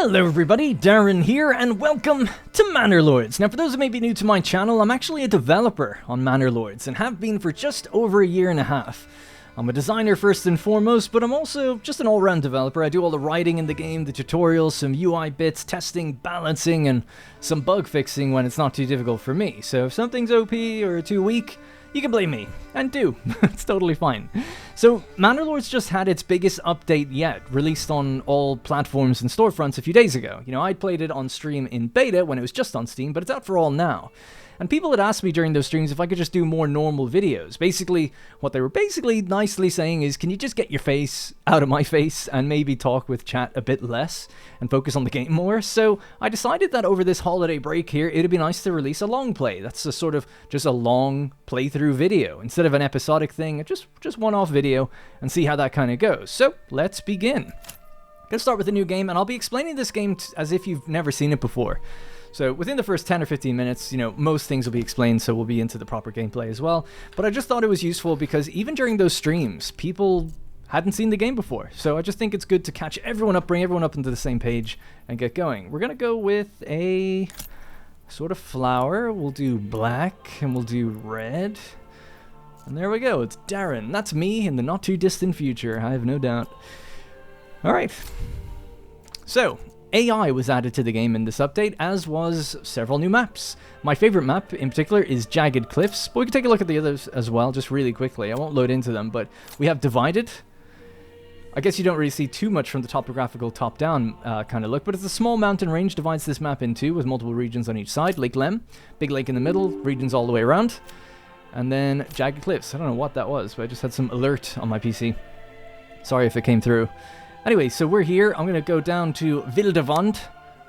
Hello everybody, Darren here, and welcome to Manor Lords. Now for those who may be new to my channel, I'm actually a developer on Manor Lords, and have been for just over a year and a half. I'm a designer first and foremost, but I'm also just an all-round developer. I do all the writing in the game, the tutorials, some UI bits, testing, balancing, and some bug fixing when it's not too difficult for me. So if something's OP or too weak, you can blame me, and do. It's totally fine. So, Manor Lords just had its biggest update yet, released on all platforms and storefronts a few days ago. You know, I played it on stream in beta when it was just on Steam, but it's out for all now. And people had asked me during those streams if I could just do more normal videos. Basically, what they were nicely saying is, can you just get your face out of my face and maybe talk with chat a bit less and focus on the game more? So I decided that over this holiday break here, it'd be nice to release a long play. That's a sort of just a long playthrough video instead of an episodic thing, just one-off video, and see how that kind of goes. So let's begin. Gonna start with a new game, and I'll be explaining this game as if you've never seen it before. So within the first 10 or 15 minutes, you know, most things will be explained, so we'll be into the proper gameplay as well. But I just thought it was useful because even during those streams, people hadn't seen the game before. So I just think it's good to catch everyone up, bring everyone up into the same page, and get going. We're going to go with a sort of flower. We'll do black, and we'll do red. And there we go. It's Darren. That's me in the not too distant future, I have no doubt. Alright. So AI was added to the game in this update, as was several new maps. My favorite map in particular is Jagged Cliffs, but we can take a look at the others as well, just really quickly. I won't load into them, but we have Divided. I guess you don't really see too much from the topographical top-down kind of look, but it's a small mountain range divides this map in two, with multiple regions on each side. Lake Lem, big lake in the middle, regions all the way around. And then Jagged Cliffs. I don't know what that was, but I just had some alert on my PC. Sorry if it came through. Anyway, so we're here. I'm going to go down to Wildewand,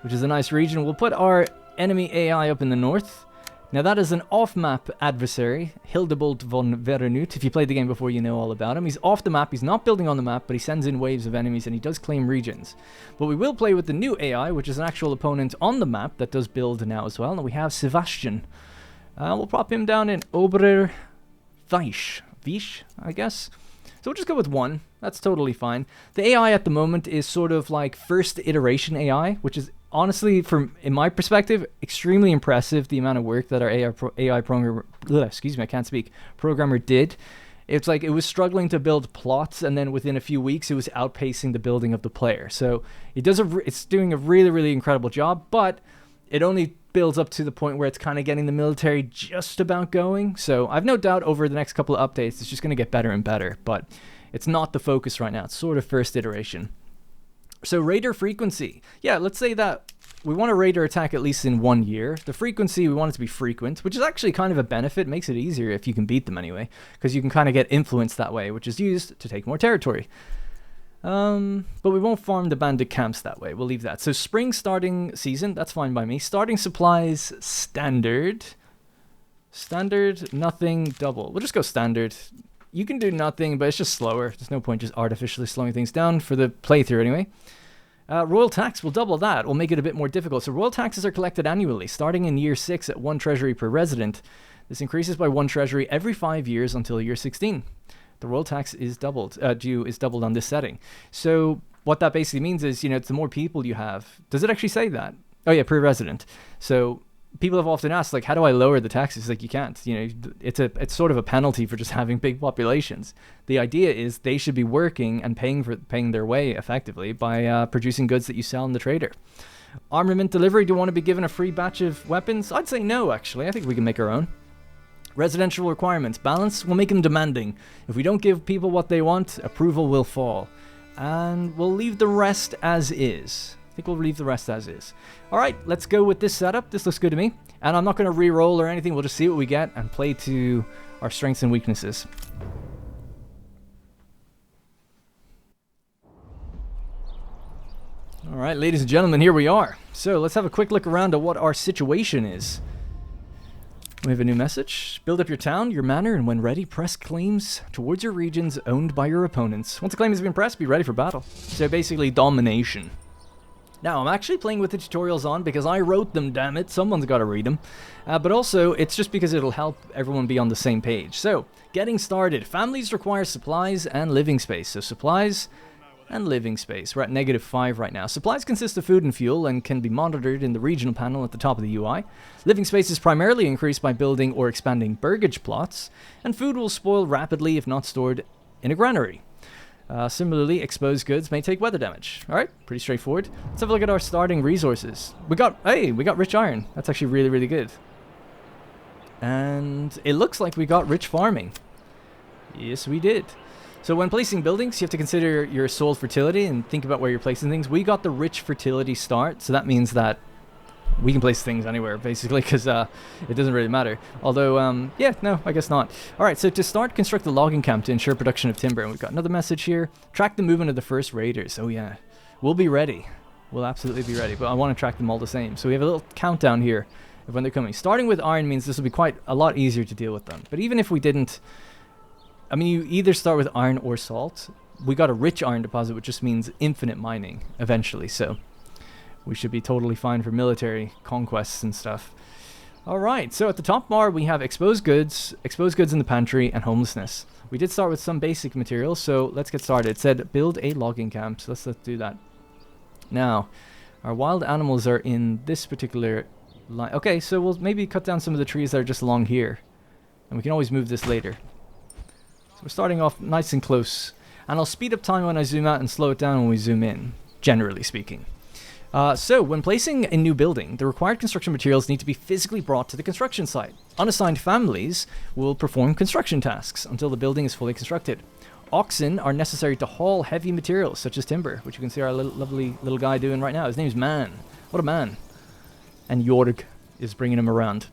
which is a nice region. We'll put our enemy AI up in the north. Now that is an off-map adversary, Hildebold von Verenut. If you played the game before, you know all about him. He's off the map. He's not building on the map, but he sends in waves of enemies, and he does claim regions. But we will play with the new AI, which is an actual opponent on the map that does build now as well. And we have Sebastian. We'll prop him down in Oberweich, I guess. So we'll just go with one. That's totally fine. The AI at the moment is sort of like first iteration AI, which is honestly, from in my perspective, extremely impressive. The amount of work that our AI programmer, programmer did. It's like it was struggling to build plots, and then within a few weeks, it was outpacing the building of the player. So it's doing a really incredible job, but it only builds up to the point where it's kind of getting the military just about going. So I've no doubt over the next couple of updates, it's just going to get better and better, but it's not the focus right now. It's sort of first iteration. So raider frequency. Yeah, let's say that we want a raider attack at least in 1 year. The frequency, we want it to be frequent, which is actually kind of a benefit. It makes it easier if you can beat them anyway, because you can kind of get influence that way, which is used to take more territory. But we won't farm the bandit camps that way. We'll leave that. So spring starting season, that's fine by me. Starting supplies, standard. Standard, nothing, double. We'll just go standard. You can do nothing, but it's just slower. There's no point just artificially slowing things down for the playthrough anyway. Royal tax, we'll double that. We'll make it a bit more difficult. So royal taxes are collected annually, starting in year 6 at 1 treasury per resident. This increases by 1 treasury every 5 years until year 16. The royal tax is doubled, due is doubled on this setting. So what that basically means is, you know, it's the more people you have. Does it actually say that? Oh yeah, per resident. So people have often asked, like, how do I lower the taxes? Like, you can't. You know, it's sort of a penalty for just having big populations. The idea is they should be working and paying their way effectively by producing goods that you sell in the trader. Armament delivery. Do you want to be given a free batch of weapons? I'd say no, actually. I think we can make our own. Residential requirements. Balance, we'll make them demanding. If we don't give people what they want, approval will fall. And we'll leave the rest as is. I think we'll leave the rest as is. Alright, let's go with this setup. This looks good to me. And I'm not going to re-roll or anything. We'll just see what we get and play to our strengths and weaknesses. Alright, ladies and gentlemen, here we are. So let's have a quick look around at what our situation is. We have a new message. Build up your town, your manor, and when ready, press claims towards your regions owned by your opponents. Once a claim has been pressed, be ready for battle. So basically, domination. Now, I'm actually playing with the tutorials on because I wrote them, damn it. Someone's got to read them. But also, it's just because it'll help everyone be on the same page. So, getting started. Families require supplies and living space. So supplies, and living space. We're at -5 right now. Supplies consist of food and fuel and can be monitored in the regional panel at the top of the UI. Living space is primarily increased by building or expanding burgage plots, and food will spoil rapidly if not stored in a granary. Similarly, exposed goods may take weather damage. Alright, pretty straightforward. Let's have a look at our starting resources. We got rich iron. That's actually really, really good. And it looks like we got rich farming. Yes, we did. So when placing buildings, you have to consider your soil fertility and think about where you're placing things. We got the rich fertility start, so that means that we can place things anywhere, basically, because it doesn't really matter. Although, yeah, no, I guess not. Alright, so to start, construct a logging camp to ensure production of timber. And we've got another message here. Track the movement of the first raiders. Oh, yeah. We'll be ready. We'll absolutely be ready, but I want to track them all the same. So we have a little countdown here of when they're coming. Starting with iron means this will be quite a lot easier to deal with them. But even if we didn't... I mean, you either start with iron or salt. We got a rich iron deposit, which just means infinite mining, eventually, so... we should be totally fine for military conquests and stuff. Alright, so at the top bar we have exposed goods in the pantry, and homelessness. We did start with some basic materials, so let's get started. It said build a logging camp, so let's do that. Now, our wild animals are in this particular line. Okay, so we'll maybe cut down some of the trees that are just along here. And we can always move this later. So we're starting off nice and close. And I'll speed up time when I zoom out and slow it down when we zoom in, generally speaking. So, when placing a new building, the required construction materials need to be physically brought to the construction site. Unassigned families will perform construction tasks until the building is fully constructed. Oxen are necessary to haul heavy materials, such as timber, which you can see our lovely little guy doing right now. His name's Man. What a man. And Jorg is bringing him around.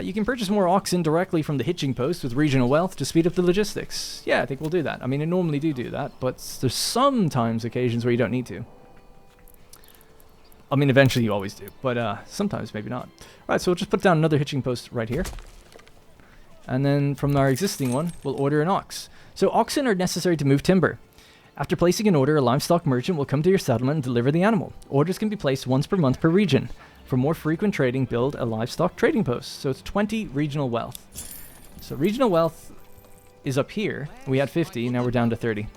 You can purchase more oxen directly from the hitching post with regional wealth to speed up the logistics. Yeah, I think we'll do that. I mean, I normally do that, but there's sometimes occasions where you don't need to. I mean, eventually you always do, but sometimes maybe not. Alright, so we'll just put down another hitching post right here. And then from our existing one, we'll order an ox. So oxen are necessary to move timber. After placing an order, a livestock merchant will come to your settlement and deliver the animal. Orders can be placed once per month per region. For more frequent trading, build a livestock trading post. So it's 20 regional wealth. So regional wealth is up here. We had 50, now we're down to 30.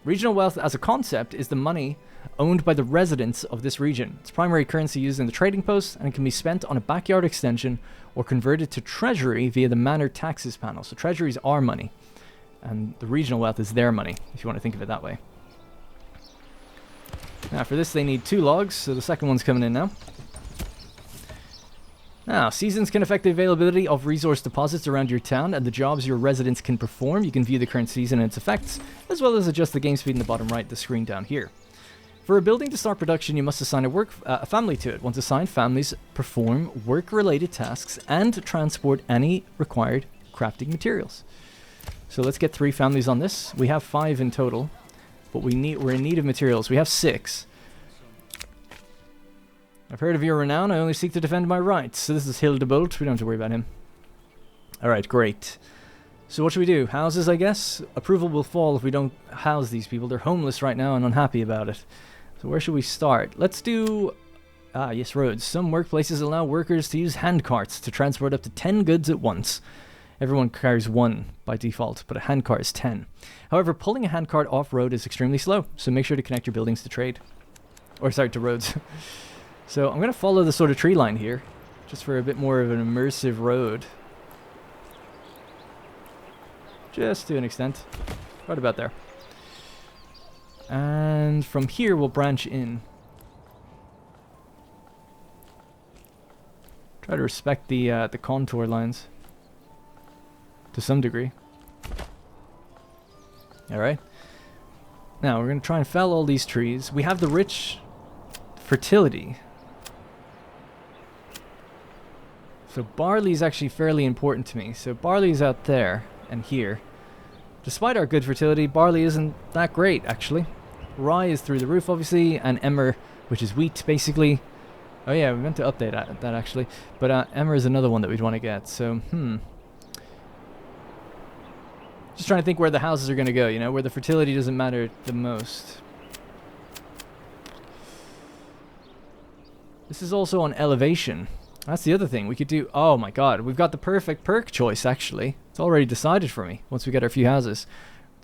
Regional wealth as a concept is the money owned by the residents of this region. It's primary currency used in the trading post, and it can be spent on a backyard extension or converted to treasury via the manor taxes panel. So treasury is our money, and the regional wealth is their money, if you want to think of it that way. Now for this they need 2 logs, so the second one's coming in now. Now, seasons can affect the availability of resource deposits around your town and the jobs your residents can perform. You can view the current season and its effects, as well as adjust the game speed in the bottom right of the screen down here. For a building to start production, you must assign a family to it. Once assigned, families perform work-related tasks and transport any required crafting materials. So let's get 3 families on this. We have 5 in total, but we're in need of materials. We have 6. I've heard of your renown. I only seek to defend my rights. So this is Hildebolt. We don't have to worry about him. Alright, great. So what should we do? Houses, I guess? Approval will fall if we don't house these people. They're homeless right now and unhappy about it. So where should we start? Let's do... yes, roads. Some workplaces allow workers to use hand carts to transport up to 10 goods at once. Everyone carries 1 by default, but a hand cart is 10. However, pulling a hand cart off-road is extremely slow, so make sure to connect your buildings to trade. Or, sorry, to roads. So I'm going to follow the sort of tree line here, just for a bit more of an immersive road. Just to an extent. Right about there. And from here we'll branch in. Try to respect the contour lines. To some degree. Alright. Now we're going to try and fell all these trees. We have the rich fertility. So barley is actually fairly important to me. So barley's out there and here. Despite our good fertility, barley isn't that great, actually. Rye is through the roof, obviously, and emmer, which is wheat, basically. Oh yeah, we meant to update that actually. But emmer is another one that we'd want to get. So, just trying to think where the houses are going to go, you know, where the fertility doesn't matter the most. This is also on elevation. That's the other thing we could do. Oh my god, we've got the perfect perk choice, actually. It's already decided for me once we get our few houses.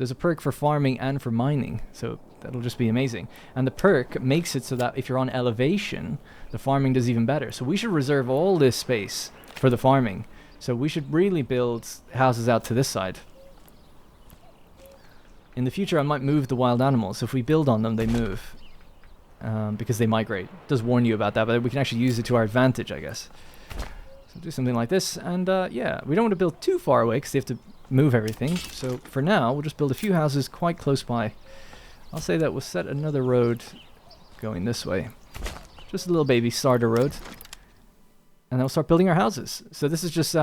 There's a perk for farming and for mining, so that'll just be amazing. And the perk makes it so that if you're on elevation, the farming does even better. So we should reserve all this space for the farming. So we should really build houses out to this side. In the future, I might move the wild animals. So if we build on them, they move. Because they migrate. It does warn you about that, but we can actually use it to our advantage, I guess. So do something like this. And yeah, we don't want to build too far away because they have to move everything. So for now, we'll just build a few houses quite close by. I'll say that we'll set another road going this way. Just a little baby starter road. And then we'll start building our houses. So this is just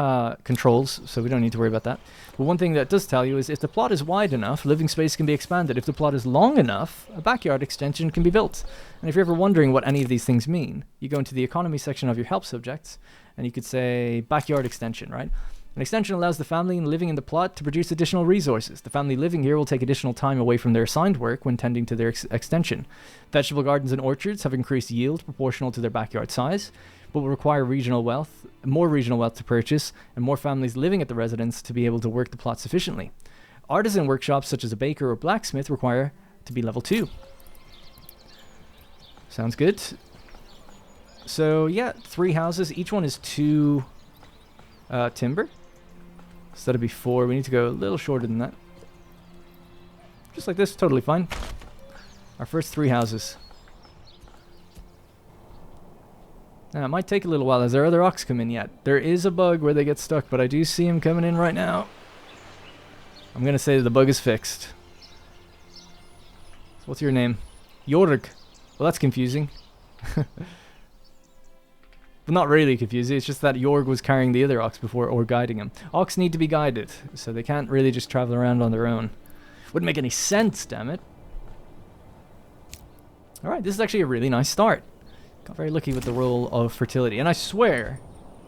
controls, so we don't need to worry about that. But one thing that does tell you is if the plot is wide enough, living space can be expanded. If the plot is long enough, a backyard extension can be built. And if you're ever wondering what any of these things mean, you go into the economy section of your help subjects, and you could say backyard extension, right? An extension allows the family living in the plot to produce additional resources. The family living here will take additional time away from their assigned work when tending to their extension. Vegetable gardens and orchards have increased yield proportional to their backyard size, but will require more regional wealth to purchase, and more families living at the residence to be able to work the plot sufficiently. Artisan workshops such as a baker or blacksmith require to be level 2. Sounds good. So yeah, 3 houses. Each one is 2 timber. So that'd be 4. We need to go a little shorter than that. Just like this, totally fine. Our first 3 houses. Now, it might take a little while as our other ox come in yet. There is a bug where they get stuck, but I do see him coming in right now. I'm going to say that the bug is fixed. So what's your name? Jorg. Well, that's confusing. But not really confusing. It's just that Jorg was carrying the other ox before or guiding him. Ox need to be guided, so they can't really just travel around on their own. Wouldn't make any sense, damn it. Alright, this is actually a really nice start. Got very lucky with the roll of fertility. And I swear,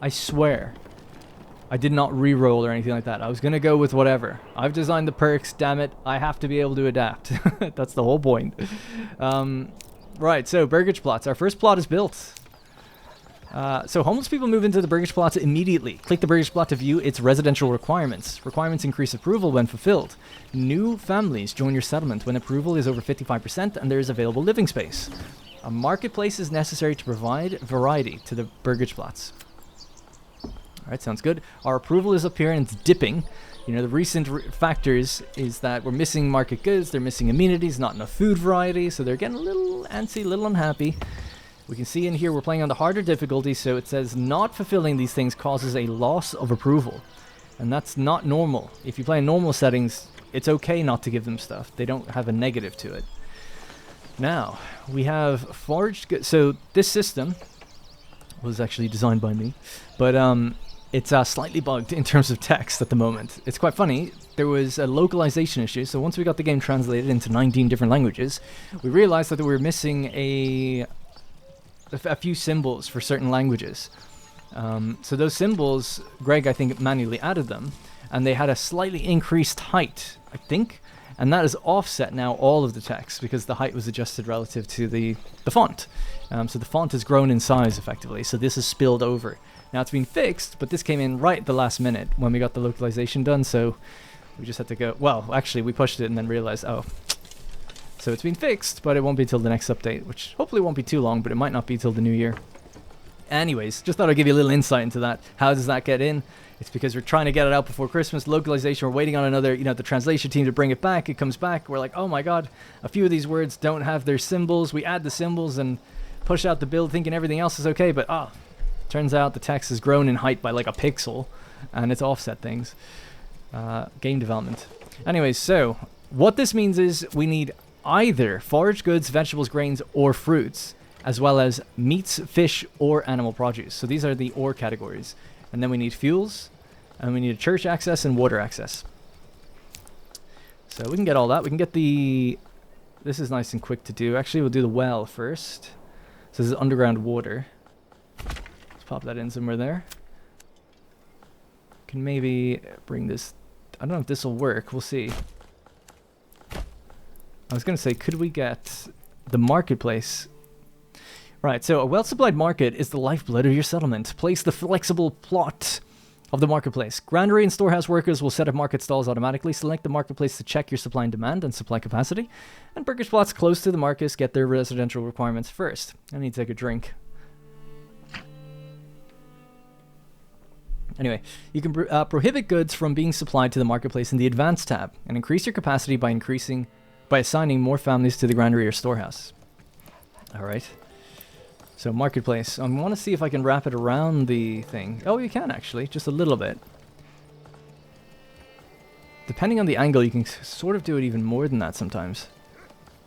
I did not re-roll or anything like that. I was going to go with whatever. I've designed the perks, damn it. I have to be able to adapt. That's the whole point. Right, so burgage plots. Our first plot is built. So homeless people move into the burgage plots immediately. Click the burgage plot to view its residential requirements. Requirements increase approval when fulfilled. New families join your settlement when approval is over 55% and there is available living space. A marketplace is necessary to provide variety to the burgage plots. Alright, sounds good. Our approval is up here and it's dipping. You know, the recent factors is that we're missing market goods, they're missing amenities, not enough food variety, so they're getting a little antsy, a little unhappy. We can see in here we're playing on the harder difficulty, so it says not fulfilling these things causes a loss of approval. And that's not normal. If you play in normal settings, it's okay not to give them stuff. They don't have a negative to it. Now, we have foraged goods. So this system was actually designed by me, but it's slightly bugged in terms of text at the moment. It's quite funny. There was a localization issue, so once we got the game translated into 19 different languages, we realized that we were missing a few symbols for certain languages. So those symbols, Greg, I think, manually added them, and they had a slightly increased height, I think, and that is offset now all of the text because the height was adjusted relative to the font. So the font has grown in size effectively, so this is spilled over. Now it's been fixed, but this came in right at the last minute when we got the localization done, so we just had to go, well, actually we pushed it and then realized, oh. So it's been fixed, but it won't be till the next update, which hopefully won't be too long, but it might not be till the new year. Anyways, just thought I'd give you a little insight into that. How does that get in? It's because we're trying to get it out before Christmas. Localization, we're waiting on another, the translation team to bring it back. It comes back. We're like, oh my god, a few of these words don't have their symbols. We add the symbols and push out the build thinking everything else is okay, but turns out the text has grown in height by like a pixel, and it's offset things. Game development. Anyways, so what this means is we need either foraged goods, vegetables, grains, or fruits, as well as meats, fish, or animal produce. So these are the or categories. And then we need fuels, and we need a church access and water access. So we can get all that. We can get the... This is nice and quick to do. Actually, we'll do the well first. So this is underground water. Let's pop that in somewhere there. Can maybe bring this... I don't know if this will work. We'll see. I was going to say, could we get the marketplace? Right, so a well-supplied market is the lifeblood of your settlement. Place the flexible plot of the marketplace. Granary and storehouse workers will set up market stalls automatically. Select the marketplace to check your supply and demand and supply capacity. And burger spots close to the markets get their residential requirements first. I need to take a drink. Anyway, you can prohibit goods from being supplied to the marketplace in the Advanced tab and increase your capacity by assigning more families to the granary or storehouse. Alright. So marketplace. I want to see if I can wrap it around the thing. Oh, you can actually, just a little bit. Depending on the angle, you can sort of do it even more than that sometimes.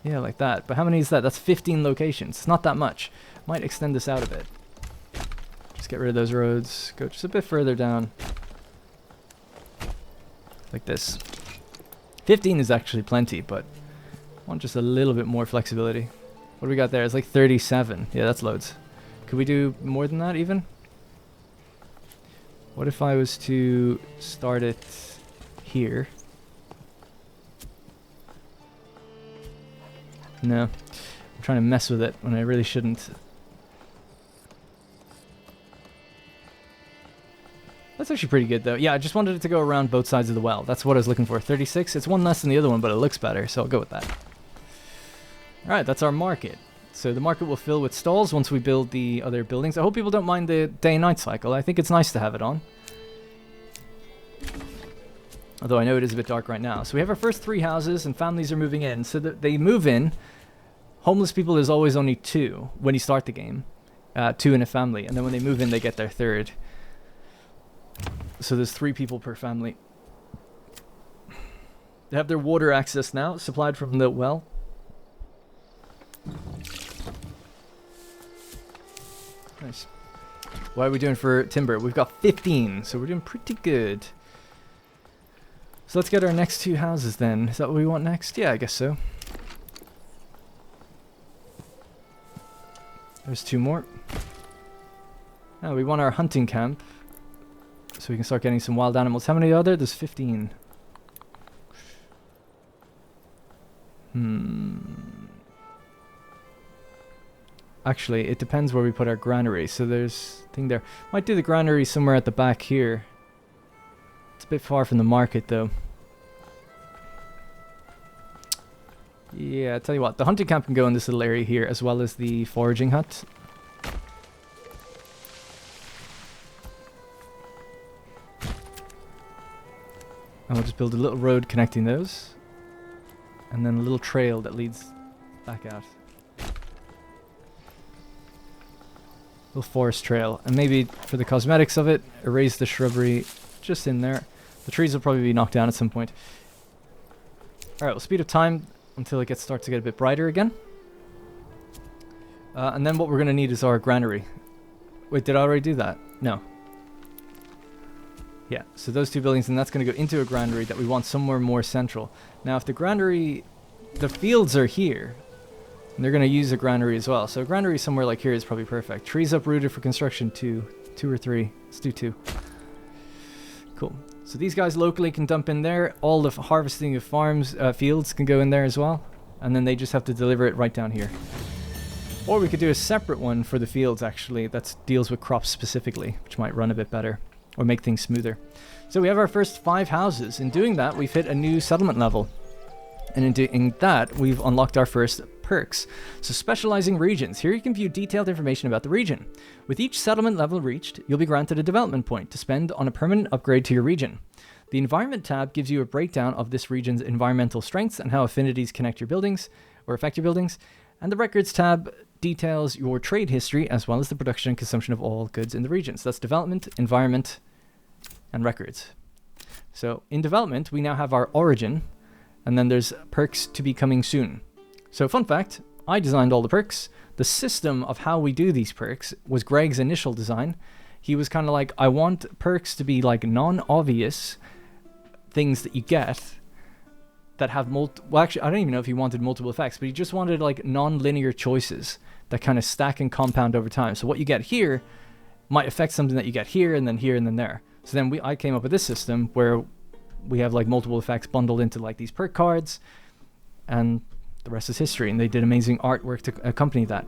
Yeah, like that. But how many is that? That's 15 locations. It's not that much. Might extend this out a bit. Just get rid of those roads. Go just a bit further down. Like this. 15 is actually plenty, but I want just a little bit more flexibility. What do we got there? It's like 37. Yeah, that's loads. Could we do more than that even? What if I was to start it here? No. I'm trying to mess with it when I really shouldn't. That's actually pretty good though. Yeah, I just wanted it to go around both sides of the well. That's what I was looking for. 36. It's one less than the other one, but it looks better, so I'll go with that. Alright, that's our market. So the market will fill with stalls once we build the other buildings. I hope people don't mind the day and night cycle. I think it's nice to have it on. Although I know it is a bit dark right now. So we have our first 3 houses and families are moving in. So they move in. Homeless people is always only 2 when you start the game. 2 in a family. And then when they move in, they get their 3rd. So there's 3 people per family. They have their water access now, supplied from the well. Nice. What are we doing for timber? We've got 15, so we're doing pretty good. So let's get our next 2 houses then. Is that what we want next? Yeah, I guess so. There's 2 more. Now we want our hunting camp, so we can start getting some wild animals. How many are there? There's 15. Actually, it depends where we put our granary. So there's a thing there. Might do the granary somewhere at the back here. It's a bit far from the market though. Yeah, I'll tell you what. The hunting camp can go in this little area here, as well as the foraging hut. And we'll just build a little road connecting those. And then a little trail that leads back out. Little forest trail. And maybe for the cosmetics of it, erase the shrubbery just in there. The trees will probably be knocked down at some point. Alright, we'll speed up time until it starts to get a bit brighter again. And then what we're going to need is our granary. Wait, did I already do that? No. Yeah, so those 2 buildings, and that's going to go into a granary that we want somewhere more central. Now, if the granary... The fields are here, and they're going to use a granary as well. So a granary somewhere like here is probably perfect. Trees uprooted for construction, 2 or 3. Let's do 2. Cool. So these guys locally can dump in there. All the harvesting of farms, fields can go in there as well. And then they just have to deliver it right down here. Or we could do a separate one for the fields, actually, that deals with crops specifically, which might run a bit better. Or make things smoother. So we have our first 5 houses. In doing that, we've hit a new settlement level. And in doing that, we've unlocked our first perks. So specializing regions. Here you can view detailed information about the region. With each settlement level reached, you'll be granted a development point to spend on a permanent upgrade to your region. The environment tab gives you a breakdown of this region's environmental strengths and how affinities connect your buildings or affect your buildings. And the records tab details your trade history as well as the production and consumption of all goods in the region. So that's development, environment, and records. So in development, we now have our origin, and then there's perks to be coming soon. So fun fact, I designed all the perks. The system of how we do these perks was Greg's initial design. He was kind of like, I want perks to be like non-obvious things that you get that have well, actually, I don't even know if he wanted multiple effects, but he just wanted like non-linear choices that kind of stack and compound over time. So what you get here might affect something that you get here and then there. So then I came up with this system where we have like multiple effects bundled into like these perk cards, and the rest is history. And they did amazing artwork to accompany that.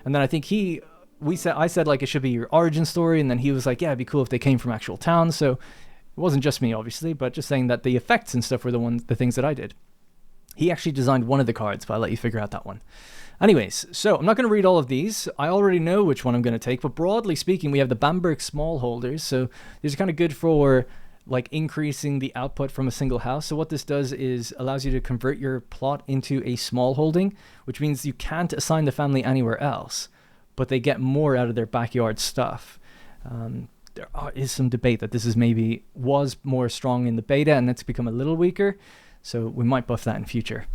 And then I think he I said like it should be your origin story, and then he was like, yeah, it'd be cool if they came from actual towns. So it wasn't just me, obviously, but just saying that the effects and stuff were the things that I did. He actually designed one of the cards, but I'll let you figure out that one. Anyways, so I'm not going to read all of these. I already know which one I'm going to take, but broadly speaking, we have the Bamberg Smallholders. So these are kind of good for like increasing the output from a single house. So what this does is allows you to convert your plot into a small holding, which means you can't assign the family anywhere else, but they get more out of their backyard stuff. There is some debate that this is was more strong in the beta and it's become a little weaker. So we might buff that in future.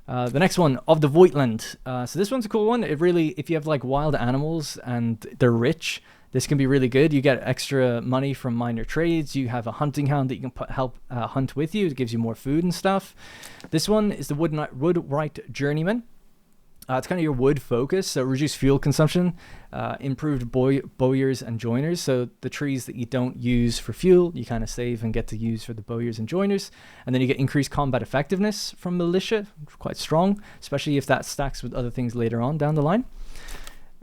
The next one, Of the Voigtland. So this one's a cool one. It really, if you have like wild animals and they're rich, this can be really good. You get extra money from minor trades. You have a hunting hound that you can help hunt with you. It gives you more food and stuff. This one is the Woodwright Journeyman. It's kind of your wood focus, so reduced fuel consumption, improved bowyers and joiners. So the trees that you don't use for fuel, you kind of save and get to use for the bowyers and joiners. And then you get increased combat effectiveness from militia, quite strong, especially if that stacks with other things later on down the line.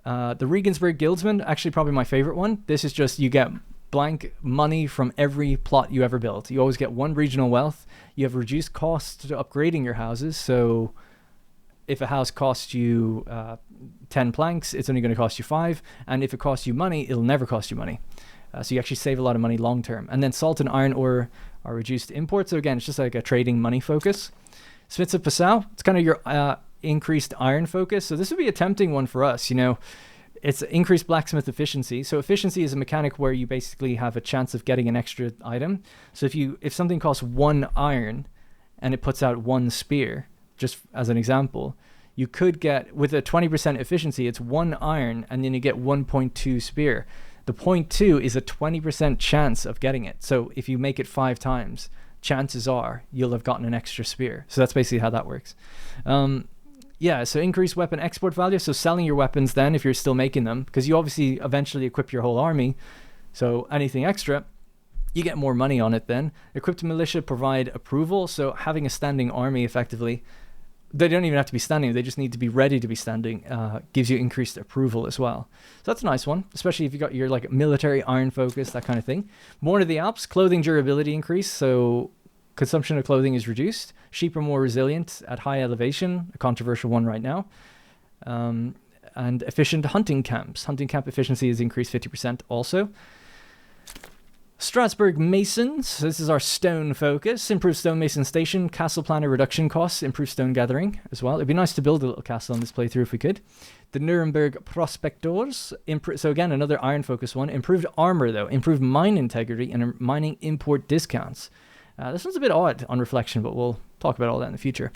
The Regensburg Guildsman, actually probably my favorite one. This is just you get blank money from every plot you ever built. You always get 1 regional wealth. You have reduced costs to upgrading your houses, so if a house costs you 10 planks, it's only going to cost you 5. And if it costs you money, it'll never cost you money. So you actually save a lot of money long term. And then salt and iron ore are reduced import. So again, it's just like a trading money focus. Smiths of Passau, it's kind of your increased iron focus. So this would be a tempting one for us. You know, it's increased blacksmith efficiency. So efficiency is a mechanic where you basically have a chance of getting an extra item. So if something costs 1 iron and it puts out 1 spear, just as an example, you could get, with a 20% efficiency, it's 1 iron, and then you get 1.2 spear. The 0.2 is a 20% chance of getting it. So if you make it 5 times, chances are you'll have gotten an extra spear. So that's basically how that works. Yeah, so increased weapon export value. So selling your weapons then, if you're still making them, because you obviously eventually equip your whole army. So anything extra, you get more money on it then. Equipped militia provide approval. So having a standing army effectively, they don't even have to be standing, they just need to be ready to be standing, gives you increased approval as well. So that's a nice one, especially if you got your like military iron focus, that kind of thing. Born of the Alps, clothing durability increase, so consumption of clothing is reduced. Sheep are more resilient at high elevation, a controversial one right now. And efficient hunting camps. Hunting camp efficiency is increased 50% also. Strasbourg Masons, this is our stone focus. Improved stonemason station, castle planner reduction costs, improved stone gathering as well. It'd be nice to build a little castle on this playthrough if we could. The Nuremberg Prospectors, so again, another iron focus one. Improved armor though, improved mine integrity and mining import discounts. This one's a bit odd on reflection, but we'll talk about all that in the future.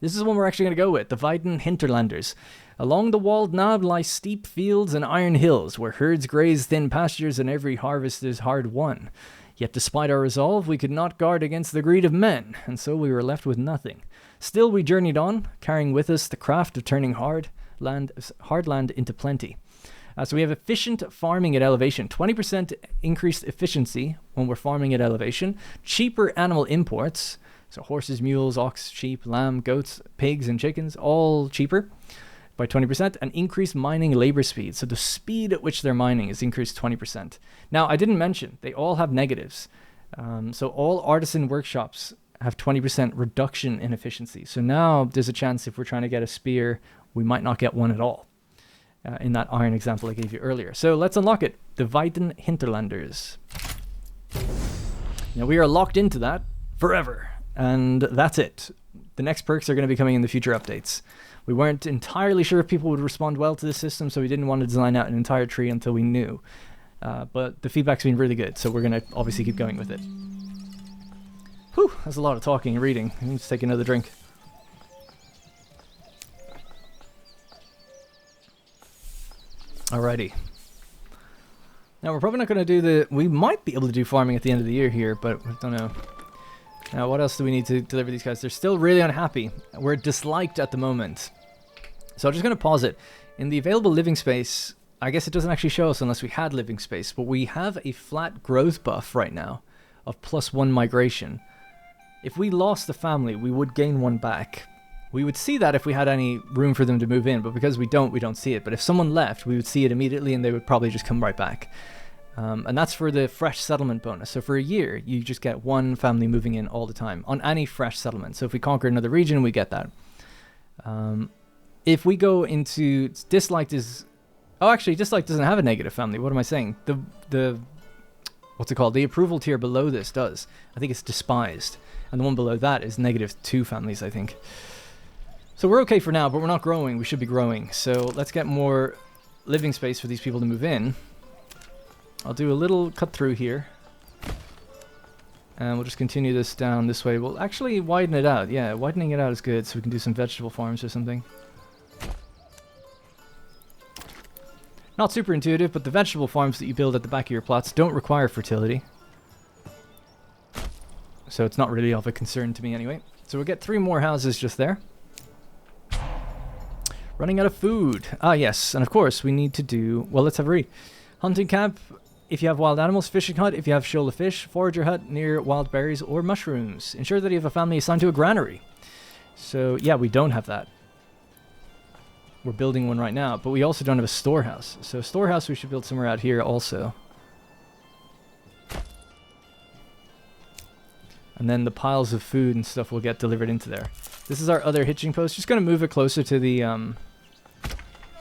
This is one we're actually going to go with, the Weiden Hinterlanders. Along the walled knob lie steep fields and iron hills, where herds graze thin pastures and every harvest is hard won. Yet despite our resolve, we could not guard against the greed of men, and so we were left with nothing. Still we journeyed on, carrying with us the craft of turning hard land into plenty. So we have efficient farming at elevation, 20% increased efficiency when we're farming at elevation, cheaper animal imports, so horses, mules, ox, sheep, lamb, goats, pigs, and chickens, all cheaper by 20%, and increased mining labor speed. So the speed at which they're mining is increased 20%. Now, I didn't mention, they all have negatives. So all artisan workshops have 20% reduction in efficiency. So now there's a chance if we're trying to get a spear, we might not get one at all. In that iron example I gave you earlier. So let's unlock it. The Weiden Hinterlanders. Now we are locked into that forever. And that's it. The next perks are going to be coming in the future updates. We weren't entirely sure if people would respond well to this system, so we didn't want to design out an entire tree until we knew. But the feedback's been really good, so we're going to obviously keep going with it. Whew, that's a lot of talking and reading. Let's take another drink. Alrighty. Now we're probably not going to do we might be able to do farming at the end of the year here, but I don't know. Now what else do we need to deliver these guys? They're still really unhappy. We're disliked at the moment. So I'm just going to pause it. In the available living space, I guess it doesn't actually show us unless we had living space, but we have a flat growth buff right now of +1 migration. If we lost the family, we would gain 1 back, We would see that if we had any room for them to move in, but because we don't see it. But if someone left, we would see it immediately and they would probably just come right back. And that's for the fresh settlement bonus. So for a year, you just get one family moving in all the time on any fresh settlement. So if we conquer another region, we get that. If we go into disliked is... Oh, actually, disliked doesn't have a negative family. What am I saying? The what's it called? The approval tier below this does. I think it's despised. And the one below that is -2 families, I think. So we're okay for now, but we're not growing. We should be growing. So let's get more living space for these people to move in. I'll do a little cut through here. And we'll just continue this down this way. We'll actually widen it out. Yeah, widening it out is good, so we can do some vegetable farms or something. Not super intuitive, but the vegetable farms that you build at the back of your plots don't require fertility. So it's not really of a concern to me anyway. So we'll get 3 more houses just there. Running out of food. Ah, yes. And of course, we need to do... Well, let's have a read. Hunting camp, if you have wild animals. Fishing hut, if you have shoal of fish. Forager hut near wild berries or mushrooms. Ensure that you have a family assigned to a granary. So, yeah, we don't have that. We're building one right now, but we also don't have a storehouse. So a storehouse we should build somewhere out here also. And then the piles of food and stuff will get delivered into there. This is our other hitching post. Just going to move it closer to the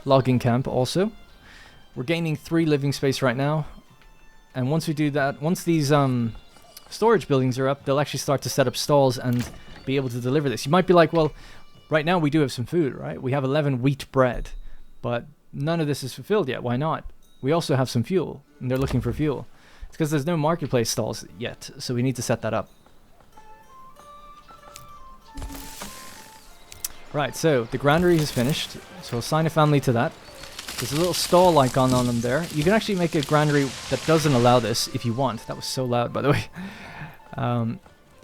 logging camp also. We're gaining 3 living space right now. And once we do that, once these storage buildings are up, they'll actually start to set up stalls and be able to deliver this. You might be like, well... Right now we do have some food, right? We have 11 wheat bread, but none of this is fulfilled yet. Why not? We also have some fuel, and they're looking for fuel. It's because there's no marketplace stalls yet, so we need to set that up. Right, so the granary is finished, so assign a family to that. There's a little stall icon on them there. You can actually make a granary that doesn't allow this if you want. That was so loud, by the way.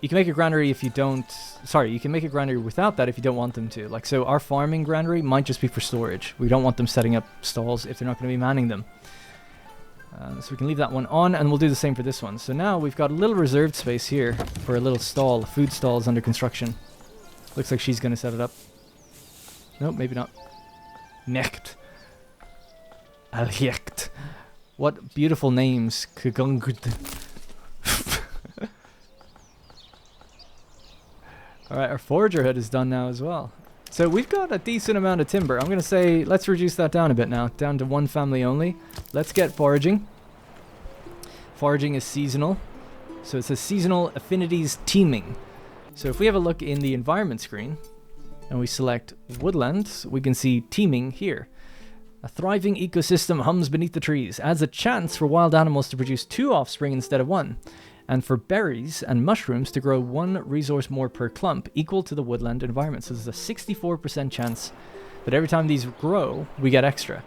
You can make a granary if you don't... Sorry, you can make a granary without that if you don't want them to. Like, so our farming granary might just be for storage. We don't want them setting up stalls if they're not going to be manning them. So we can leave that one on, and we'll do the same for this one. So now we've got a little reserved space here for a little stall. Food stall is under construction. Looks like she's going to set it up. Nope, maybe not. Necht. Aljecht. What beautiful names. Alright, our forager hut is done now as well. So we've got a decent amount of timber. I'm going to say, let's reduce that down a bit now. Down to 1 family only. Let's get foraging. Foraging is seasonal. So it says seasonal affinities teeming. So if we have a look in the environment screen, and we select woodland, we can see teeming here. A thriving ecosystem hums beneath the trees. Adds a chance for wild animals to produce 2 offspring instead of 1. And for berries and mushrooms to grow 1 resource more per clump, equal to the woodland environment. So there's a 64% chance that every time these grow, we get extra.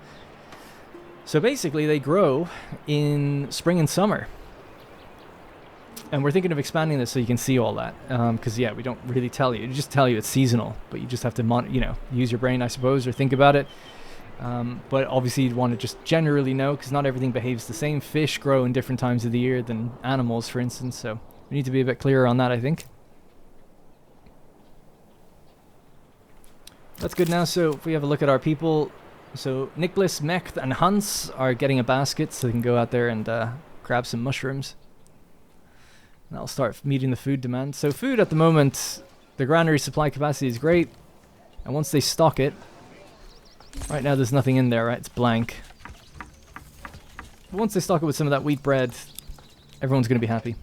So basically, they grow in spring and summer. And we're thinking of expanding this so you can see all that. Because, yeah, we don't really tell you. We just tell you it's seasonal. But you just have to, use your brain, I suppose, or think about it. But obviously you'd want to just generally know, because not everything behaves the same. Fish grow in different times of the year than animals, for instance, so we need to be a bit clearer on that, I think. That's good now. So if we have a look at our people, so Nicholas, Mecht, and Hans are getting a basket so they can go out there and grab some mushrooms. And that'll start meeting the food demand. So food at the moment, the granary supply capacity is great, and once they stock it, right now there's nothing in there, right? It's blank. But once they stock it with some of that wheat bread, everyone's going to be happy.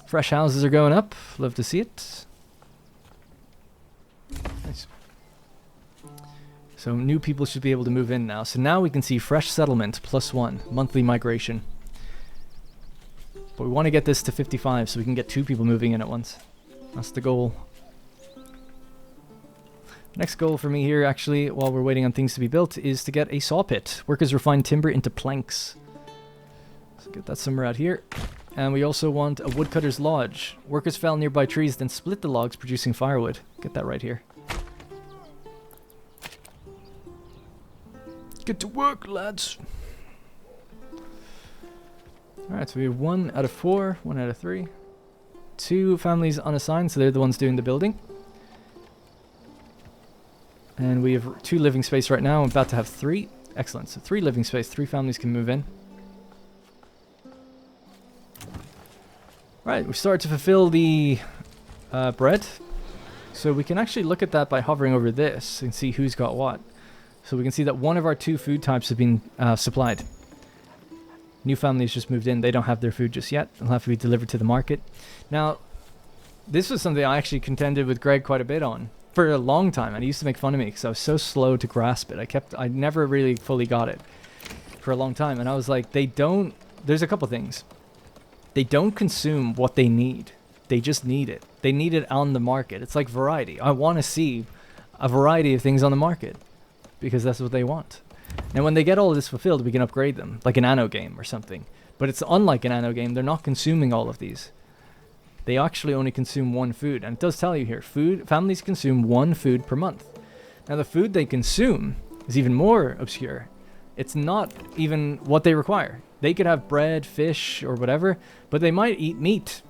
Fresh houses are going up. Love to see it. Nice. So new people should be able to move in now. So now we can see fresh settlement +1, monthly migration. But we want to get this to 55 so we can get 2 people moving in at once. That's the goal. Next goal for me here, actually, while we're waiting on things to be built, is to get a saw pit. Workers refine timber into planks. So get that somewhere out here. And we also want a woodcutter's lodge. Workers fell nearby trees, then split the logs, producing firewood. Get that right here. Get to work, lads. Alright, so we have 1 out of 4, 1 out of 3. 2 families unassigned, so they're the ones doing the building. And we have 2 living space right now. I'm about to have 3. Excellent. So 3 living space. 3 families can move in. Right, we started to fulfill the bread. So we can actually look at that by hovering over this and see who's got what. So we can see that one of our 2 food types have been supplied. New families just moved in. They don't have their food just yet. It'll have to be delivered to the market. Now, this was something I actually contended with Greg quite a bit on for a long time. And he used to make fun of me because I was so slow to grasp it. I never really fully got it for a long time. And I was like, there's a couple things. They don't consume what they need. They just need it. They need it on the market. It's like variety. I want to see a variety of things on the market because that's what they want. And when they get all of this fulfilled, we can upgrade them, like an anno game or something. But it's unlike an anno game. They're not consuming all of these. They actually only consume 1 food. And it does tell you here, families consume 1 food per month. Now the food they consume is even more obscure. It's not even what they require. They could have bread, fish, or whatever, but they might eat meat.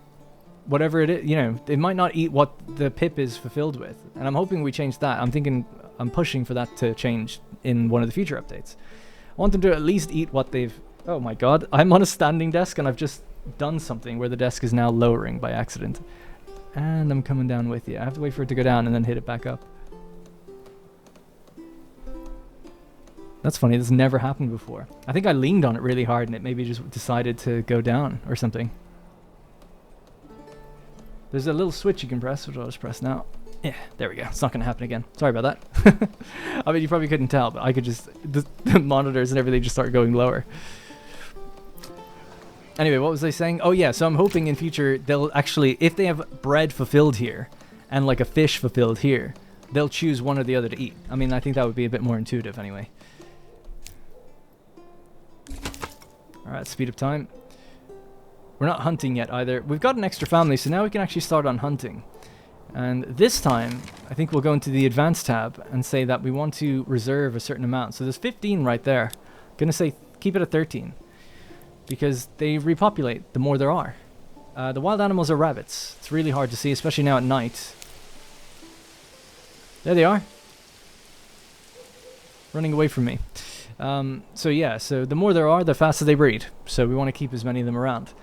Whatever it is, you know, they might not eat what the pip is fulfilled with. And I'm hoping we change that. I'm pushing for that to change in one of the future updates. I want them to at least eat what they've... Oh my god, I'm on a standing desk and I've just done something where the desk is now lowering by accident. And I'm coming down with you. I have to wait for it to go down and then hit it back up. That's funny, this never happened before. I think I leaned on it really hard and it maybe just decided to go down or something. There's a little switch you can press, which I'll just press now. Yeah, there we go. It's not going to happen again. Sorry about that. I mean, you probably couldn't tell, but I could just... The monitors and everything just start going lower. Anyway, what was I saying? Oh yeah, so I'm hoping in future they'll actually... If they have bread fulfilled here, and like a fish fulfilled here, they'll choose one or the other to eat. I mean, I think that would be a bit more intuitive anyway. Alright, speed up time. We're not hunting yet either. We've got an extra family, so now we can actually start on hunting. And this time, I think we'll go into the advanced tab and say that we want to reserve a certain amount. So there's 15 right there. I'm going to say keep it at 13. Because they repopulate the more there are. The wild animals are rabbits. It's really hard to see, especially now at night. There they are. Running away from me. So yeah, so the more there are, the faster they breed. So we want to keep as many of them around.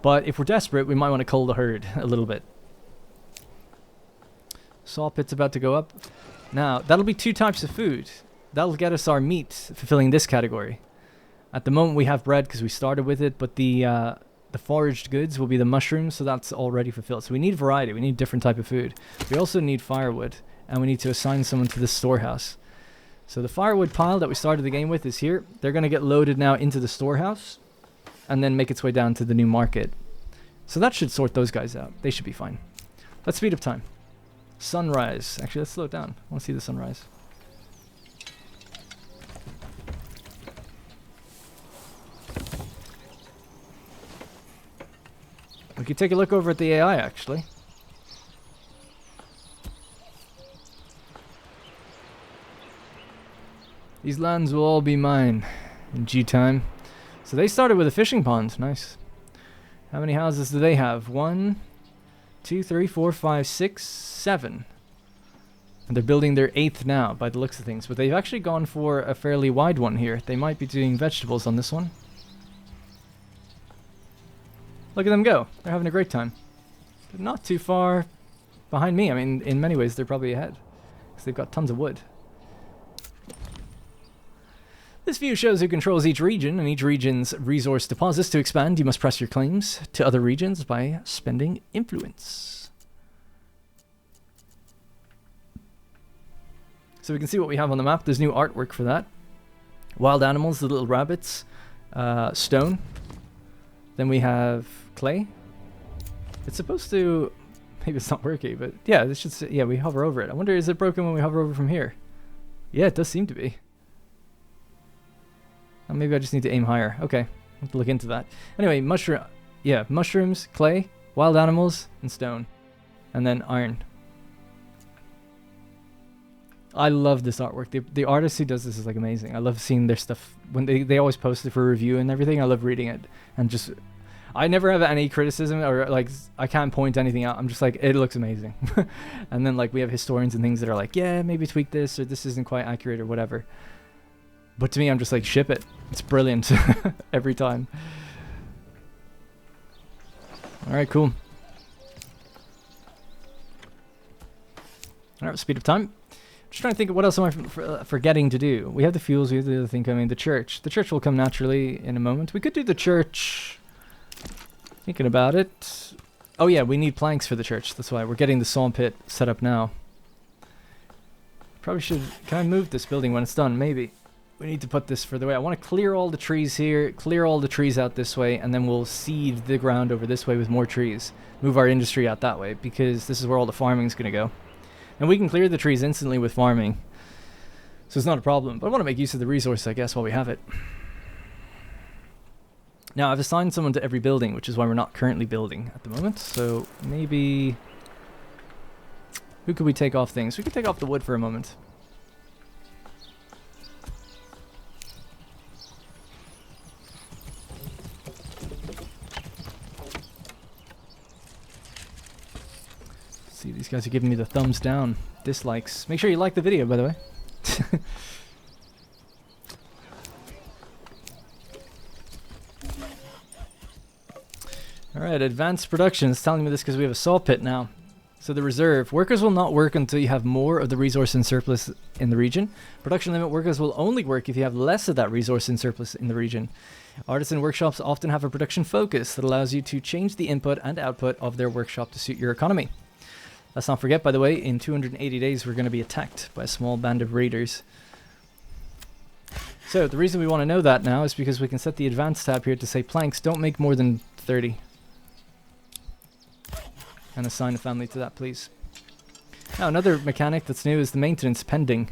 But if we're desperate, we might want to cull the herd a little bit. Saw pit's about to go up. Now, that'll be 2 types of food. That'll get us our meat, fulfilling this category. At the moment, we have bread because we started with it, but the foraged goods will be the mushrooms, so that's already fulfilled. So we need variety. We need different type of food. We also need firewood, and we need to assign someone to this storehouse. So the firewood pile that we started the game with is here. They're going to get loaded now into the storehouse, and then make its way down to the new market. So that should sort those guys out. They should be fine. Let's speed up time. Sunrise. Actually, let's slow it down. I want to see the sunrise. We could take a look over at the AI, actually. These lands will all be mine in due time. So they started with a fishing pond. Nice. How many houses do they have? 1, 2, 3, 4, 5, 6, 7. And they're building their 8th now, by the looks of things. But they've actually gone for a fairly wide one here. They might be doing vegetables on this one. Look at them go. They're having a great time. They're not too far behind me. I mean, in many ways, they're probably ahead. Because they've got tons of wood. This view shows who controls each region and each region's resource deposits. To expand, you must press your claims to other regions by spending influence. So we can see what we have on the map. There's new artwork for that. Wild animals, the little rabbits, stone. Then we have clay. It's supposed to... Maybe it's not working, but yeah, this should... Yeah, we hover over it. I wonder, is it broken when we hover over from here? Yeah, it does seem to be. Oh, maybe I just need to aim higher. Okay, I'll have to look into that. Anyway, mushrooms, clay, wild animals, and stone. And then iron. I love this artwork. The artist who does this is like amazing. I love seeing their stuff when they always post it for review and everything. I love reading it and just I never have any criticism, or like I can't point anything out. I'm just like, it looks amazing. And then like we have historians and things that are like, yeah, maybe tweak this, or this isn't quite accurate or whatever. But to me, I'm just like, ship it. It's brilliant every time. All right, cool. All right, speed up time. Just trying to think of what else am I forgetting to do. We have the fuels, we have the other thing coming. The church. The church will come naturally in a moment. We could do the church. Thinking about it. Oh yeah, we need planks for the church. That's why we're getting the saw pit set up now. Probably should... Can I move this building when it's done? Maybe. We need to put this further away. I want to clear all the trees here, clear all the trees out this way, and then we'll seed the ground over this way with more trees. Move our industry out that way, because this is where all the farming is going to go. And we can clear the trees instantly with farming. So it's not a problem. But I want to make use of the resource, I guess, while we have it. Now, I've assigned someone to every building, which is why we're not currently building at the moment. So maybe... Who could we take off things? We could take off the wood for a moment. See, these guys are giving me the thumbs down. Dislikes. Make sure you like the video, by the way. Alright, advanced production is telling me this because we have a saw pit now. So the reserve. Workers will not work until you have more of the resource in surplus in the region. Production limit. Workers will only work if you have less of that resource in surplus in the region. Artisan workshops often have a production focus that allows you to change the input and output of their workshop to suit your economy. Let's not forget, by the way, in 280 days we're going to be attacked by a small band of raiders. So the reason we want to know that now is because we can set the advanced tab here to say planks don't make more than 30. And assign a family to that, please. Now, another mechanic that's new is the maintenance pending.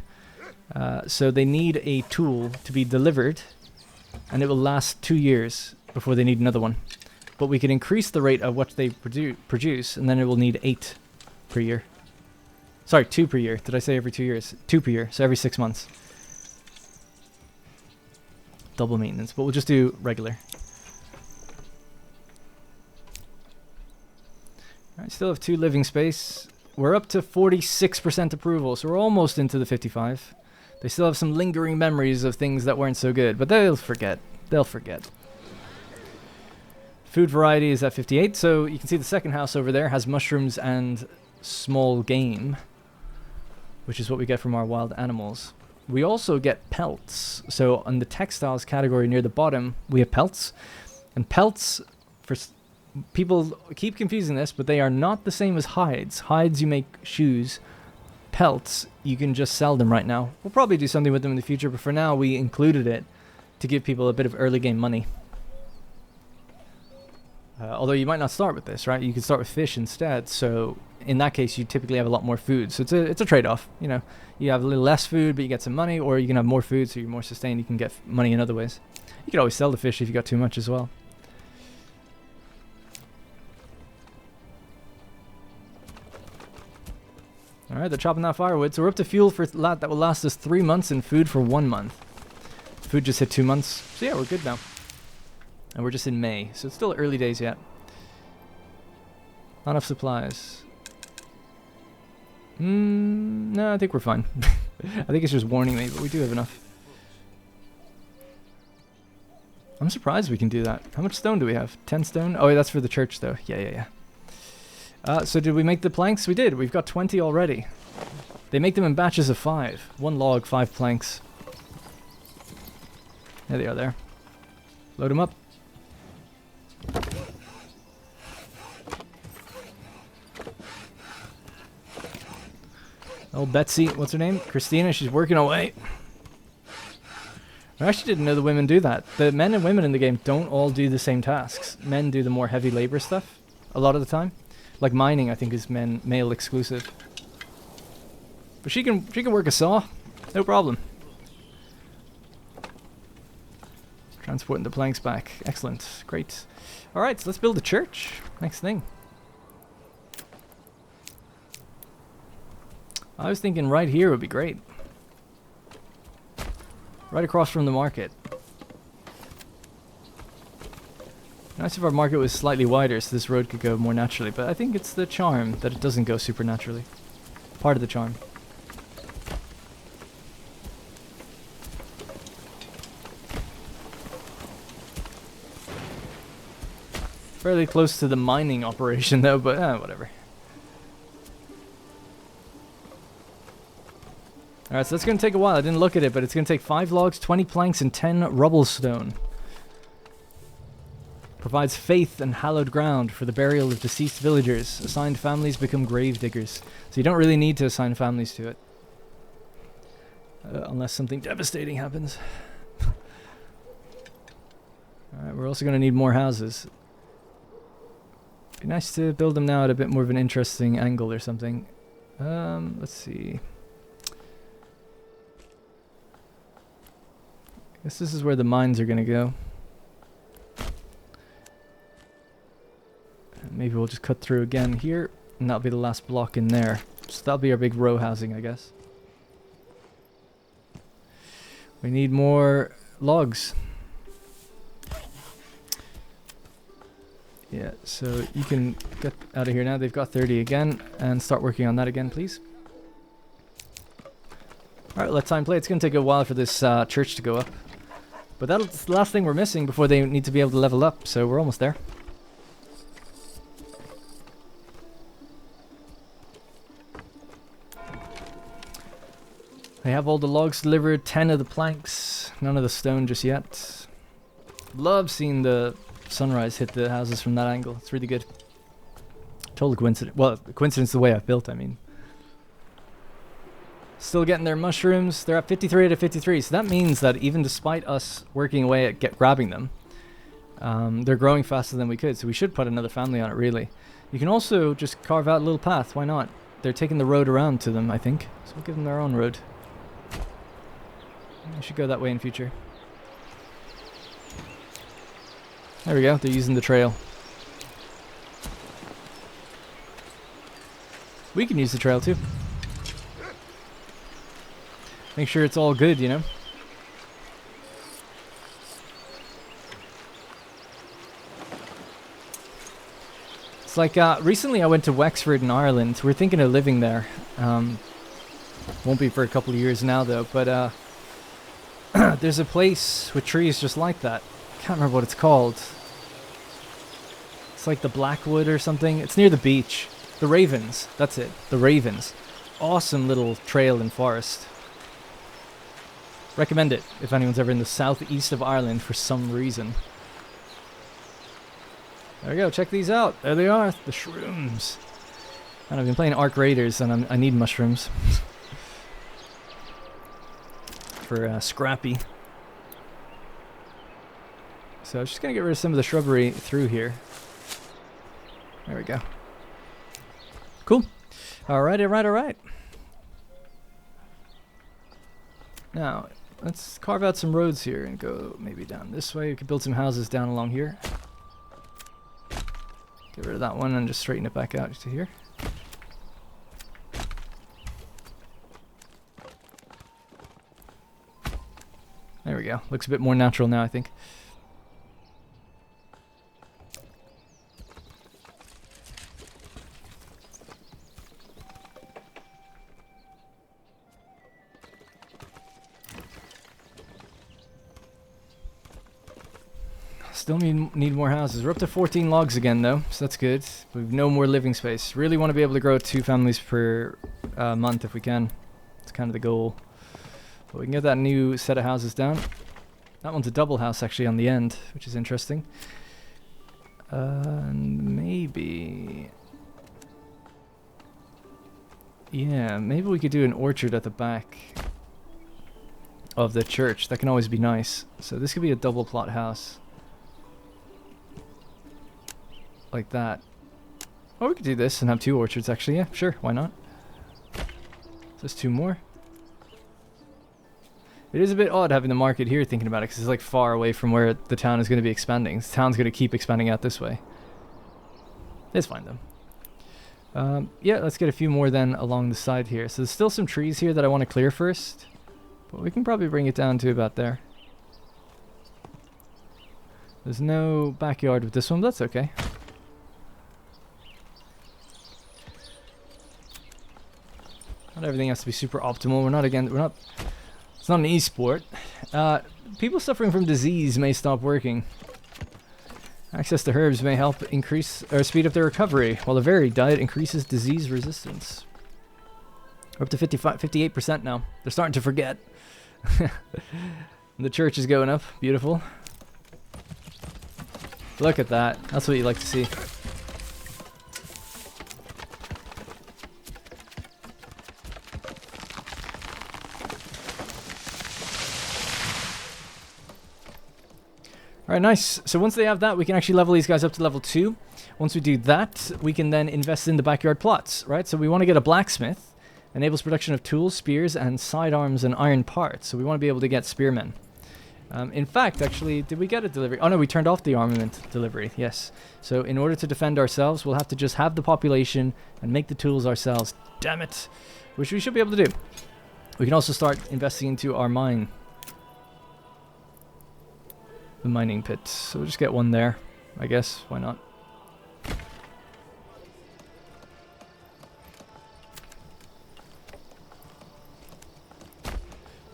So they need a tool to be delivered, and it will last 2 years before they need another one. But we can increase the rate of what they produce, and then it will need 8 per year. Sorry, 2 per year. Did I say every 2 years? 2 per year, so every 6 months. Double maintenance, but we'll just do regular. I still have 2 living space. We're up to 46% approval, so we're almost into the 55. They still have some lingering memories of things that weren't so good, but they'll forget. They'll forget. Food variety is at 58, so you can see the second house over there has mushrooms and small game, which is what we get from our wild animals. We also get pelts. So on the textiles category near the bottom, we have pelts. And pelts, for people keep confusing this, but they are not the same as hides. Hides, you make shoes. Pelts, you can just sell them right now. We'll probably do something with them in the future, but for now we included it to give people a bit of early game money. Although you might not start with this, right? You could start with fish instead, so in that case you typically have a lot more food. So it's a trade-off, you know. You have a little less food, but you get some money, or you can have more food, so you're more sustained, you can get money in other ways. You could always sell the fish if you got too much as well. Alright, they're chopping that firewood. So we're up to fuel for that will last us 3 months and food for 1 month. Food just hit 2 months. So yeah, we're good now. And we're just in May, so it's still early days yet. Not enough supplies. No, I think we're fine. I think it's just warning me, but we do have enough. I'm surprised we can do that. How much stone do we have? 10 stone? Oh, yeah, that's for the church, though. Yeah. So did we make the planks? We did. We've got 20 already. They make them in batches of 5. 1 log, 5 planks. There they are there. Load them up. Old Betsy, what's her name? Christina, she's working away. I actually didn't know the women do that. The men and women in the game don't all do the same tasks. Men do the more heavy labor stuff a lot of the time. Like mining, I think, is male exclusive. But she can work a saw, no problem. Transporting the planks back. Excellent. Great. Alright, so let's build a church. Next thing. I was thinking right here would be great. Right across from the market. Nice if our market was slightly wider so this road could go more naturally, but I think it's the charm that it doesn't go super naturally. Part of the charm. Fairly close to the mining operation though, but whatever. Alright, so that's going to take a while. I didn't look at it, but it's going to take 5 logs, 20 planks, and 10 rubblestone. Provides faith and hallowed ground for the burial of deceased villagers. Assigned families become grave diggers. So you don't really need to assign families to it. Unless something devastating happens. Alright, we're also going to need more houses. Be nice to build them now at a bit more of an interesting angle or something. Let's see. I guess this is where the mines are going to go. Maybe we'll just cut through again here, and that'll be the last block in there. So that'll be our big row housing, I guess. We need more logs. Yeah, so you can get out of here now. They've got 30 again, and start working on that again, please. Alright, let time play. It's going to take a while for this church to go up. But that's the last thing we're missing before they need to be able to level up, so we're almost there. They have all the logs delivered, 10 of the planks, none of the stone just yet. Love seeing the sunrise hit the houses from that angle. It's really good. Total coincidence. Well, coincidence the way I've built, I mean. Still getting their mushrooms. They're at 53 out of 53. So that means that even despite us working away at grabbing them, they're growing faster than we could. So we should put another family on it, really. You can also just carve out a little path. Why not? They're taking the road around to them, I think. So we'll give them their own road. I should go that way in future. There we go. They're using the trail. We can use the trail too. Make sure it's all good, you know? It's like, recently I went to Wexford in Ireland. We're thinking of living there. Won't be for a couple of years now though, but there's a place with trees just like that. Can't remember what it's called. It's like the Blackwood or something. It's near the beach. The Ravens. That's it. The Ravens. Awesome little trail and forest. Recommend it if anyone's ever in the southeast of Ireland for some reason. There we go. Check these out. There they are. The shrooms. And I've been playing Ark Raiders and I need mushrooms. For Scrappy. So I'm just going to get rid of some of the shrubbery through here. There we go. Cool. Alright, alright, alright. Now, let's carve out some roads here and go maybe down this way. We could build some houses down along here. Get rid of that one and just straighten it back out to here. There we go. Looks a bit more natural now, I think. Still need more houses. We're up to 14 logs again though, so that's good. We've no more living space. Really want to be able to grow 2 families per month if we can. It's kind of the goal. But we can get that new set of houses down. That one's a double house actually on the end, which is interesting. And maybe... yeah, maybe we could do an orchard at the back of the church. That can always be nice. So this could be a double plot house. Like that. Or we could do this and have 2 orchards actually. Yeah, sure, why not? Just 2 more. It is a bit odd having the market here thinking about it because it's like far away from where the town is going to be expanding. This town's going to keep expanding out this way. It's fine though. Yeah, let's get a few more then along the side here. So there's still some trees here that I want to clear first. But we can probably bring it down to about there. There's no backyard with this one, but that's okay. Not everything has to be super optimal. It's not an e-sport. People suffering from disease may stop working. Access to herbs may help increase or speed up their recovery, while a varied diet increases disease resistance. We're up to 58% now. They're starting to forget. The church is going up. Beautiful. Look at that. That's what you like to see. Alright, nice. So once they have that, we can actually level these guys up to level 2. Once we do that, we can then invest in the backyard plots, right? So we want to get a blacksmith. Enables production of tools, spears, and sidearms and iron parts. So we want to be able to get spearmen. In fact, actually, did we get a delivery? Oh no, we turned off the armament delivery. Yes. So in order to defend ourselves, we'll have to just have the population and make the tools ourselves. Damn it. Which we should be able to do. We can also start investing into our mine. The mining pit. So we'll just get one there, I guess. Why not?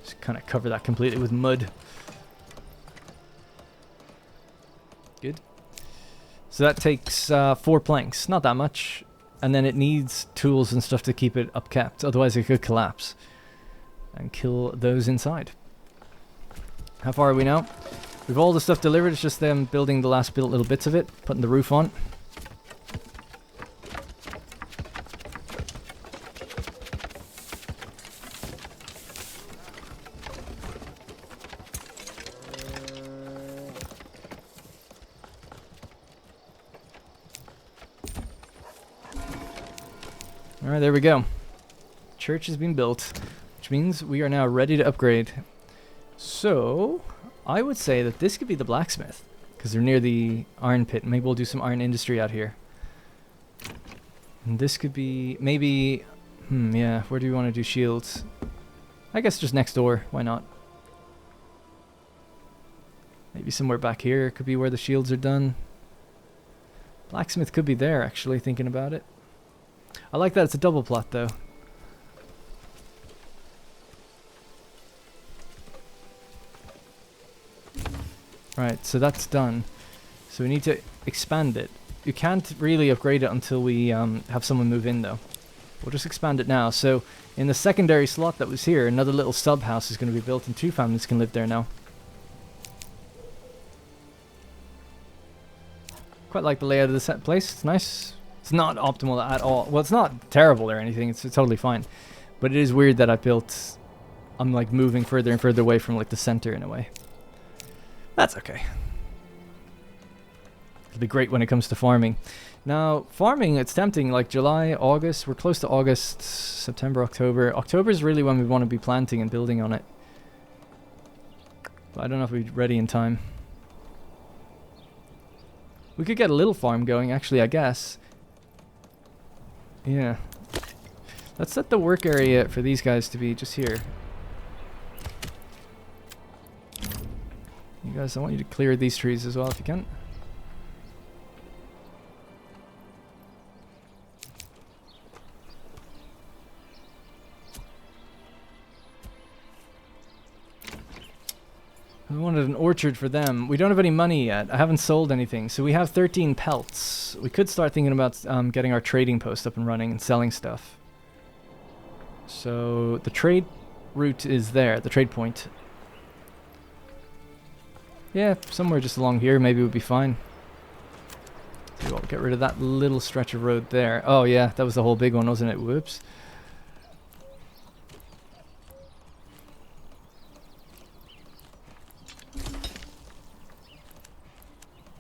Just kind of cover that completely with mud. Good. So that takes 4 planks. Not that much. And then it needs tools and stuff to keep it upkept. Otherwise it could collapse. And kill those inside. How far are we now? We've all the stuff delivered. It's just them building the last little bits of it. Putting the roof on. Alright, there we go. Church has been built, which means we are now ready to upgrade. So, I would say that this could be the blacksmith, because they're near the iron pit. Maybe we'll do some iron industry out here. And this could be, maybe, yeah, where do we want to do shields? I guess just next door, why not? Maybe somewhere back here could be where the shields are done. Blacksmith could be there, actually, thinking about it. I like that it's a double plot, though. Right, so that's done. So we need to expand it. You can't really upgrade it until we have someone move in, though. We'll just expand it now. So in the secondary slot that was here, another little sub house is going to be built, and 2 families can live there now. Quite like the layout of this place. It's nice. It's not optimal at all. Well, it's not terrible or anything. It's totally fine. But it is weird that I'm like moving further and further away from like the center in a way. That's okay. It'll be great when it comes to farming. Now, farming, it's tempting, like July, August. We're close to August, September, October. October is really when we want to be planting and building on it. But I don't know if we're ready in time. We could get a little farm going, actually, I guess. Yeah. Let's set the work area for these guys to be just here. You guys, I want you to clear these trees as well if you can. I wanted an orchard for them. We don't have any money yet. I haven't sold anything. So we have 13 pelts. We could start thinking about getting our trading post up and running and selling stuff. So the trade route is there, the trade point. Yeah, somewhere just along here maybe would be fine. So we'll get rid of that little stretch of road there. Oh yeah, that was the whole big one, wasn't it? Whoops.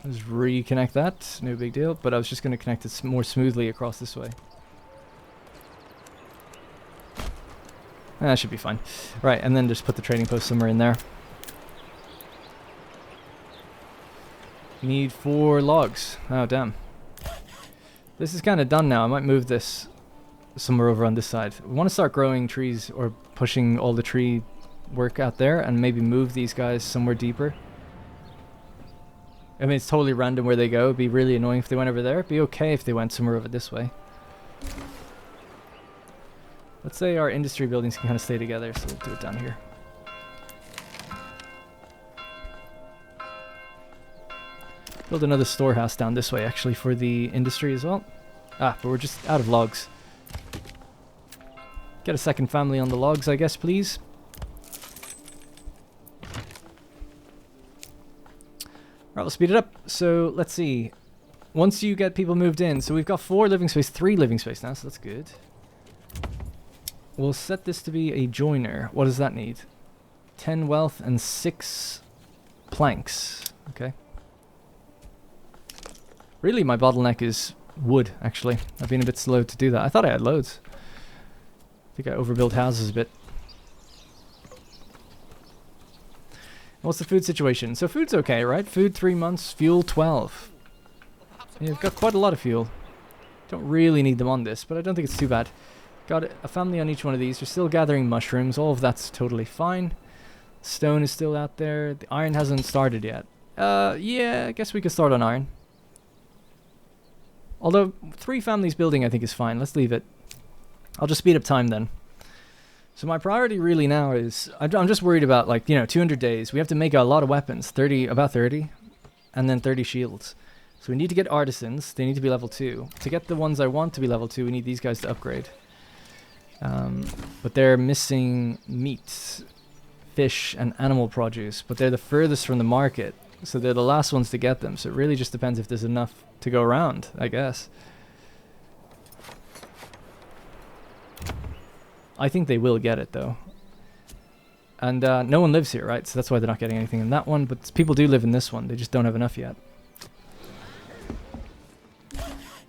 Let's reconnect that, no big deal, but I was just going to connect it more smoothly across this way. That should be fine. Right, and then just put the trading post somewhere in there. Need 4 logs. Oh, damn. This is kind of done now. I might move this somewhere over on this side. We want to start growing trees or pushing all the tree work out there and maybe move these guys somewhere deeper. I mean, it's totally random where they go. It'd be really annoying if they went over there. It'd be okay if they went somewhere over this way. Let's say our industry buildings can kind of stay together, so we'll do it down here. Build another storehouse down this way, actually, for the industry as well. Ah, but we're just out of logs. Get a second family on the logs, I guess, please. Alright, we'll speed it up. So, let's see. Once you get people moved in, so we've got 4 living space, 3 living space now, so that's good. We'll set this to be a joiner. What does that need? 10 wealth and 6 planks. Okay. Really, my bottleneck is wood, actually. I've been a bit slow to do that. I thought I had loads. I think I overbuilt houses a bit. What's the food situation? So food's okay, right? Food 3 months, fuel 12. Yeah, we've got quite a lot of fuel. Don't really need them on this, but I don't think it's too bad. Got a family on each one of these. We're still gathering mushrooms. All of that's totally fine. Stone is still out there. The iron hasn't started yet. Yeah, I guess we could start on iron. Although 3 families building I think is fine. Let's leave it. I'll just speed up time then. So my priority really now is, I'm just worried about, like, 200 days. We have to make a lot of weapons, about 30, and then 30 shields. So we need to get artisans. They need to be level 2. To get the ones I want to be level 2, we need these guys to upgrade. But they're missing meat, fish, and animal produce. But they're the furthest from the market, so they're the last ones to get them. So it really just depends if there's enough to go around, I guess. I think they will get it, though. And no one lives here, right? So that's why they're not getting anything in that one. But people do live in this one. They just don't have enough yet.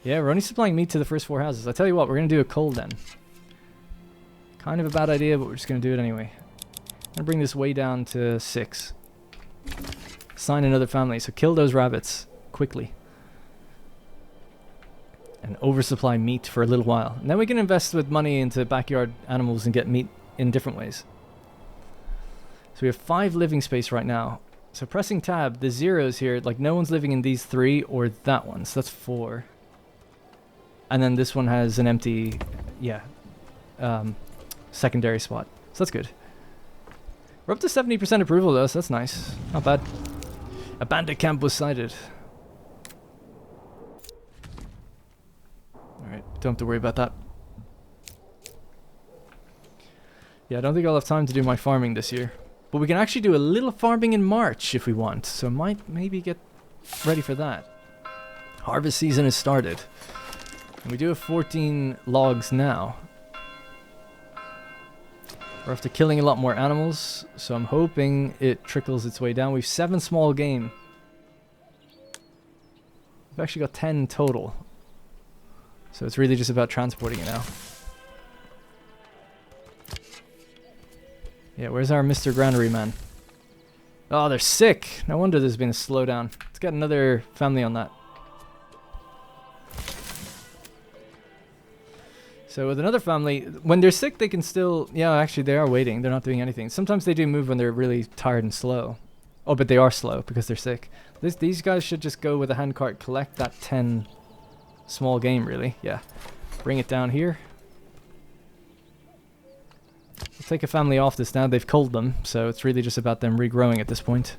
Yeah, we're only supplying meat to the first 4 houses. I tell you what, we're going to do a coal then. Kind of a bad idea, but we're just going to do it anyway. I'm going to bring this way down to 6. Assign another family. So kill those rabbits quickly. And oversupply meat for a little while. And then we can invest with money into backyard animals and get meat in different ways. So we have 5 living space right now. So pressing tab, the zeros here, like no one's living in these 3 or that one. So that's 4. And then this one has an empty, secondary spot. So that's good. We're up to 70% approval though, so that's nice. Not bad. A bandit camp was sighted. Alright, don't have to worry about that. Yeah, I don't think I'll have time to do my farming this year. But we can actually do a little farming in March if we want. So might maybe get ready for that. Harvest season has started. And we do have 14 logs now. We're after killing a lot more animals. So I'm hoping it trickles its way down. We've 7 small game. We've actually got 10 total. So it's really just about transporting it now. Yeah, where's our Mr. Granary man? Oh, they're sick. No wonder there's been a slowdown. Let's get another family on that. So with another family, when they're sick, they can still... Yeah, actually, they are waiting. They're not doing anything. Sometimes they do move when they're really tired and slow. Oh, but they are slow because they're sick. These guys should just go with a handcart, collect that 10 small game, really. Yeah. Bring it down here. We'll take a family off this now. They've culled them, so it's really just about them regrowing at this point.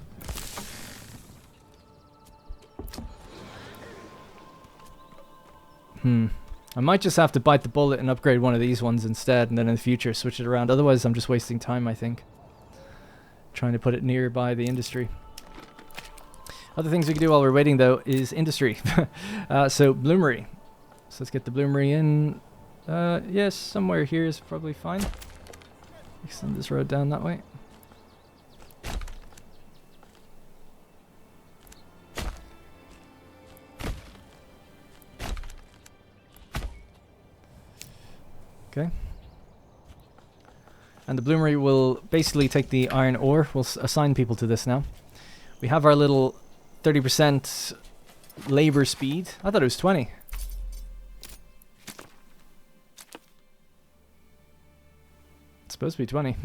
I might just have to bite the bullet and upgrade one of these ones instead, and then in the future switch it around. Otherwise, I'm just wasting time, I think. Trying to put it nearby the industry. Other things we can do while we're waiting, though, is industry. So, bloomery. So let's get the bloomery in. Yes, somewhere here is probably fine. Extend this road down that way. Okay. And the bloomery will basically take the iron ore. We'll assign people to this now. We have our little 30% labor speed. I thought it was 20. It's supposed to be 20.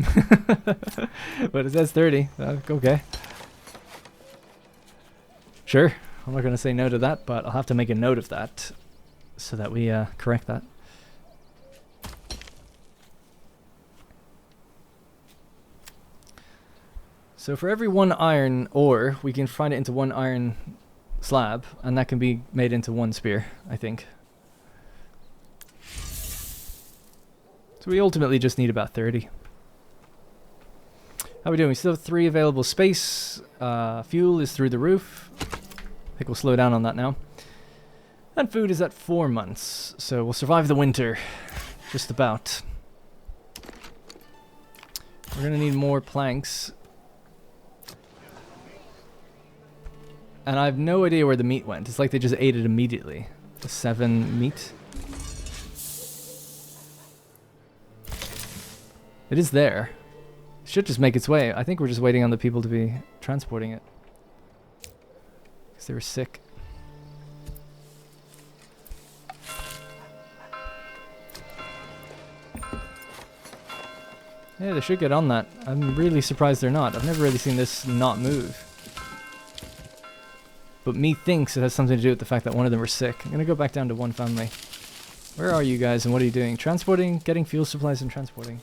But it says 30. Okay. Sure, I'm not going to say no to that, but I'll have to make a note of that so that we correct that. So for every 1 iron ore, we can find it into 1 iron slab, and that can be made into 1 spear, I think. So we ultimately just need about 30. How are we doing? We still have 3 available space. Fuel is through the roof. I think we'll slow down on that now. And food is at 4 months, so we'll survive the winter. Just about. We're going to need more planks. And I have no idea where the meat went. It's like they just ate it immediately. The 7 meat. It is there. It should just make its way. I think we're just waiting on the people to be transporting it. Because they were sick. Yeah, they should get on that. I'm really surprised they're not. I've never really seen this not move. But me thinks it has something to do with the fact that one of them were sick. I'm gonna go back down to 1 family. Where are you guys and what are you doing? Transporting, getting fuel supplies and transporting.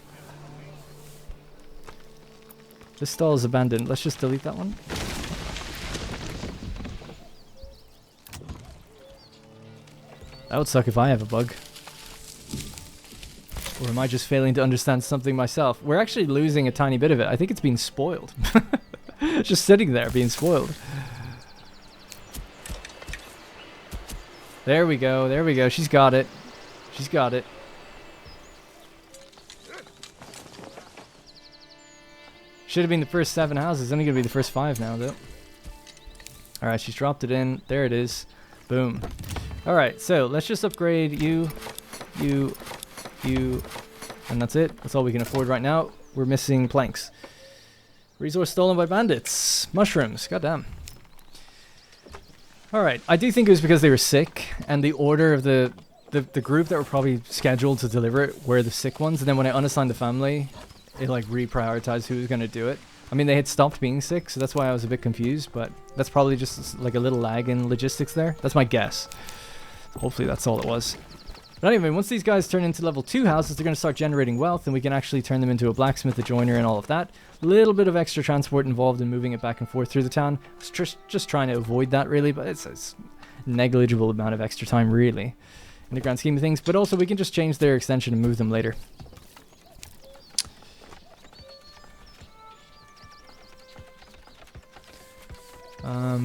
This stall is abandoned. Let's just delete that one. That would suck if I have a bug. Or am I just failing to understand something myself? We're actually losing a tiny bit of it. I think it's being spoiled. Just sitting there being spoiled. There we go, there we go. She's got it. She's got it. Should have been the first 7 houses. Only gonna be the first 5 now, though. Alright, she's dropped it in. There it is. Boom. Alright, so let's just upgrade you, and that's it. That's all we can afford right now. We're missing planks. Resource stolen by bandits. Mushrooms. Goddamn. Alright, I do think it was because they were sick, and the order of the group that were probably scheduled to deliver it were the sick ones, and then when I unassigned the family, it like reprioritized who was going to do it. I mean, they had stopped being sick, so that's why I was a bit confused, but that's probably just like a little lag in logistics there. That's my guess. Hopefully that's all it was. But anyway, once these guys turn into level 2 houses, they're going to start generating wealth, and we can actually turn them into a blacksmith, a joiner, and all of that. Little bit of extra transport involved in moving it back and forth through the town. Just trying to avoid that, really, but it's negligible amount of extra time, really, in the grand scheme of things. But also, we can just change their extension and move them later.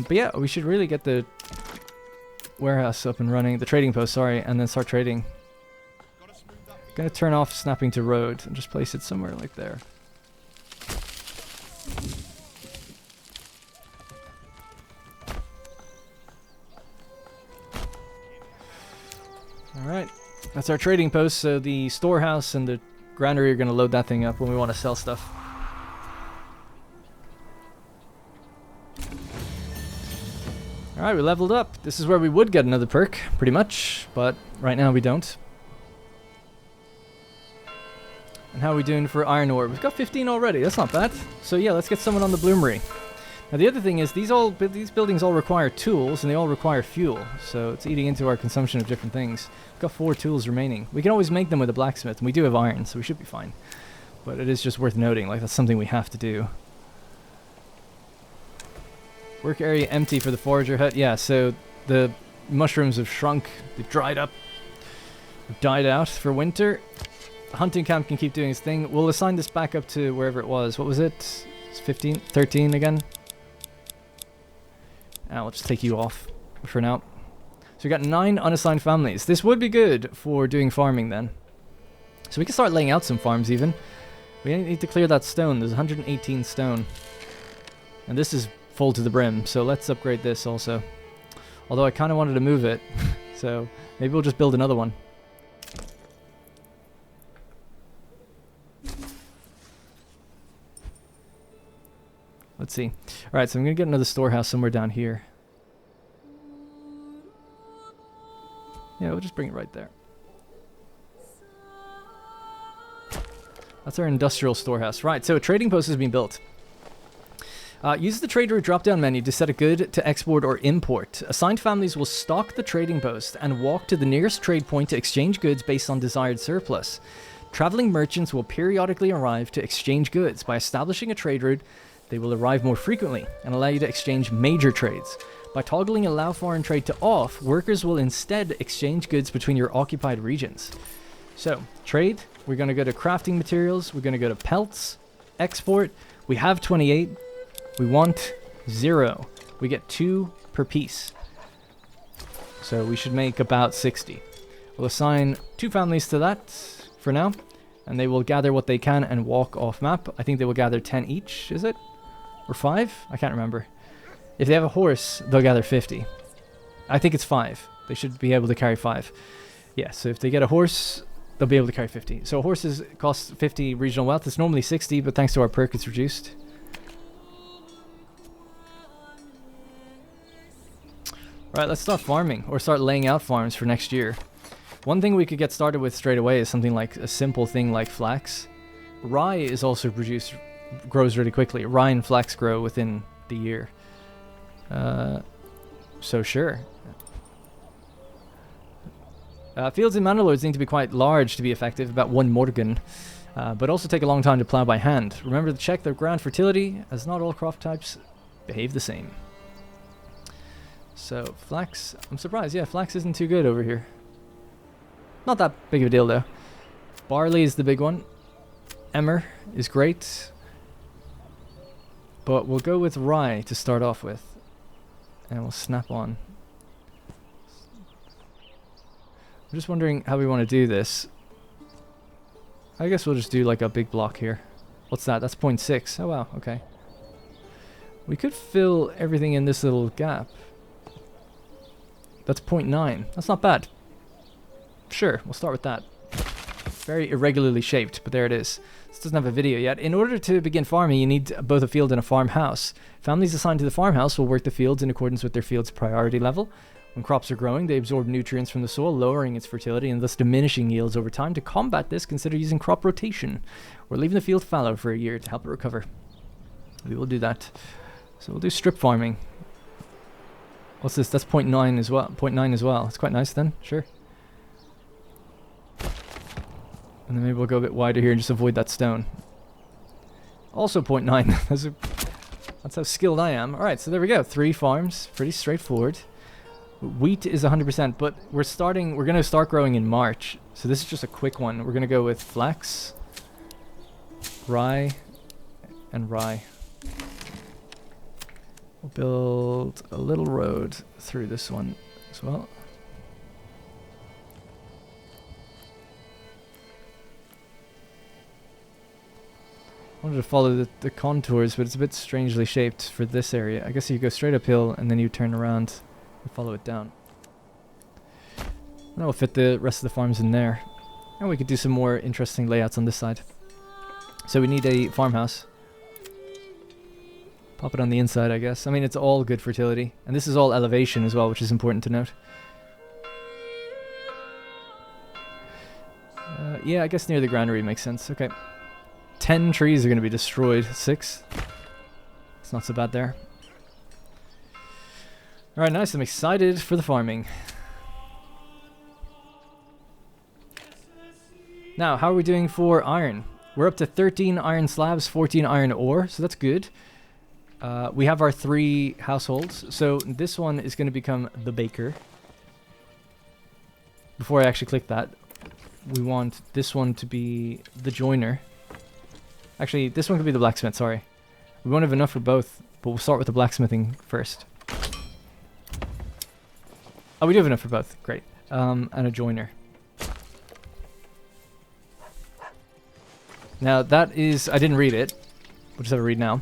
But yeah, we should really get the warehouse up and running, the trading post, sorry, and then start trading. Gonna turn off snapping to road and just place it somewhere like there. Alright, that's our trading post, so the storehouse and the granary are gonna load that thing up when we want to sell stuff. Alright, we leveled up. This is where we would get another perk, pretty much, but right now we don't. And how are we doing for iron ore? We've got 15 already, that's not bad. So yeah, let's get someone on the bloomery. Now the other thing is, these buildings all require tools, and they all require fuel, so it's eating into our consumption of different things. We've got 4 tools remaining. We can always make them with a blacksmith, and we do have iron, so we should be fine. But it is just worth noting, like that's something we have to do. Work area empty for the forager hut. Yeah, so the mushrooms have shrunk. They've dried up. They've died out for winter. The hunting camp can keep doing its thing. We'll assign this back up to wherever it was. What was it? It's 15? 13 again? I'll just take you off for now. So we got 9 unassigned families. This would be good for doing farming then. So we can start laying out some farms even. We need to clear that stone. There's 118 stone. And this is full to the brim, so let's upgrade this also. Although I kind of wanted to move it, so maybe we'll just build another one. Let's see. Alright, so I'm going to get another storehouse somewhere down here. Yeah, we'll just bring it right there. That's our industrial storehouse. Right, so a trading post has been built. Use the trade route drop-down menu to set a good to export or import. Assigned families will stock the trading post and walk to the nearest trade point to exchange goods based on desired surplus. Traveling merchants will periodically arrive to exchange goods. By establishing a trade route, they will arrive more frequently and allow you to exchange major trades. By toggling allow foreign trade to off, workers will instead exchange goods between your occupied regions. So, trade, we're going to go to crafting materials, we're going to go to pelts, export, we have 28, we want 0. We get 2 per piece. So we should make about 60. We'll assign 2 families to that for now, and they will gather what they can and walk off map. I think they will gather 10 each, is it? Or 5? I can't remember. If they have a horse, they'll gather 50. I think it's 5. They should be able to carry 5. Yeah, so if they get a horse, they'll be able to carry 50. So horses cost 50 regional wealth. It's normally 60, but thanks to our perk, it's reduced. Right, let's start farming, or start laying out farms for next year. One thing we could get started with straight away is something like a simple thing like flax. Rye is also grows really quickly. Rye and flax grow within the year. So sure. Fields in Manor Lords need to be quite large to be effective, about 1 morgan, but also take a long time to plow by hand. Remember to check their ground fertility, as not all crop types behave the same. So, flax, I'm surprised, yeah, flax isn't too good over here. Not that big of a deal though. Barley is the big one. Emmer is great. But we'll go with rye to start off with. And we'll snap on. I'm just wondering how we want to do this. I guess we'll just do like a big block here. What's that? That's 0.6. Oh wow, okay. We could fill everything in this little gap. That's 0.9. That's not bad. Sure, we'll start with that. Very irregularly shaped, but there it is. This doesn't have a video yet. In order to begin farming, you need both a field and a farmhouse. Families assigned to the farmhouse will work the fields in accordance with their field's priority level. When crops are growing, they absorb nutrients from the soil, lowering its fertility and thus diminishing yields over time. To combat this, consider using crop rotation, or leaving the field fallow for a year to help it recover. We will do that. So we'll do strip farming. What's this? That's 0.9 as well. 0.9 as well. It's quite nice then. Sure. And then maybe we'll go a bit wider here and just avoid that stone. Also 0.9. That's how skilled I am. Alright, so there we go. 3 farms. Pretty straightforward. Wheat is 100%, but we're going to start growing in March. So this is just a quick one. We're going to go with flax, rye, and rye. We'll build a little road through this one as well. I wanted to follow the contours, but it's a bit strangely shaped for this area. I guess you go straight uphill and then you turn around and follow it down. That will fit the rest of the farms in there. And we could do some more interesting layouts on this side. So we need a farmhouse. Pop it on the inside, I guess. I mean, it's all good fertility. And this is all elevation as well, which is important to note. Yeah, I guess near the granary makes sense. Okay. 10 trees are going to be destroyed. 6. It's not so bad there. Alright, nice. I'm excited for the farming. Now, how are we doing for iron? We're up to 13 iron slabs, 14 iron ore, so that's good. We have our 3 households, so this one is going to become the baker. Before I actually click that, we want this one to be the joiner. Actually, this one could be the blacksmith, sorry. We won't have enough for both, but we'll start with the blacksmithing first. Oh, we do have enough for both, great. And a joiner. Now that is, I didn't read it, we'll just have a read now.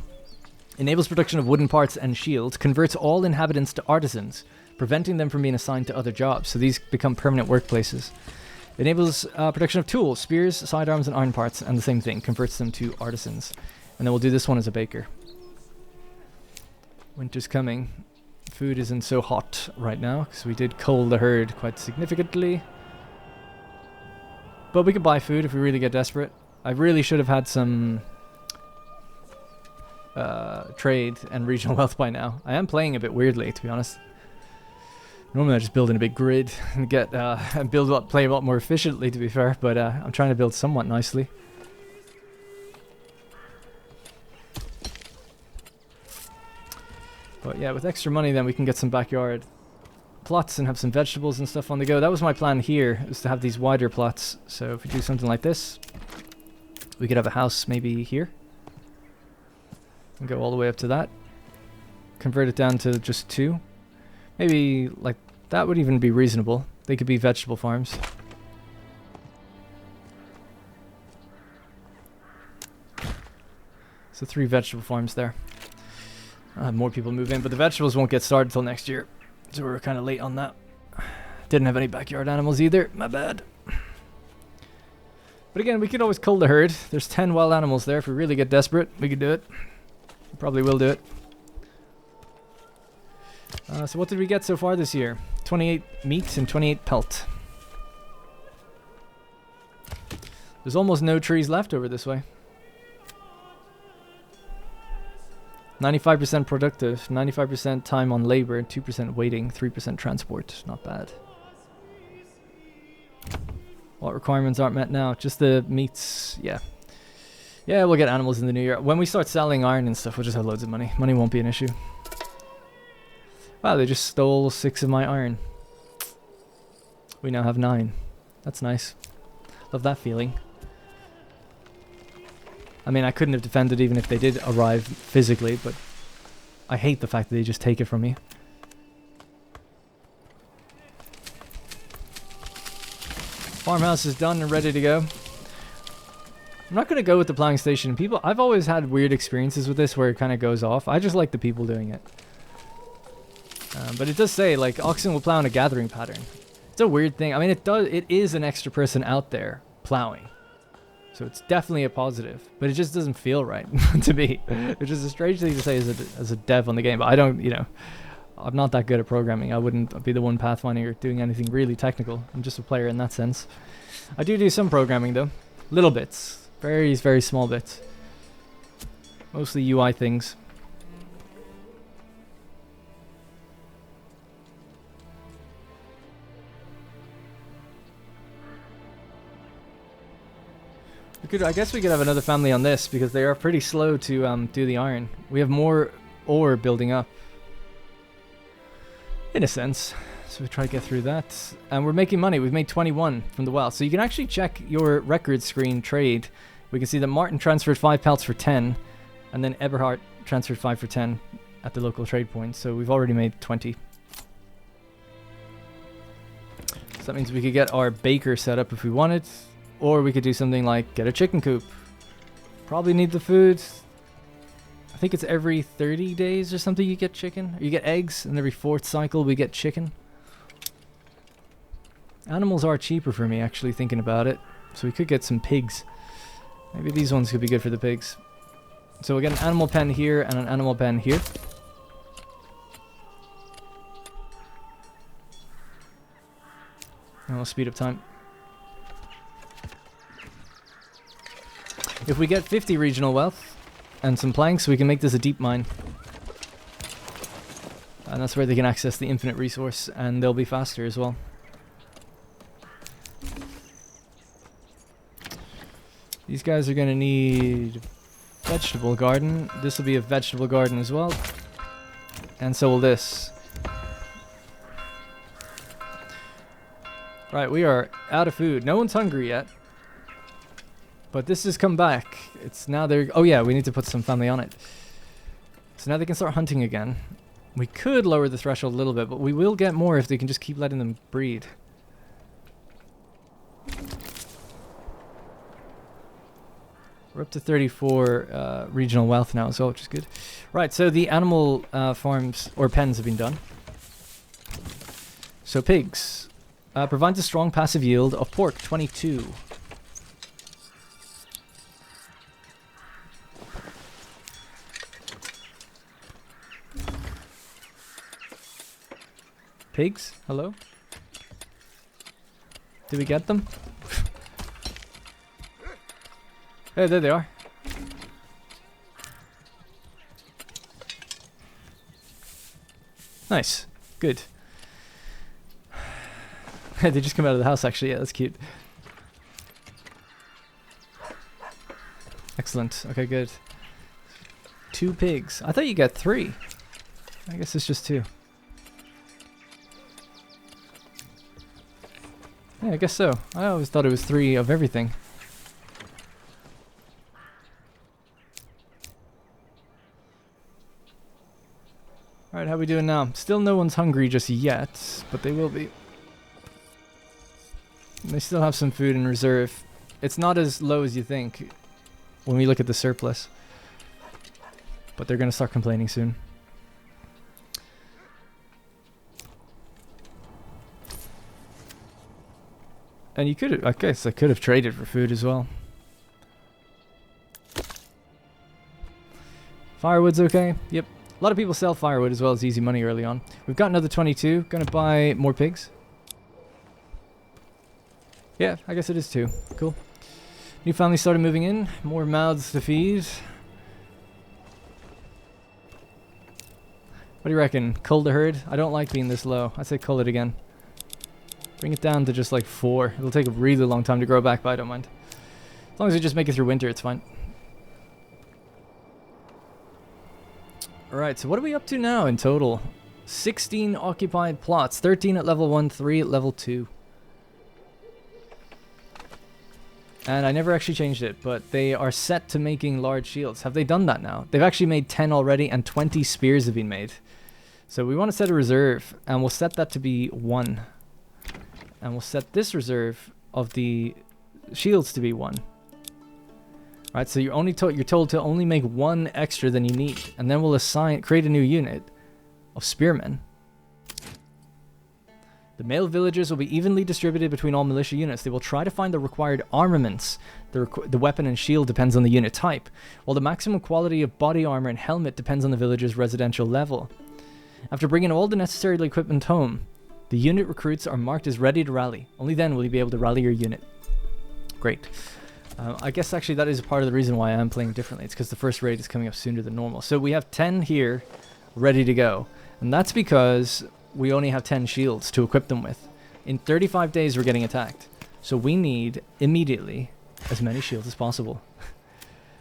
Enables production of wooden parts and shields, converts all inhabitants to artisans, preventing them from being assigned to other jobs, so these become permanent workplaces. Enables production of tools, spears, sidearms, and iron parts, and the same thing, converts them to artisans. And then we'll do this one as a baker. Winter's coming. Food isn't so hot right now, because we did cull the herd quite significantly. But we could buy food if we really get desperate. I really should have had some trade and regional wealth by now. I am playing a bit weirdly, to be honest. Normally I just build in a big grid and get and play a lot more efficiently, to be fair, but I'm trying to build somewhat nicely. But yeah, with extra money then we can get some backyard plots and have some vegetables and stuff on the go. That was my plan here, is to have these wider plots. So if we do something like this, we could have a house maybe here. And go all the way up to that. Convert it down to just 2. Maybe like that would even be reasonable. They could be vegetable farms. So 3 vegetable farms there. More people move in, but the vegetables won't get started until next year. So we're kind of late on that. Didn't have any backyard animals either. My bad. But again, we could always cull the herd. There's 10 wild animals there. If we really get desperate, we could do it. Probably will do it. So what did we get so far this year? 28 meat and 28 pelt. There's almost no trees left over this way. 95% productive, 95% time on labor, 2% waiting, 3% transport. Not bad. What requirements aren't met now? Just the meats, yeah. Yeah, we'll get animals in the new year. When we start selling iron and stuff, we'll just have loads of money. Money won't be an issue. Wow, they just stole 6 of my iron. We now have 9. That's nice. Love that feeling. I mean, I couldn't have defended even if they did arrive physically, but I hate the fact that they just take it from me. Farmhouse is done and ready to go. I'm not going to go with the plowing station. I've always had weird experiences with this where it kind of goes off. I just like the people doing it. But it does say, like, oxen will plow in a gathering pattern. It's a weird thing. I mean, it is an extra person out there plowing. So it's definitely a positive, but it just doesn't feel right to me, which is a strange thing to say as a dev on the game. But I don't, I'm not that good at programming. I wouldn't be the one pathfinding or doing anything really technical. I'm just a player in that sense. I do some programming though, little bits, very, very small bits, mostly UI things. I guess we could have another family on this because they are pretty slow to do the iron. We have more ore building up, in a sense. So we try to get through that, and we're making money. We've made 21 from the well, so you can actually check your record screen trade. We can see that Martin transferred 5 pelts for 10, and then Eberhard transferred 5 for 10 at the local trade point. So we've already made 20. So that means we could get our baker set up if we wanted. Or we could do something like get a chicken coop. Probably need the food. I think it's every 30 days or something you get chicken. Or you get eggs, and every 4th cycle we get chicken. Animals are cheaper for me, actually, thinking about it. So we could get some pigs. Maybe these ones could be good for the pigs. So we'll get an animal pen here and an animal pen here. And we'll speed up time. If we get 50 regional wealth and some planks, we can make this a deep mine. And that's where they can access the infinite resource, and they'll be faster as well. These guys are going to need vegetable garden. This will be a vegetable garden as well. And so will this. Right, we are out of food. No one's hungry yet. But this has come back. It's now they're... Oh yeah, we need to put some family on it. So now they can start hunting again. We could lower the threshold a little bit, but we will get more if they can just keep letting them breed. We're up to 34 regional wealth now as well, which is good. Right, so the animal farms or pens have been done. So pigs. Provides a strong passive yield of pork, 22. Pigs? Hello? Did we get them? Hey, there they are. Nice. Good. They just come out of the house, actually. Yeah, that's cute. Excellent. Okay, good. 2 pigs. I thought you got 3. I guess it's just 2. Yeah, I guess so. I always thought it was 3 of everything. Alright, how we doing now? Still no one's hungry just yet, but they will be. They still have some food in reserve. It's not as low as you think when we look at the surplus. But they're going to start complaining soon. And you could have, I guess I could have traded for food as well. Firewood's okay. Yep. A lot of people sell firewood as well as easy money early on. We've got another 22. Gonna buy more pigs. Yeah, I guess it is 2. Cool. New family started moving in. More mouths to feed. What do you reckon? Cull the herd? I don't like being this low. I'd say cull it again. Bring it down to just like 4. It'll take a really long time to grow back, but I don't mind. As long as we just make it through winter, it's fine. Alright, so what are we up to now in total? 16 occupied plots. 13 at level 1, 3 at level 2. And I never actually changed it, but they are set to making large shields. Have they done that now? They've actually made 10 already, and 20 spears have been made. So we want to set a reserve, and we'll set that to be 1. And we'll set this reserve of the shields to be 1. Right, so you're told to only make 1 extra than you need, and then we'll create a new unit of spearmen. The male villagers will be evenly distributed between all militia units. They will try to find the required armaments. The weapon and shield depends on the unit type, while the maximum quality of body armor and helmet depends on the villager's residential level. After bringing all the necessary equipment home, the unit recruits are marked as ready to rally. Only then will you be able to rally your unit. Great. I guess actually that is part of the reason why I am playing differently. It's because the first raid is coming up sooner than normal. So we have 10 here ready to go. And that's because we only have 10 shields to equip them with. In 35 days we're getting attacked. So we need immediately as many shields as possible.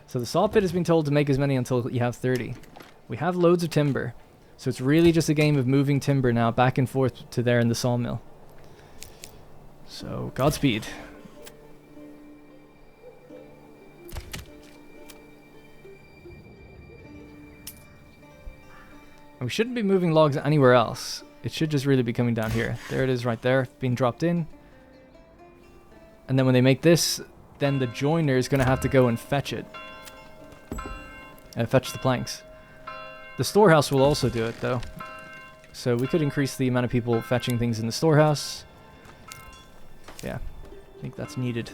So the saw pit has been told to make as many until you have 30. We have loads of timber. So it's really just a game of moving timber now back and forth to there in the sawmill. So Godspeed. And we shouldn't be moving logs anywhere else. It should just really be coming down here. There it is right there, being dropped in. And then when they make this, then the joiner is going to have to go and fetch it. Fetch the planks. The storehouse will also do it though. So we could increase the amount of people fetching things in the storehouse. Yeah, I think that's needed.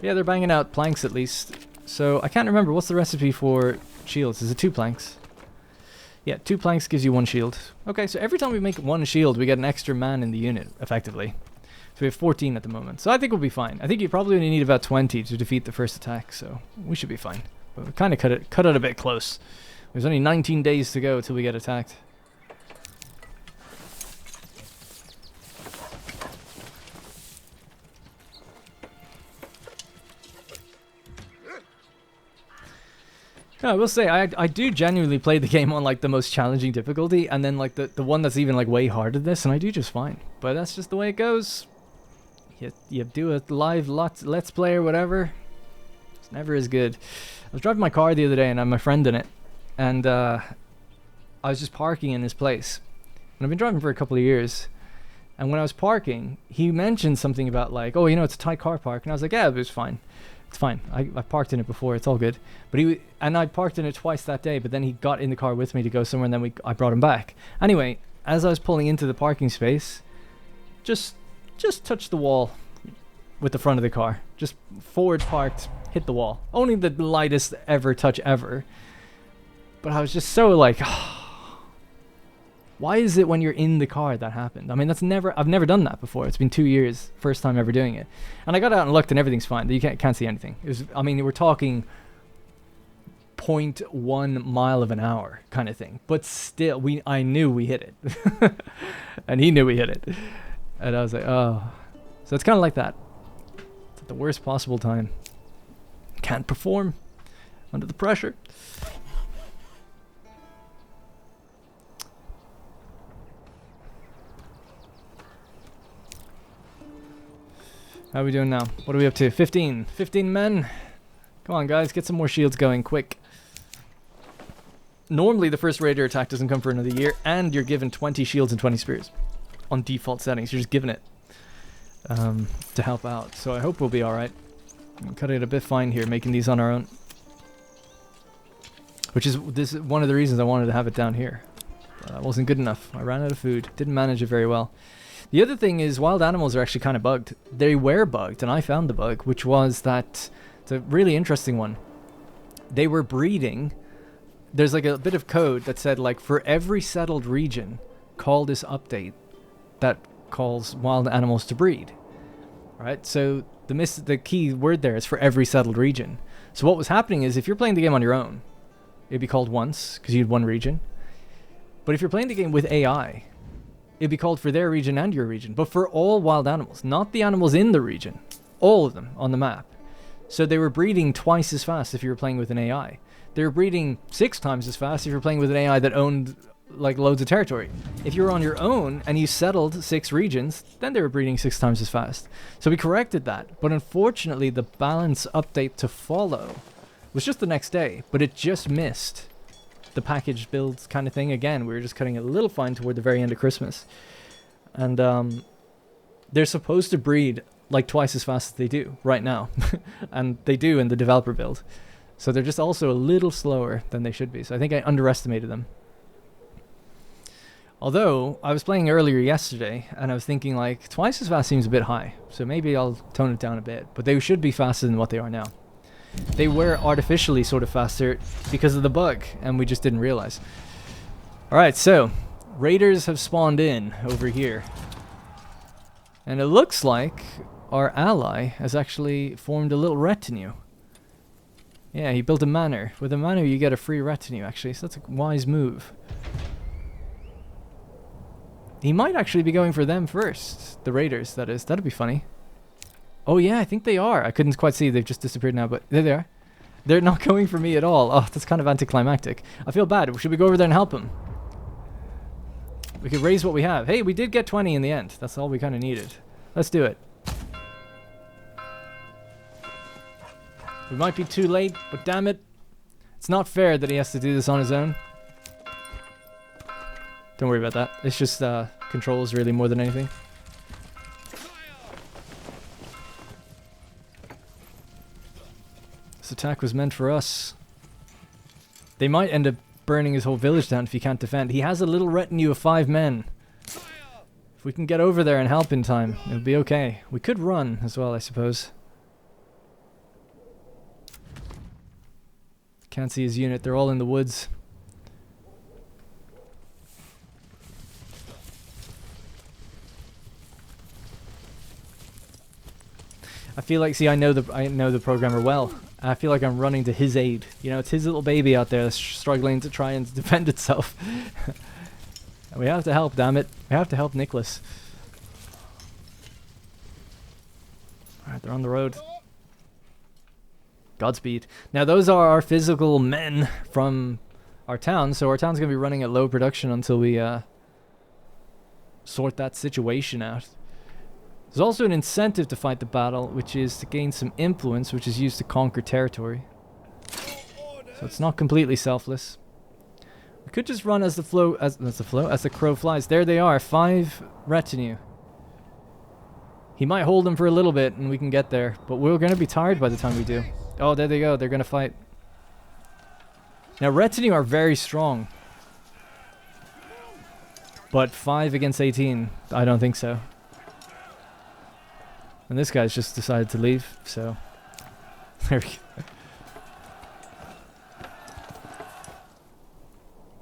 Yeah, they're banging out planks at least. So I can't remember, what's the recipe for shields? Is it 2 planks? Yeah, 2 planks gives you 1 shield. Okay, so every time we make 1 shield, we get an extra man in the unit, effectively. So we have 14 at the moment. So I think we'll be fine. I think you probably only need about 20 to defeat the first attack, so we should be fine. But we kind of cut it a bit close. There's only 19 days to go till we get attacked. No, I will say, I do genuinely play the game on like the most challenging difficulty, and then like the one that's even like way harder than this, and I do just fine. But that's just the way it goes. You do a live let's play or whatever. It's never as good. I was driving my car the other day and I had my friend in it, and I was just parking in his place. And I've been driving for a couple of years. And when I was parking, he mentioned something about like, oh, you know, it's a tight car park. And I was like, yeah, but it's fine. It's fine. I parked in it before. It's all good. But I parked in it twice that day. But then he got in the car with me to go somewhere, and then I brought him back. Anyway, as I was pulling into the parking space, just touched the wall with the front of the car. Just forward parked, hit the wall. Only the lightest ever touch ever. But I was just so like, why is it when you're in the car that happened? I mean, I've never done that before. It's been 2 years, first time ever doing it. And I got out and looked and everything's fine. You can't see anything. We're talking 0.1 mile of an hour kind of thing. But still, I knew we hit it. And he knew we hit it. And I was like, oh. So it's kind of like that. It's at the worst possible time. Can't perform under the pressure. How are we doing now? What are we up to? 15. 15 men. Come on, guys. Get some more shields going, quick. Normally, the first raider attack doesn't come for another year, and you're given 20 shields and 20 spears. On default settings. You're just given it to help out. So I hope we'll be alright. I'm cutting it a bit fine here, making these on our own. This is one of the reasons I wanted to have it down here. That wasn't good enough. I ran out of food. Didn't manage it very well. The other thing is wild animals are actually kind of bugged. They were bugged, and I found the bug, which was that it's a really interesting one. They were breeding. There's like a bit of code that said like for every settled region, call this update that calls wild animals to breed. All right, so the key word there is for every settled region. So what was happening is if you're playing the game on your own, it'd be called once because you had one region. But if you're playing the game with AI, it'd be called for their region and your region, but for all wild animals, not the animals in the region, all of them on the map. So they were breeding twice as fast if you were playing with an AI. They were breeding 6 times as fast if you were playing with an AI that owned like loads of territory. If you were on your own and you settled 6 regions, then they were breeding 6 times as fast. So we corrected that, but unfortunately the balance update to follow was just the next day, but it just missed the package builds kind of thing. Again, we were just cutting it a little fine toward the very end of Christmas. And they're supposed to breed like twice as fast as they do right now. And they do in the developer build. So they're just also a little slower than they should be. So I think I underestimated them. Although, I was playing earlier yesterday, and I was thinking like, twice as fast seems a bit high. So maybe I'll tone it down a bit. But they should be faster than what they are now. They were artificially sort of faster because of the bug, and we just didn't realize. Alright, so, raiders have spawned in over here. And it looks like our ally has actually formed a little retinue. Yeah, he built a manor. With a manor you get a free retinue, actually, so that's a wise move. He might actually be going for them first. The raiders, that is. That'd be funny. Oh yeah, I think they are. I couldn't quite see. They've just disappeared now, but there they are. They're not going for me at all. Oh, that's kind of anticlimactic. I feel bad. Should we go over there and help him? We could raise what we have. Hey, we did get 20 in the end. That's all we kind of needed. Let's do it. We might be too late, but damn it. It's not fair that he has to do this on his own. Don't worry about that. It's just controls really more than anything. This attack was meant for us. They might end up burning his whole village down if he can't defend. He has a little retinue of 5 men. If we can get over there and help in time, it'll be okay. We could run as well, I suppose. Can't see his unit. They're all in the woods. I feel like, see, I know the programmer well. I feel like I'm running to his aid. You know, it's his little baby out there that's struggling to try and defend itself. And we have to help, damn it. We have to help Nicholas. Alright, they're on the road. Godspeed. Now, those are our physical men from our town, so our town's going to be running at low production until we sort that situation out. There's also an incentive to fight the battle, which is to gain some influence, which is used to conquer territory. So it's not completely selfless. We could just run as the crow flies. There they are, 5 retinue. He might hold them for a little bit, and we can get there, but we're going to be tired by the time we do. Oh, there they go. They're going to fight. Now, retinue are very strong, but 5 against 18, I don't think so. And this guy's just decided to leave, so there we go.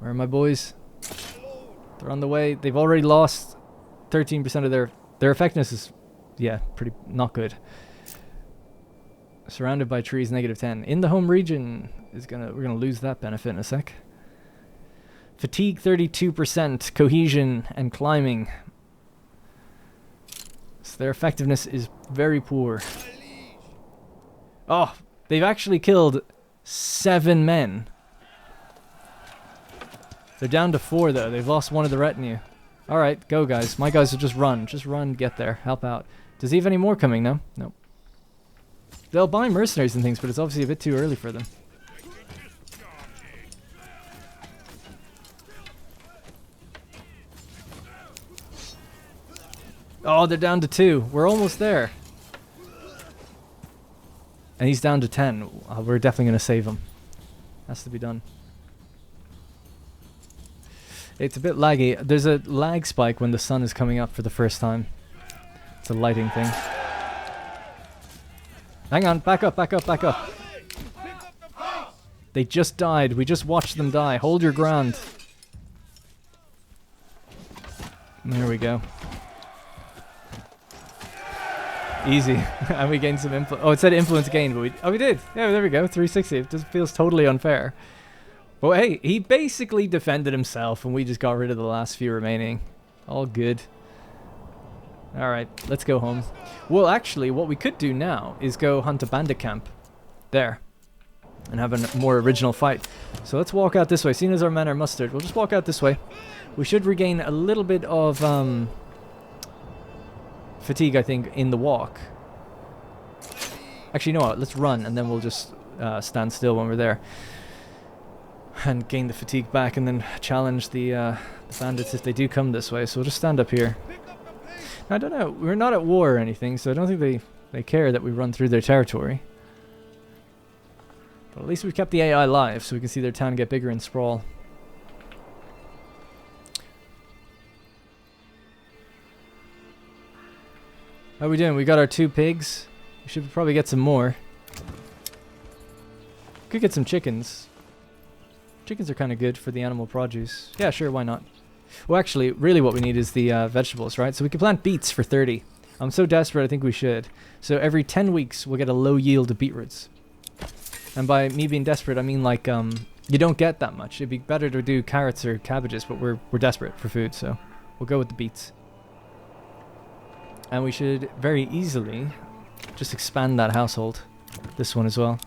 Where are my boys? They're on the way. They've already lost 13% of their effectiveness is, yeah, pretty not good. Surrounded by trees, -10. In the home region is we're gonna lose that benefit in a sec. Fatigue 32%, cohesion and climbing. So their effectiveness is very poor. Oh, they've actually killed 7 men. They're down to 4 though. They've lost one of the retinue. Alright, go guys. My guys will just run. Just run, get there. Help out. Does he have any more coming now? Nope. They'll buy mercenaries and things, but it's obviously a bit too early for them. Oh, they're down to 2. We're almost there. And he's down to 10. We're definitely going to save him. Has to be done. It's a bit laggy. There's a lag spike when the sun is coming up for the first time. It's a lighting thing. Hang on, back up, back up, back up. They just died. We just watched them die. Hold your ground. There we go. Easy. And we gained some influence. Oh, it said influence gained, but we did. Yeah, there we go. 360. It just feels totally unfair. But hey, he basically defended himself, and we just got rid of the last few remaining. All good. Alright, let's go home. Well, actually, what we could do now is go hunt a bandit camp. There. And have a more original fight. So let's walk out this way. Seeing as our men are mustered, we'll just walk out this way. We should regain a little bit of fatigue, I think, in the walk. Actually, you know what? Let's run, and then we'll just stand still when we're there. And gain the fatigue back, and then challenge the bandits if they do come this way. So we'll just stand up here. I don't know. We're not at war or anything, so I don't think they care that we run through their territory. But at least we've kept the AI alive, so we can see their town get bigger and sprawl. How are we doing? We got our 2 pigs. We should probably get some more. Could get some chickens. Chickens are kind of good for the animal produce. Yeah, sure, why not? Well, actually, really what we need is the vegetables, right? So we can plant beets for 30. I'm so desperate, I think we should. So every 10 weeks, we'll get a low yield of beetroots. And by me being desperate, I mean like, you don't get that much. It'd be better to do carrots or cabbages, but we're desperate for food, so we'll go with the beets. And we should very easily just expand that household. This one as well.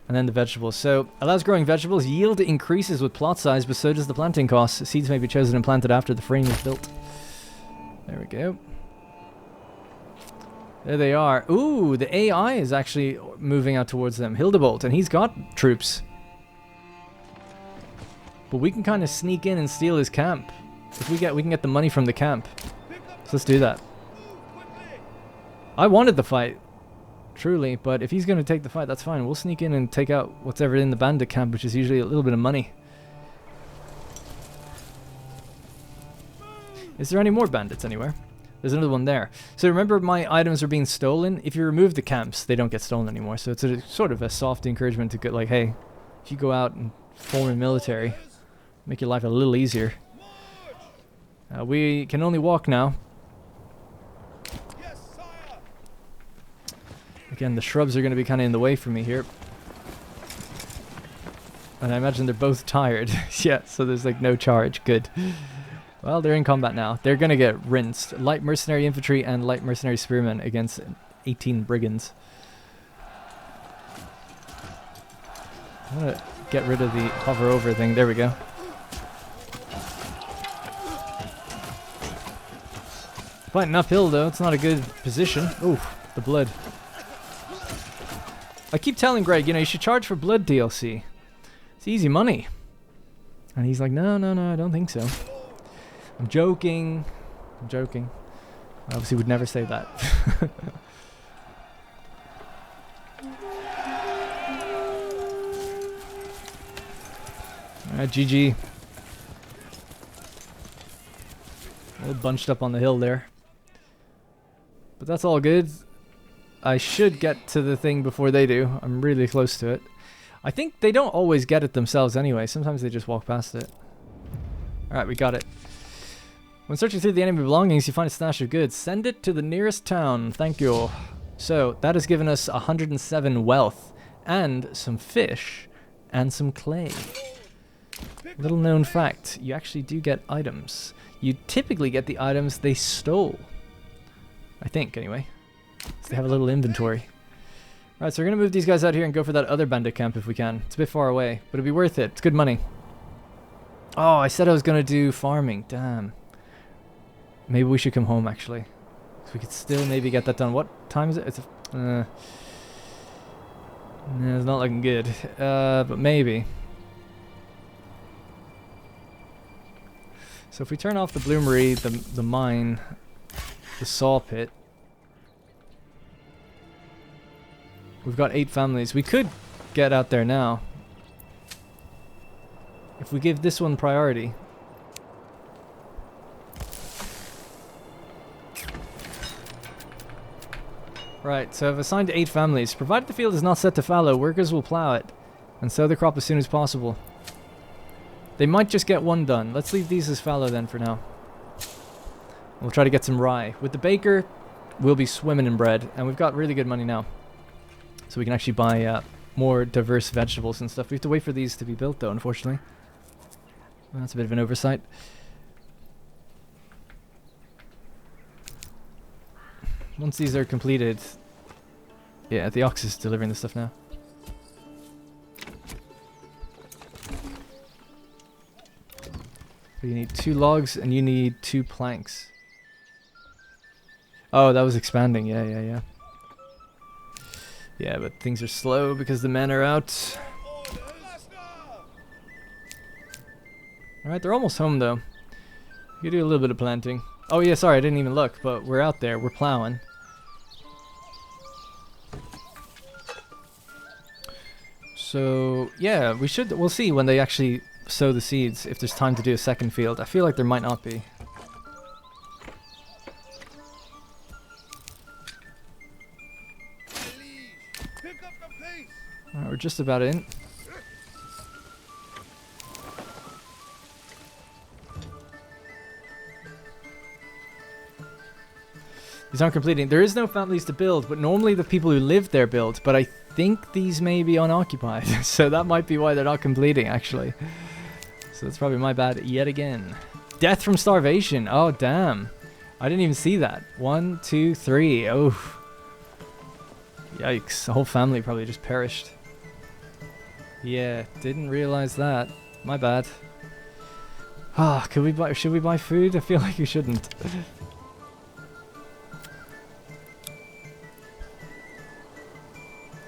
And then the vegetables. So, allows growing vegetables. Yield increases with plot size, but so does the planting cost. Seeds may be chosen and planted after the frame is built. There we go. There they are. Ooh, the AI is actually moving out towards them. Hildebolt, and he's got troops. But we can kind of sneak in and steal his camp. If we can get the money from the camp. So let's do that. I wanted the fight. Truly, but if he's going to take the fight, that's fine. We'll sneak in and take out what's ever in the bandit camp, which is usually a little bit of money. Is there any more bandits anywhere? There's another one there. So remember, my items are being stolen. If you remove the camps, they don't get stolen anymore. So it's a sort of a soft encouragement to get like, hey, if you go out and form a military, make your life a little easier. We can only walk now. Again, the shrubs are going to be kind of in the way for me here. And I imagine they're both tired. Yeah, so there's like no charge. Good. Well, they're in combat now. They're going to get rinsed. Light mercenary infantry and light mercenary spearmen against 18 brigands. I'm going to get rid of the hover over thing. There we go. Fighting uphill though. It's not a good position. Ooh, the blood. I keep telling Greg, you know, you should charge for blood DLC. It's easy money. And he's like, no, I don't think so. I'm joking. I'm joking. I obviously would never say that. Alright, GG. All bunched up on the hill there. But that's all good. I should get to the thing before they do. I'm really close to it. I think they don't always get it themselves anyway. Sometimes they just walk past it. Alright, we got it. When searching through the enemy belongings, you find a stash of goods. Send it to the nearest town. Thank you. So that has given us 107 wealth and some fish and some clay. Little known fact, you actually do get items. You typically get the items they stole. I think, anyway. So they have a little inventory. Alright, so we're going to move these guys out here and go for that other bandit camp if we can. It's a bit far away, but it'll be worth it. It's good money. Oh, I said I was going to do farming. Damn. Maybe we should come home, actually. So we could still maybe get that done. What time is it? It's it's not looking good. But maybe. So if we turn off the bloomery, the mine, the saw pit. We've got 8 families. We could get out there now. If we give this one priority. Right, so I've assigned 8 families. Provided the field is not set to fallow, workers will plow it and sow the crop as soon as possible. They might just get one done. Let's leave these as fallow then for now. We'll try to get some rye. With the baker, we'll be swimming in bread, and we've got really good money now. So we can actually buy more diverse vegetables and stuff. We have to wait for these to be built though, unfortunately. Well, that's a bit of an oversight. Once these are completed... Yeah, the ox is delivering the stuff now. You need 2 logs and you need 2 planks. Oh, that was expanding. Yeah. Yeah, but things are slow because the men are out. Alright, they're almost home though. You do a little bit of planting. Oh yeah, sorry, I didn't even look, but we're out there. We're plowing. So, yeah, we'll see when they actually sow the seeds, if there's time to do a second field. I feel like there might not be. Alright, we're just about in. These aren't completing. There is no families to build, but normally the people who live there build. But I think these may be unoccupied, so that might be why they're not completing, actually. So that's probably my bad yet again. Death from starvation. Oh, damn. I didn't even see that. 1, 2, 3. Oh. Yikes. The whole family probably just perished. Yeah, didn't realize that. My bad. Ah, should we buy food? I feel like we shouldn't.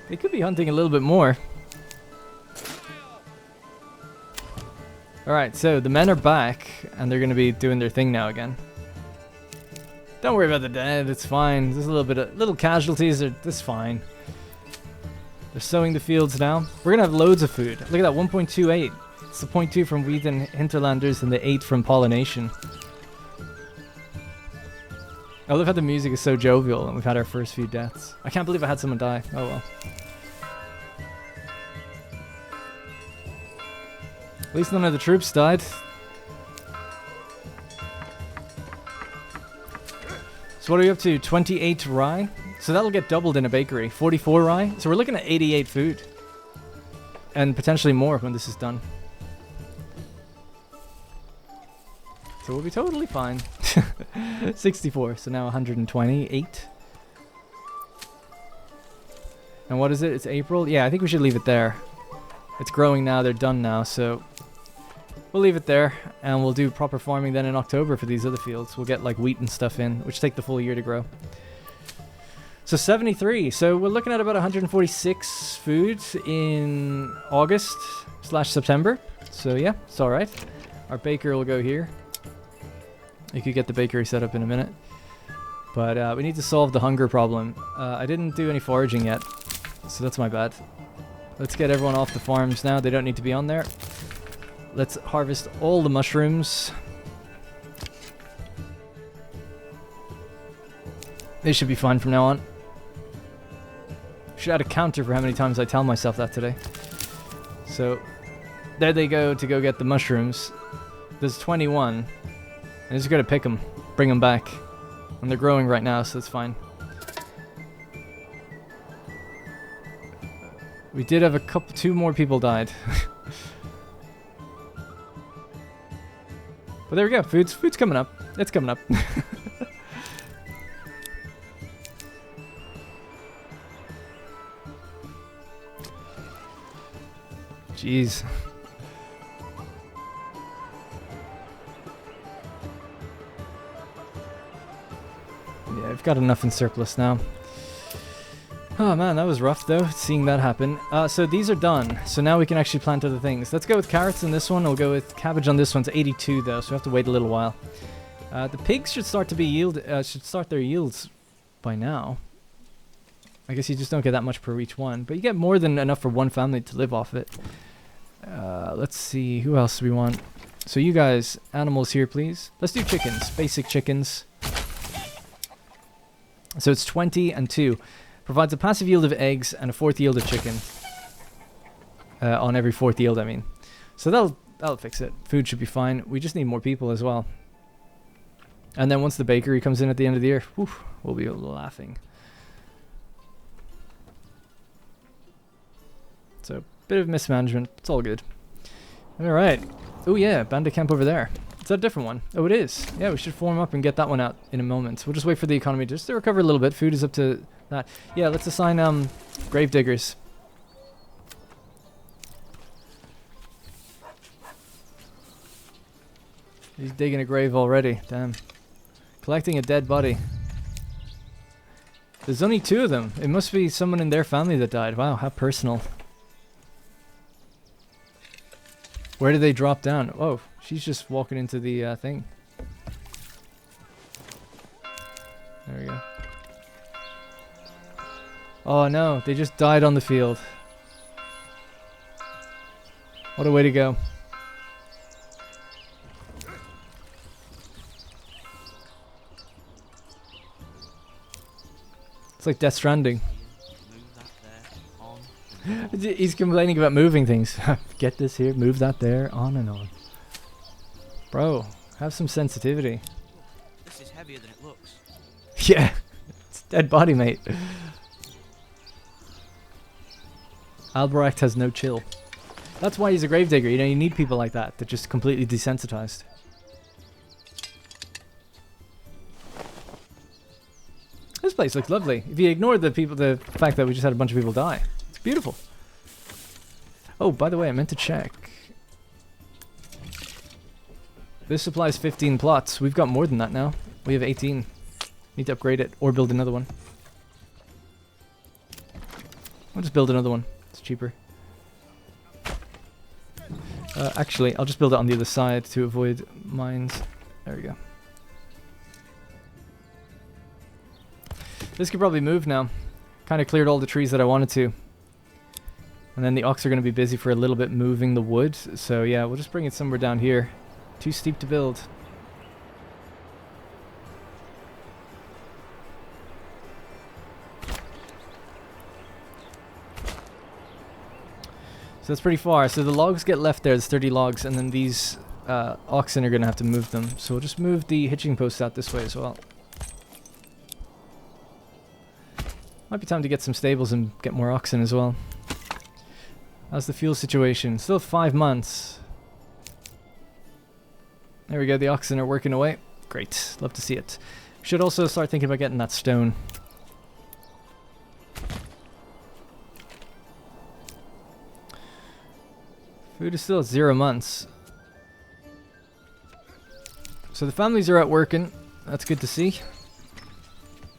They could be hunting a little bit more. Alright, so the men are back, and they're going to be doing their thing now again. Don't worry about the dead, it's fine. There's a little bit of little casualties, that's fine. They're sowing the fields now. We're going to have loads of food. Look at that, 1.28. It's the 0.2 from wheat and hinterlanders and the 8 from pollination. I love how the music is so jovial and we've had our first few deaths. I can't believe I had someone die. Oh well. At least none of the troops died. So what are we up to? 28 rye? So that'll get doubled in a bakery. 44 rye? So we're looking at 88 food. And potentially more when this is done. So we'll be totally fine. 64, so now 128. And what is it? It's April? Yeah, I think we should leave it there. It's growing now, they're done now, so we'll leave it there, and we'll do proper farming then in October for these other fields. We'll get like wheat and stuff in, which take the full year to grow. So 73, so we're looking at about 146 food in August/September. So yeah, it's alright. Our baker will go here. You could get the bakery set up in a minute. But we need to solve the hunger problem. I didn't do any foraging yet, so that's my bad. Let's get everyone off the farms now. They don't need to be on there. Let's harvest all the mushrooms. They should be fine from now on. Should add a counter for how many times I tell myself that today. So, there they go to go get the mushrooms. There's 21. I'm just gonna pick them, bring them back. And they're growing right now, so it's fine. We did have two more people died. But there we go. Food's coming up. It's coming up. Jeez. Yeah, I've got enough in surplus now. Oh man, that was rough though, seeing that happen. So these are done. So now we can actually plant other things. Let's go with carrots in this one. We'll go with cabbage on this one. It's 82 though, so we have to wait a little while. The pigs should start their yields by now. I guess you just don't get that much per each one, but you get more than enough for one family to live off it. Let's see, who else do we want? So you guys, animals here please. Let's do chickens, basic chickens. So it's 20 and 2. Provides a passive yield of eggs and a 4th yield of chicken. On every 4th yield, I mean. So that'll fix it. Food should be fine. We just need more people as well. And then once the bakery comes in at the end of the year, whew, we'll be laughing. So, bit of mismanagement. It's all good. Alright. Oh yeah, bandit camp over there. Is that a different one? Oh, it is. Yeah, we should form up and get that one out in a moment. We'll just wait for the economy just to recover a little bit. Food is up to that. Yeah, let's assign grave diggers. He's digging a grave already. Damn. Collecting a dead body. There's only 2 of them. It must be someone in their family that died. Wow, how personal. Where did they drop down? Oh, she's just walking into the thing. There we go. Oh no, they just died on the field. What a way to go. It's like Death Stranding. He's complaining about moving things. Get this here, move that there, on and on. Bro, have some sensitivity. This is heavier than it looks. Yeah, it's a dead body, mate. Albrecht has no chill. That's why he's a gravedigger. You know, you need people like that just completely desensitized. This place looks lovely. If you ignore the fact that we just had a bunch of people die, it's beautiful. Oh, by the way, I meant to check. This supplies 15 plots. We've got more than that now. We have 18. Need to upgrade it or build another one. I'll just build another one. It's cheaper. Actually, I'll just build it on the other side to avoid mines. There we go. This could probably move now. Kind of cleared all the trees that I wanted to. And then the ox are going to be busy for a little bit moving the wood. So yeah, we'll just bring it somewhere down here. Too steep to build. So that's pretty far. So the logs get left there. There's 30 logs. And then these oxen are going to have to move them. So we'll just move the hitching posts out this way as well. Might be time to get some stables and get more oxen as well. How's the fuel situation? Still 5 months. There we go, the oxen are working away. Great, love to see it. Should also start thinking about getting that stone. Food is still at 0 months. So the families are out working. That's good to see.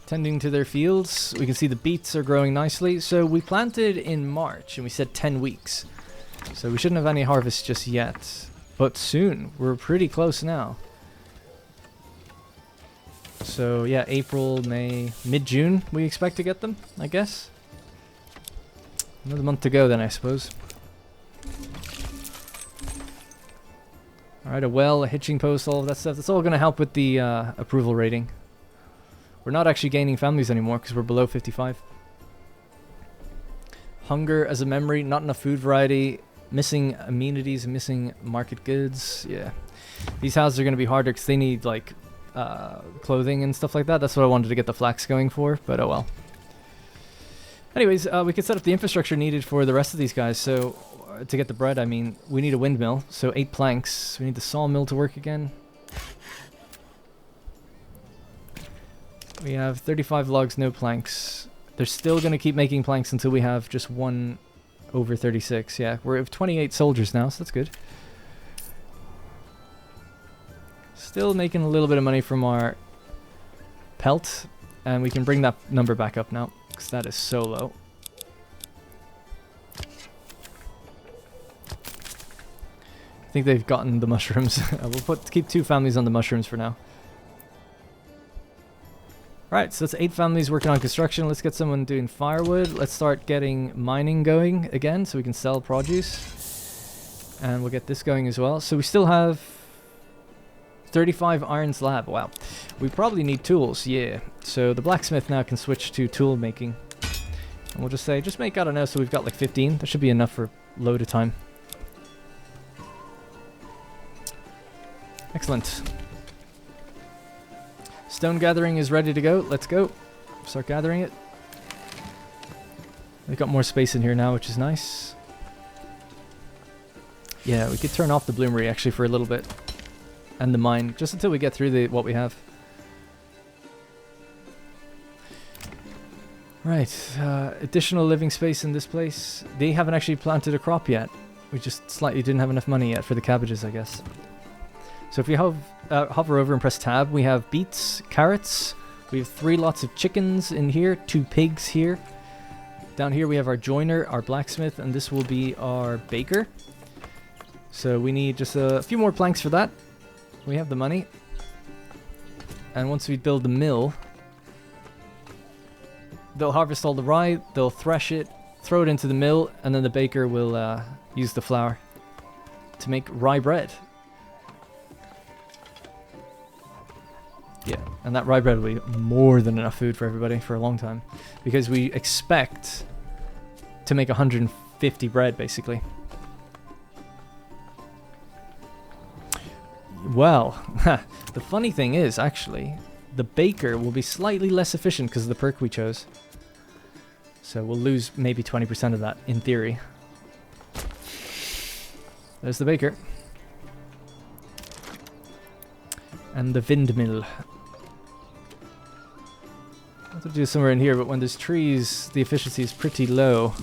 Tending to their fields. We can see the beets are growing nicely. So we planted in March and we said 10 weeks. So we shouldn't have any harvest just yet. But soon. We're pretty close now. So yeah, April, May, mid-June we expect to get them, I guess. Another month to go then, I suppose. Alright, a well, a hitching post, all of that stuff. That's all going to help with the approval rating. We're not actually gaining families anymore because we're below 55. Hunger as a memory, not enough food variety, missing amenities, missing market goods. Yeah, these houses are going to be harder because they need like clothing and stuff like that. That's what I wanted to get the flax going for, but oh well. Anyways, we could set up the infrastructure needed for the rest of these guys. So, to get the bread, I mean, we need a windmill. So 8 planks. We need the sawmill to work again. We have 35 logs, no planks. They're still going to keep making planks until we have just 1 over 36. Yeah, we're at 28 soldiers now, so that's good. Still making a little bit of money from our pelt. And we can bring that number back up now, because that is so low. I think they've gotten the mushrooms. We'll keep 2 families on the mushrooms for now. Right, so that's 8 families working on construction. Let's get someone doing firewood. Let's start getting mining going again so we can sell produce. And we'll get this going as well. So we still have 35 iron slab. Wow. We probably need tools, yeah. So the blacksmith now can switch to tool making. And we'll just say, just make, I don't know, so we've got like 15. That should be enough for a load of time. Excellent. Stone gathering is ready to go. Let's go. Start gathering it. We've got more space in here now, which is nice. Yeah, we could turn off the bloomery actually for a little bit. And the mine, just until we get through what we have. Right, additional living space in this place. They haven't actually planted a crop yet. We just slightly didn't have enough money yet for the cabbages, I guess. So if we hover over and press tab, we have beets, carrots. We have 3 lots of chickens in here, 2 pigs here. Down here we have our joiner, our blacksmith, and this will be our baker. So we need just a few more planks for that. We have the money. And once we build the mill, they'll harvest all the rye, they'll thresh it, throw it into the mill, and then the baker will use the flour to make rye bread. Yeah, and that rye bread will be more than enough food for everybody for a long time. Because we expect to make 150 bread, basically. Well, the funny thing is, actually, the baker will be slightly less efficient because of the perk we chose. So we'll lose maybe 20% of that, in theory. There's the baker. And the windmill. I have to do somewhere in here, but when there's trees, the efficiency is pretty low.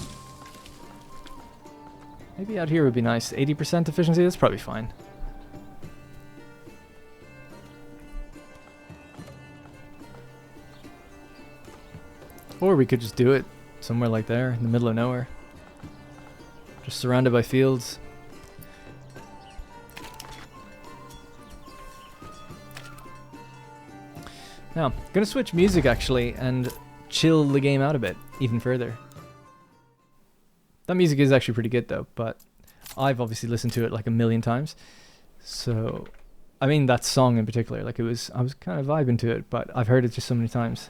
Maybe out here would be nice. 80% efficiency, that's probably fine. Or we could just do it somewhere like there, in the middle of nowhere. Just surrounded by fields. Now, I'm going to switch music actually and chill the game out a bit, even further. That music is actually pretty good though, but I've obviously listened to it like a million times. So, I mean that song in particular, like I was kind of vibing to it, but I've heard it just so many times.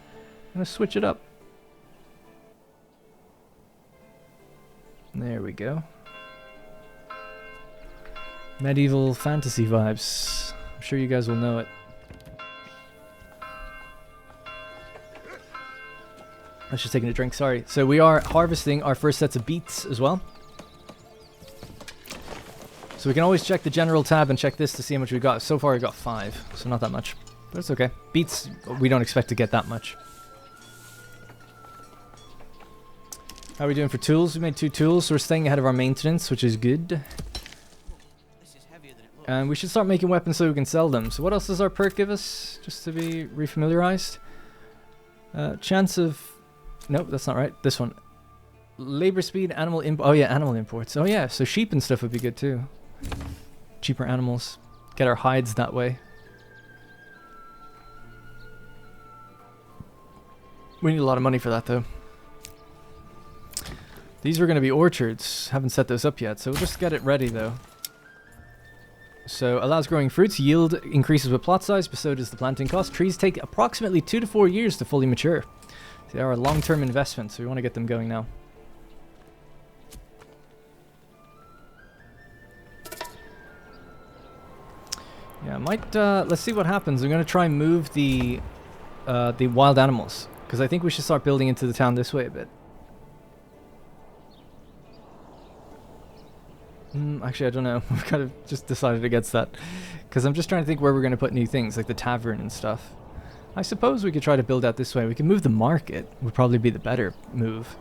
I'm going to switch it up. There we go. Medieval fantasy vibes. I'm sure you guys will know it. I was just taking a drink, sorry. So we are harvesting our first sets of beets as well. So we can always check the general tab and check this to see how much we got. So far we got 5, so not that much. But it's okay. Beets, we don't expect to get that much. How are we doing for tools? We made 2 tools, so we're staying ahead of our maintenance, which is good. This is heavier than it looks. And we should start making weapons so we can sell them. So what else does our perk give us, just to be refamiliarized? Chance of... Nope, that's not right. This one. Labor speed, animal import. Oh yeah, animal imports. Oh yeah, so sheep and stuff would be good too. Cheaper animals. Get our hides that way. We need a lot of money for that though. These were going to be orchards. Haven't set those up yet, so we'll just get it ready though. So, allows growing fruits. Yield increases with plot size, but so does the planting cost. Trees take approximately 2 to 4 years to fully mature. They are a long-term investment, so we want to get them going now. Yeah, I might, let's see what happens. I'm going to try and move the wild animals, because I think we should start building into the town this way a bit. Actually, I don't know. We've kind of just decided against that. Because I'm just trying to think where we're going to put new things, like the tavern and stuff. I suppose we could try to build out this way. We can move the market, would probably be the better move.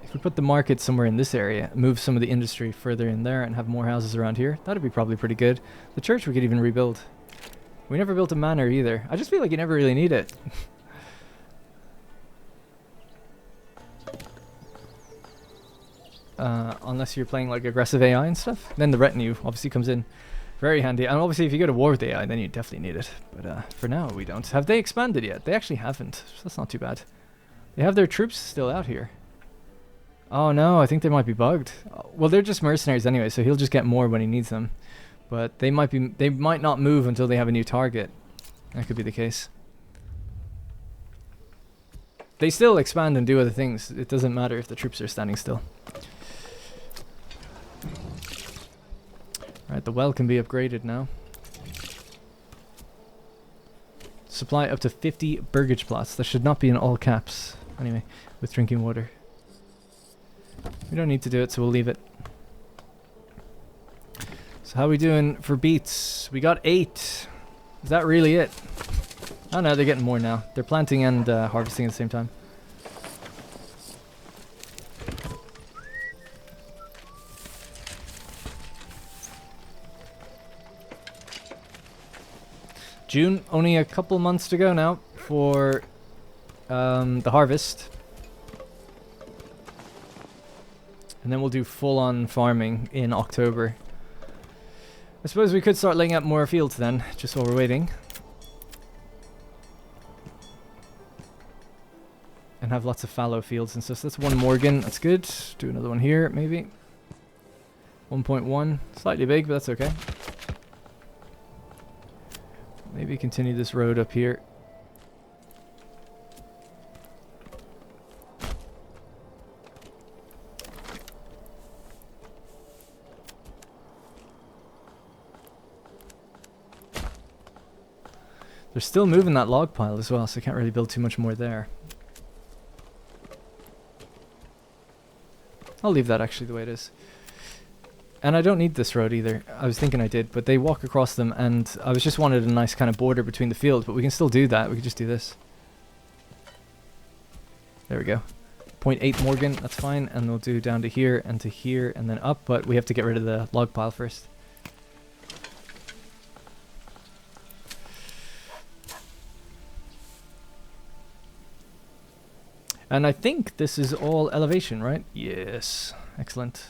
If we put the market somewhere in this area, move some of the industry further in there and have more houses around here, that'd be probably pretty good. The church we could even rebuild. We never built a manor either. I just feel like you never really need it. Unless you're playing like aggressive AI and stuff. Then the retinue obviously comes in very handy. And obviously if you go to war with AI, then you definitely need it. But for now we don't. Have they expanded yet? They actually haven't. So that's not too bad. They have their troops still out here. Oh no, I think they might be bugged. Well, they're just mercenaries anyway, so he'll just get more when he needs them. But they might not move until they have a new target. That could be the case. They still expand and do other things. It doesn't matter if the troops are standing still. Right, the well can be upgraded now. Supply up to 50 burgage plots. That should not be in all caps. Anyway, with drinking water. We don't need to do it, so we'll leave it. So how are we doing for beets? We got 8. Is that really it? Oh no, they're getting more now. They're planting and harvesting at the same time. June, only a couple months to go now for the harvest. And then we'll do full-on farming in October. I suppose we could start laying out more fields then, just while we're waiting. And have lots of fallow fields and stuff. So that's 1 Morgan, that's good. Do another one here, maybe. 1.1, slightly big, but that's okay. Maybe continue this road up here. They're still moving that log pile as well, so I can't really build too much more there. I'll leave that actually the way it is. And I don't need this road either. I was thinking I did, but they walk across them, and I was just wanted a nice kind of border between the fields, but we can still do that. We could just do this. There we go. 0.8 Morgan, that's fine, and we'll do down to here and then up, but we have to get rid of the log pile first. And I think this is all elevation, right? Yes. Excellent.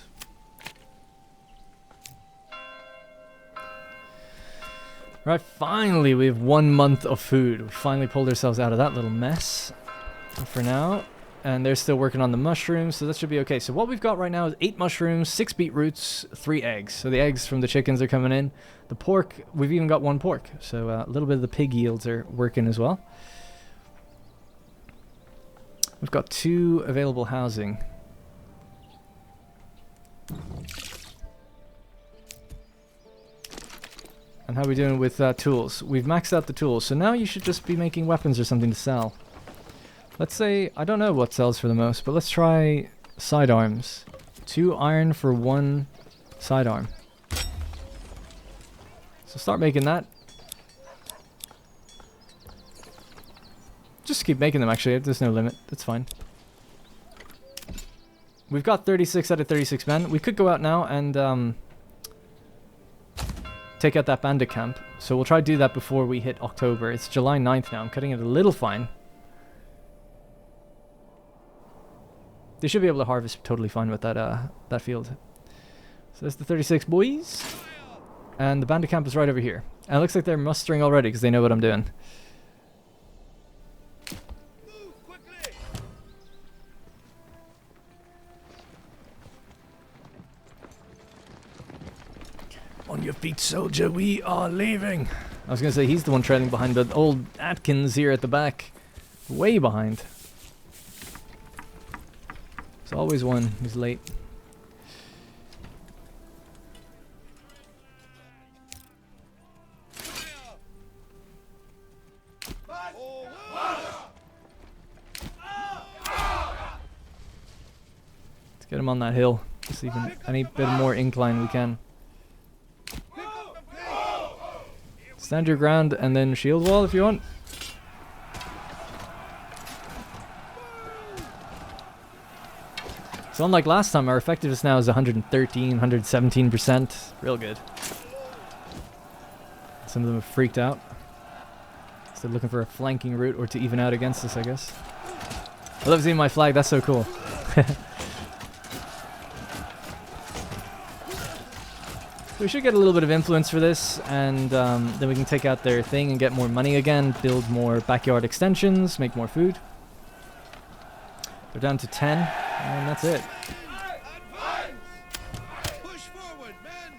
Right, finally we have 1 month of food. We finally pulled ourselves out of that little mess for now. And they're still working on the mushrooms, so that should be okay. So what we've got right now is 8 mushrooms, 6 beetroots, 3 eggs. So the eggs from the chickens are coming in. The pork, we've even got 1 pork. So a little bit of the pig yields are working as well. We've got 2 available housing. And how are we doing with tools? We've maxed out the tools, so now you should just be making weapons or something to sell. Let's say, I don't know what sells for the most, but let's try sidearms. 2 iron for 1 sidearm. So start making that. Just keep making them actually, there's no limit, that's fine. We've got 36 out of 36 men. We could go out now and take out that bandit camp. So we'll try to do that before we hit October. It's July 9th now, I'm cutting it a little fine. They should be able to harvest totally fine with that that field. So that's the 36 boys. And the bandit camp is right over here. And it looks like they're mustering already because they know what I'm doing. On your feet, soldier, we are leaving. I was going to say, he's the one trailing behind, but old Atkins here at the back. Way behind. There's always one who's late. Let's get him on that hill. Just even any bit more incline we can. Stand your ground and then shield wall if you want. So unlike last time, our effectiveness now is 113, 117%. Real good. Some of them have freaked out. So looking for a flanking route or to even out against us, I guess. I love seeing my flag, that's so cool. We should get a little bit of influence for this, and then we can take out their thing and get more money again, build more backyard extensions, make more food. We're down to 10, and that's it. Push forward, men!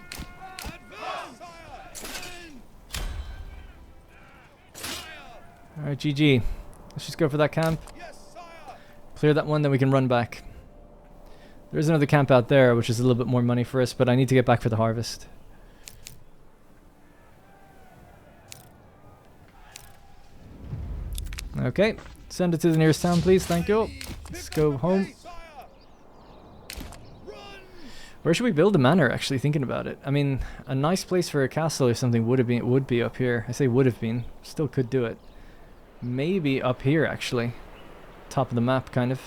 Advance! Alright, GG. Let's just go for that camp. Yes, sire! Clear that one, then we can run back. There is another camp out there, which is a little bit more money for us, but I need to get back for the harvest. Okay, send it to the nearest town, please. Thank you. Let's go home. Where should we build a manor? Actually, thinking about it. I mean, a nice place for a castle or something would be up here. I say would have been. Still could do it. Maybe up here, actually. Top of the map, kind of.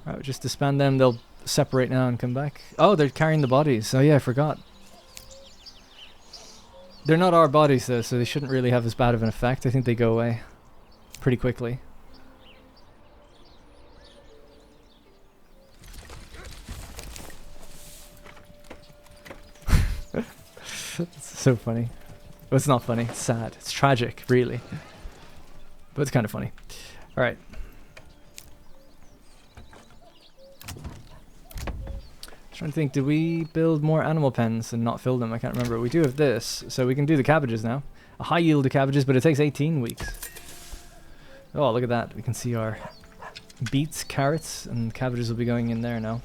Alright, just disband them. They'll separate now and come back. Oh, they're carrying the bodies. Oh yeah, I forgot. They're not our bodies though, so they shouldn't really have as bad of an effect. I think they go away pretty quickly. It's so funny. Well, it's not funny. It's sad. It's tragic, really. But it's kind of funny. Alright. Trying to think, did we build more animal pens and not fill them? I can't remember. We do have this, so we can do the cabbages now. A high yield of cabbages, but it takes 18 weeks. Oh, look at that. We can see our beets, carrots, and cabbages will be going in there now.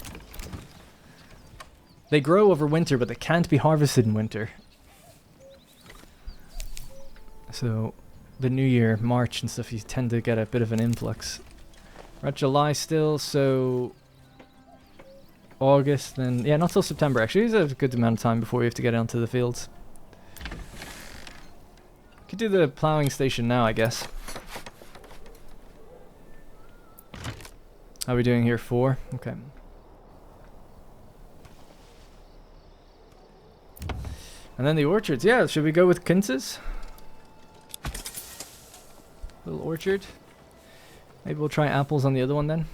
They grow over winter, but they can't be harvested in winter. So, the new year, March and stuff, you tend to get a bit of an influx. We're at July still, so August, then yeah, not till September actually. There's a good amount of time before we have to get onto the fields. Could do the plowing station now, I guess. How are we doing here? 4? Okay. And then the orchards. Yeah, should we go with quinces? Little orchard. Maybe we'll try apples on the other one then.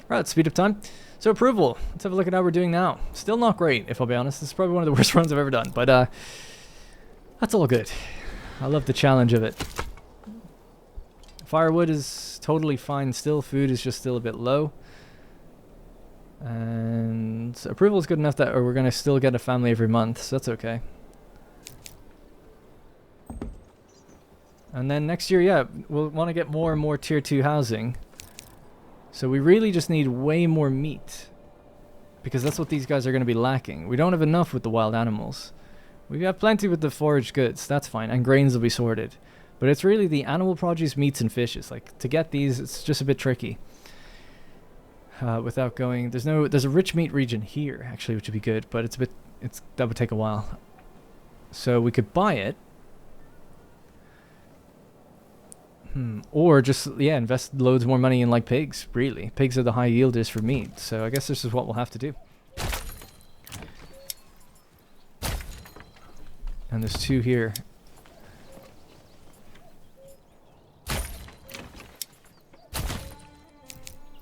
Right, speed up time. So approval. Let's have a look at how we're doing now. Still not great, if I'll be honest. This is probably one of the worst runs I've ever done, but that's all good. I love the challenge of it. Firewood is totally fine still. Food is just still a bit low. And approval is good enough that we're going to still get a family every month, so that's okay. And then next year, yeah, we'll want to get more and more tier 2 housing. So we really just need way more meat, because that's what these guys are going to be lacking. We don't have enough with the wild animals. We have plenty with the foraged goods, that's fine, and grains will be sorted. But it's really the animal produce, meats, and fishes. Like, to get these, it's just a bit tricky. Without going, there's a rich meat region here, actually, which would be good, but that would take a while. So we could buy it. Or just, yeah, invest loads more money in, like, pigs, really. Pigs are the high yielders for meat, so I guess this is what we'll have to do. And there's 2 here.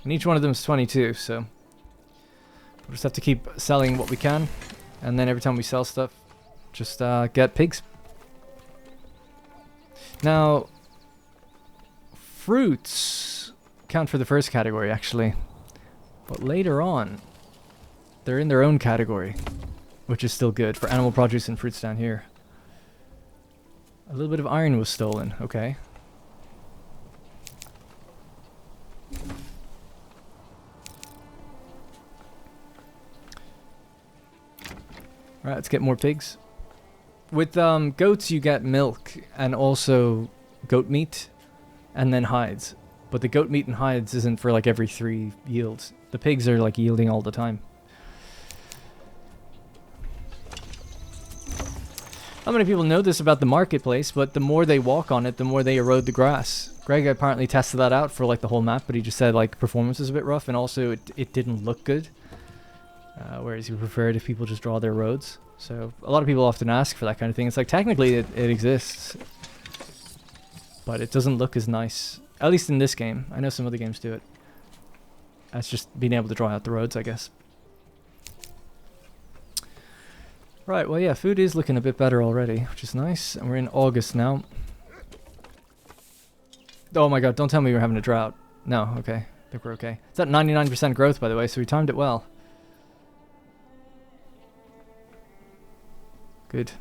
And each one of them is 22, so we'll just have to keep selling what we can. And then every time we sell stuff, just get pigs. Now, fruits count for the first category, actually. But later on, they're in their own category, which is still good for animal produce and fruits down here. A little bit of iron was stolen, okay. Alright, let's get more pigs. With goats you get milk and also goat meat and then hides. But the goat meat and hides isn't for like every 3 yields. The pigs are like yielding all the time. Not many people know this about the marketplace, but the more they walk on it, the more they erode the grass. Greg apparently tested that out for like the whole map, but he just said like performance was a bit rough and also it didn't look good. Whereas he preferred if people just draw their roads. So a lot of people often ask for that kind of thing. It's like technically it exists, but it doesn't look as nice. At least in this game. I know some other games do it. That's just being able to draw out the roads, I guess. Right, well yeah, food is looking a bit better already, which is nice. And we're in August now. Oh my god, don't tell me we're having a drought. No, okay. I think we're okay. It's at 99% growth, by the way, so we timed it well. Good.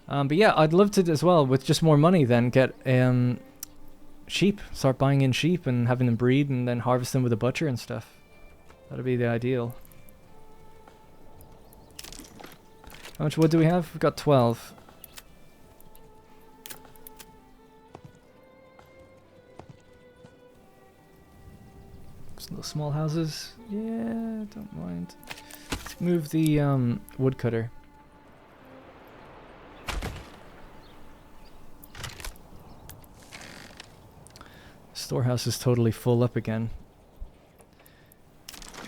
But yeah, I'd love to as well, with just more money then, get sheep. Start buying in sheep and having them breed and then harvest them with a butcher and stuff. That'd be the ideal. How much wood do we have? We've got 12. Just little small houses. Yeah, don't mind. Let's move the woodcutter. Storehouse is totally full up again.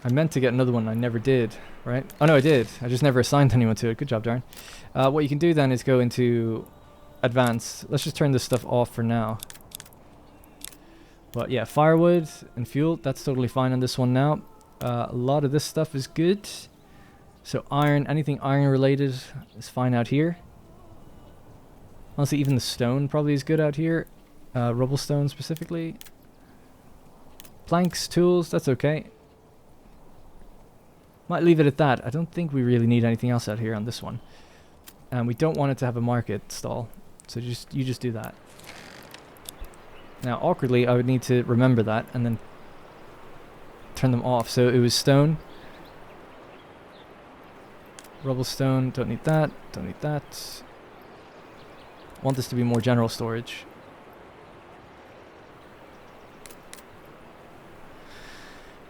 I meant to get another one, I never did, right? Oh no, I did. I just never assigned anyone to it. Good job, Darren. What you can do then is go into advanced. Let's just turn this stuff off for now. But yeah, firewood and fuel, that's totally fine on this one now. A lot of this stuff is good. So iron, anything iron related is fine out here. Honestly, even the stone probably is good out here. Rubble stone specifically. Planks, tools, that's okay. Might leave it at that. I don't think we really need anything else out here on this one. And we don't want it to have a market stall. So you just do that. Now, awkwardly, I would need to remember that and then turn them off. So it was stone. Rubble stone, don't need that, don't need that. Want this to be more general storage.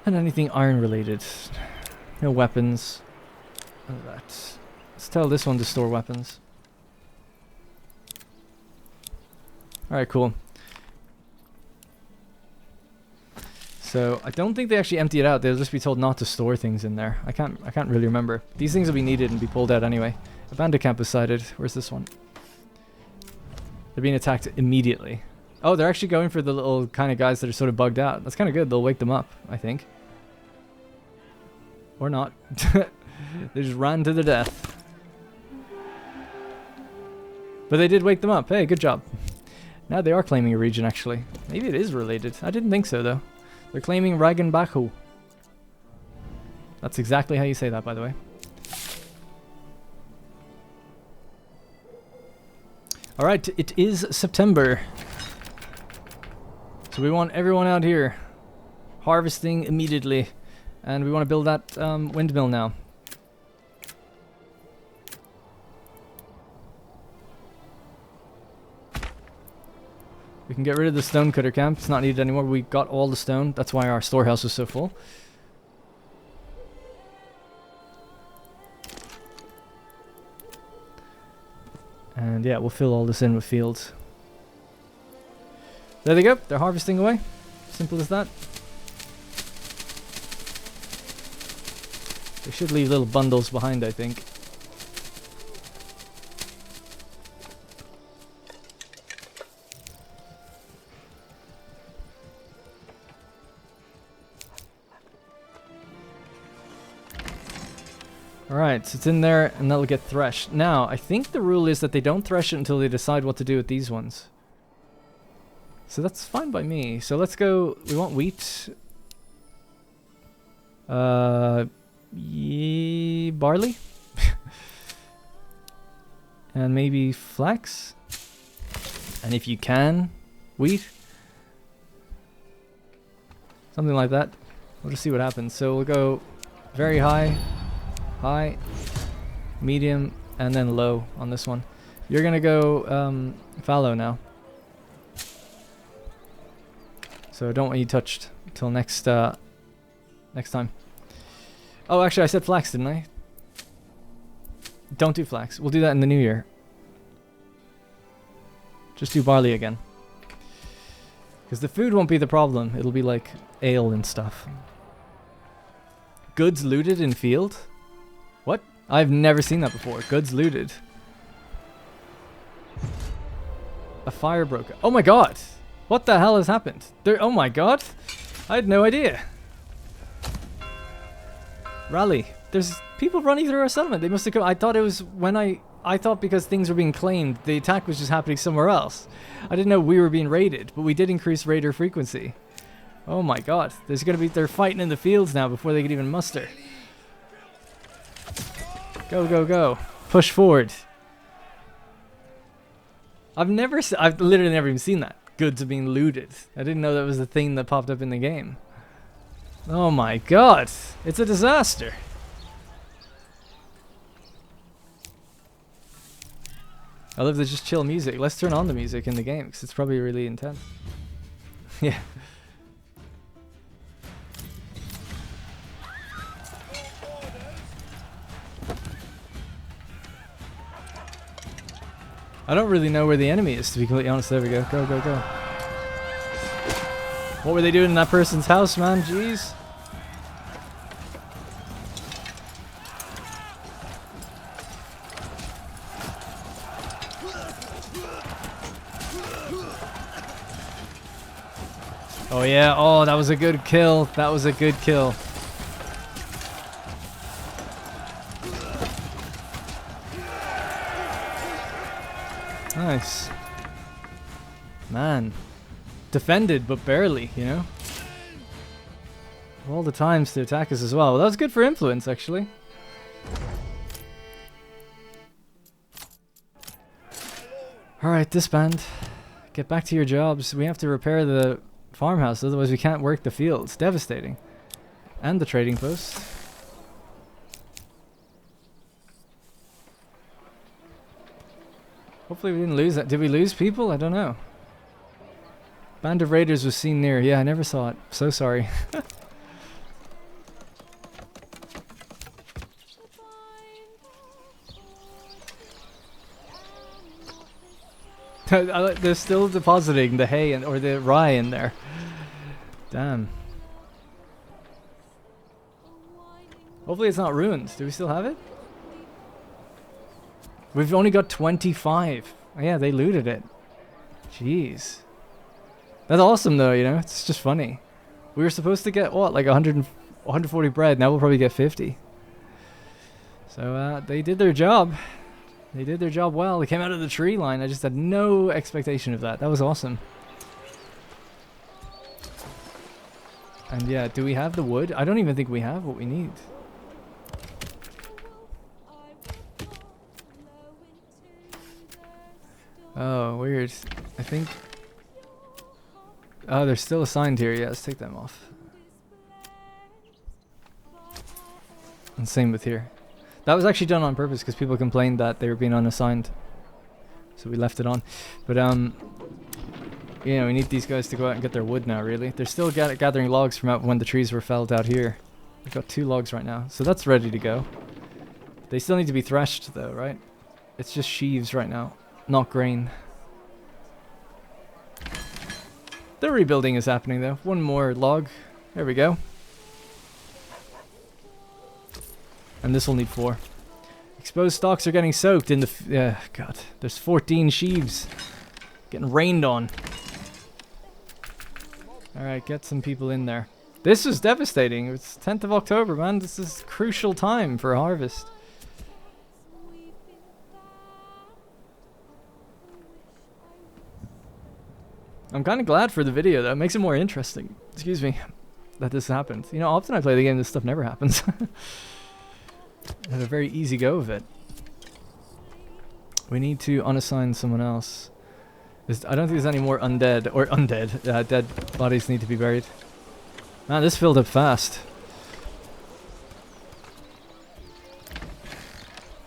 And anything iron related. No weapons. None of that. Let's tell this one to store weapons. Alright, cool. So I don't think they actually empty it out. They'll just be told not to store things in there. I can't really remember. These things will be needed and be pulled out anyway. A bandit camp is sighted. Where's this one? They're being attacked immediately. Oh, they're actually going for the little kind of guys that are sort of bugged out. That's kind of good. They'll wake them up, I think. Or not. They just ran to their death. But they did wake them up. Hey, good job. Now they are claiming a region, actually. Maybe it is related. I didn't think so, though. They're claiming Ragenbachu. That's exactly how you say that, by the way. Alright, it is September. So we want everyone out here harvesting immediately. And we want to build that windmill now. We can get rid of the stone cutter camp. It's not needed anymore. We got all the stone. That's why our storehouse is so full. And yeah, we'll fill all this in with fields. There they go. They're harvesting away. Simple as that. They should leave little bundles behind, I think. Alright, so it's in there and that'll get threshed. Now, I think the rule is that they don't thresh it until they decide what to do with these ones. So that's fine by me. So let's go, we want wheat. Barley? And maybe flax? And if you can, wheat? Something like that. We'll just see what happens. So we'll go very high, high, medium, and then low on this one. You're gonna go fallow now. So I don't want you touched until next time. Oh, actually, I said flax, didn't I? Don't do flax. We'll do that in the new year. Just do barley again. Because the food won't be the problem. It'll be like ale and stuff. Goods looted in field? What? I've never seen that before. Goods looted. A fire broke out. Oh my god! What the hell has happened? There. Oh my god! I had no idea. Rally. There's people running through our settlement. They must have come. I thought it was when I thought because things were being claimed, the attack was just happening somewhere else. I didn't know we were being raided, but we did increase raider frequency. Oh my god. There's gonna be. They're fighting in the fields now before they could even muster. Go, go, go. Push forward. I've literally never even seen that. Goods are being looted. I didn't know that was a thing that popped up in the game. Oh my god. It's a disaster. I love the just chill music. Let's turn on the music in the game because it's probably really intense. Yeah. I don't really know where the enemy is, to be completely honest. There we go. Go, go, go. What were they doing in that person's house, man? Jeez. Oh yeah, oh that was a good kill. That was a good kill. Nice. Man. Defended, but barely, you know? All the times to attack us as well. Well, that was good for influence, actually. Alright, disband. Get back to your jobs. We have to repair the farmhouse, otherwise we can't work the fields. Devastating. And the trading post. Hopefully we didn't lose that. Did we lose people? I don't know. Band of raiders was seen near. Yeah, I never saw it. So sorry. They're still depositing the hay or the rye in there. Damn. Hopefully it's not ruined. Do we still have it? We've only got 25. Oh, yeah, they looted it. Jeez. That's awesome though, you know? It's just funny. We were supposed to get, what, like 140 bread. Now we'll probably get 50. So, they did their job. They did their job well. They came out of the tree line. I just had no expectation of that. That was awesome. And yeah, do we have the wood? I don't even think we have what we need. Oh, weird. I think... Oh, they're still assigned here. Yeah, let's take them off. And same with here. That was actually done on purpose because people complained that they were being unassigned. So we left it on. But, you know, we need these guys to go out and get their wood now, really. They're still gathering logs from out when the trees were felled out here. We've got 2 logs right now. So that's ready to go. They still need to be threshed, though, right? It's just sheaves right now. Not grain. The rebuilding is happening though. 1 more log. There we go. And this will need 4. Exposed stalks are getting soaked in the... Yeah, God. There's 14 sheaves. Getting rained on. Alright, get some people in there. This was devastating. It's 10th of October, man. This is crucial time for a harvest. I'm kind of glad for the video though. It makes it more interesting. Excuse me. That this happened. You know, often I play the game, this stuff never happens. I had a very easy go of it. We need to unassign someone else. I don't think there's any more undead, or dead bodies need to be buried. Man, this filled up fast.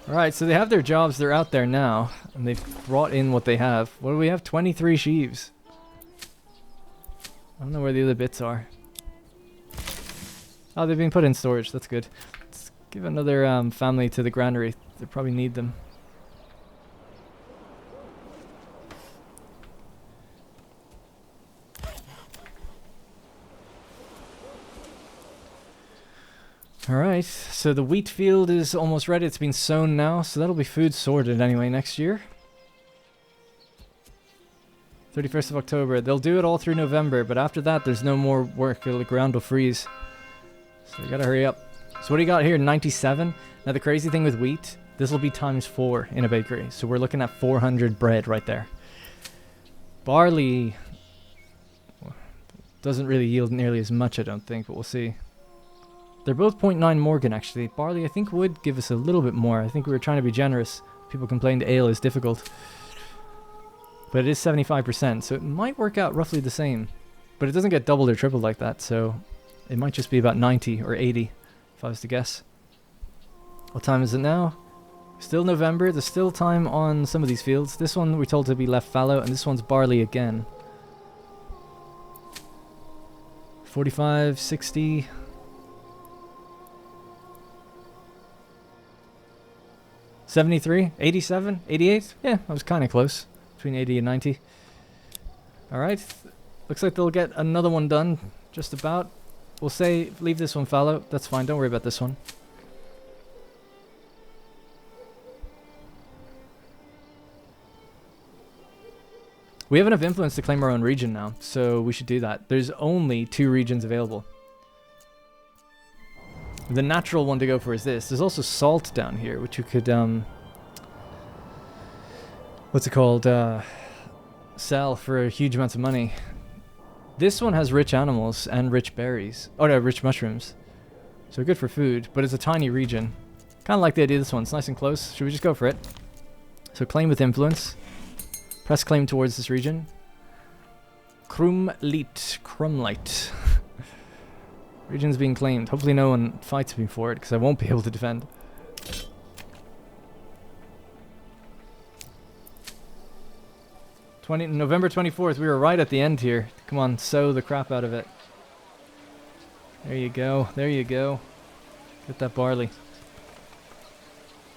Alright, so they have their jobs, they're out there now, and they've brought in what they have. What do we have? 23 sheaves. I don't know where the other bits are. Oh, they've been put in storage, that's good. Let's give another family to the granary. They probably need them. Alright, so the wheat field is almost ready. It's been sown now, so that'll be food sorted anyway next year. 31st of October. They'll do it all through November, but after that there's no more work. The ground will freeze. So you gotta hurry up. So what do you got here? 97. Now the crazy thing with wheat, this will be ×4 in a bakery. So we're looking at 400 bread right there. Barley doesn't really yield nearly as much, I don't think, but we'll see. They're both 0.9 Morgan, actually. Barley, I think, would give us a little bit more. I think we were trying to be generous. People complained ale is difficult. But it is 75%, so it might work out roughly the same. But it doesn't get doubled or tripled like that, so it might just be about 90 or 80, if I was to guess. What time is it now? Still November. There's still time on some of these fields. This one we're told to be left fallow, and this one's barley again. 45, 60... 73, 87, 88? Yeah, I was kind of close. Between 80 and 90. Alright. Looks like they'll get another one done. Just about. We'll say, leave this one fallow. That's fine, don't worry about this one. We have enough influence to claim our own region now, so we should do that. There's only 2 regions available. The natural one to go for is this. There's also salt down here, which you could, what's it called? Sell for huge amounts of money. This one has rich animals and rich berries. Oh no, rich mushrooms. So good for food, but it's a tiny region. Kind of like the idea of this one. It's nice and close. Should we just go for it? So claim with influence. Press claim towards this region. Crumlight. Region's being claimed. Hopefully no one fights me for it, because I won't be able to defend. November 24th, we were right at the end here. Come on, sow the crap out of it. There you go, there you go. Get that barley.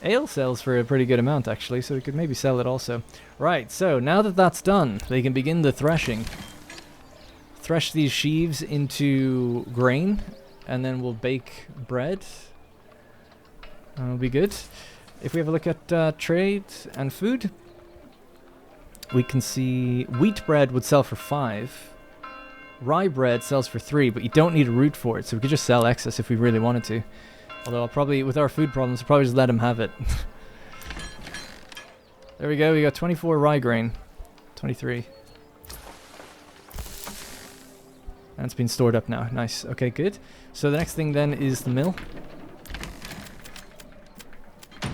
Ale sells for a pretty good amount, actually, so we could maybe sell it also. Right, so now that that's done, they can begin the threshing. Thresh these sheaves into grain, and then we'll bake bread. That'll be good. If we have a look at trade and food, we can see wheat bread would sell for 5. Rye bread sells for 3, but you don't need a root for it, so we could just sell excess if we really wanted to. Although I'll probably, with our food problems, I'll probably just let him have it. There we go, we got 24 rye grain. 23. And it's been stored up now. Nice. Okay, good. So the next thing then is the mill.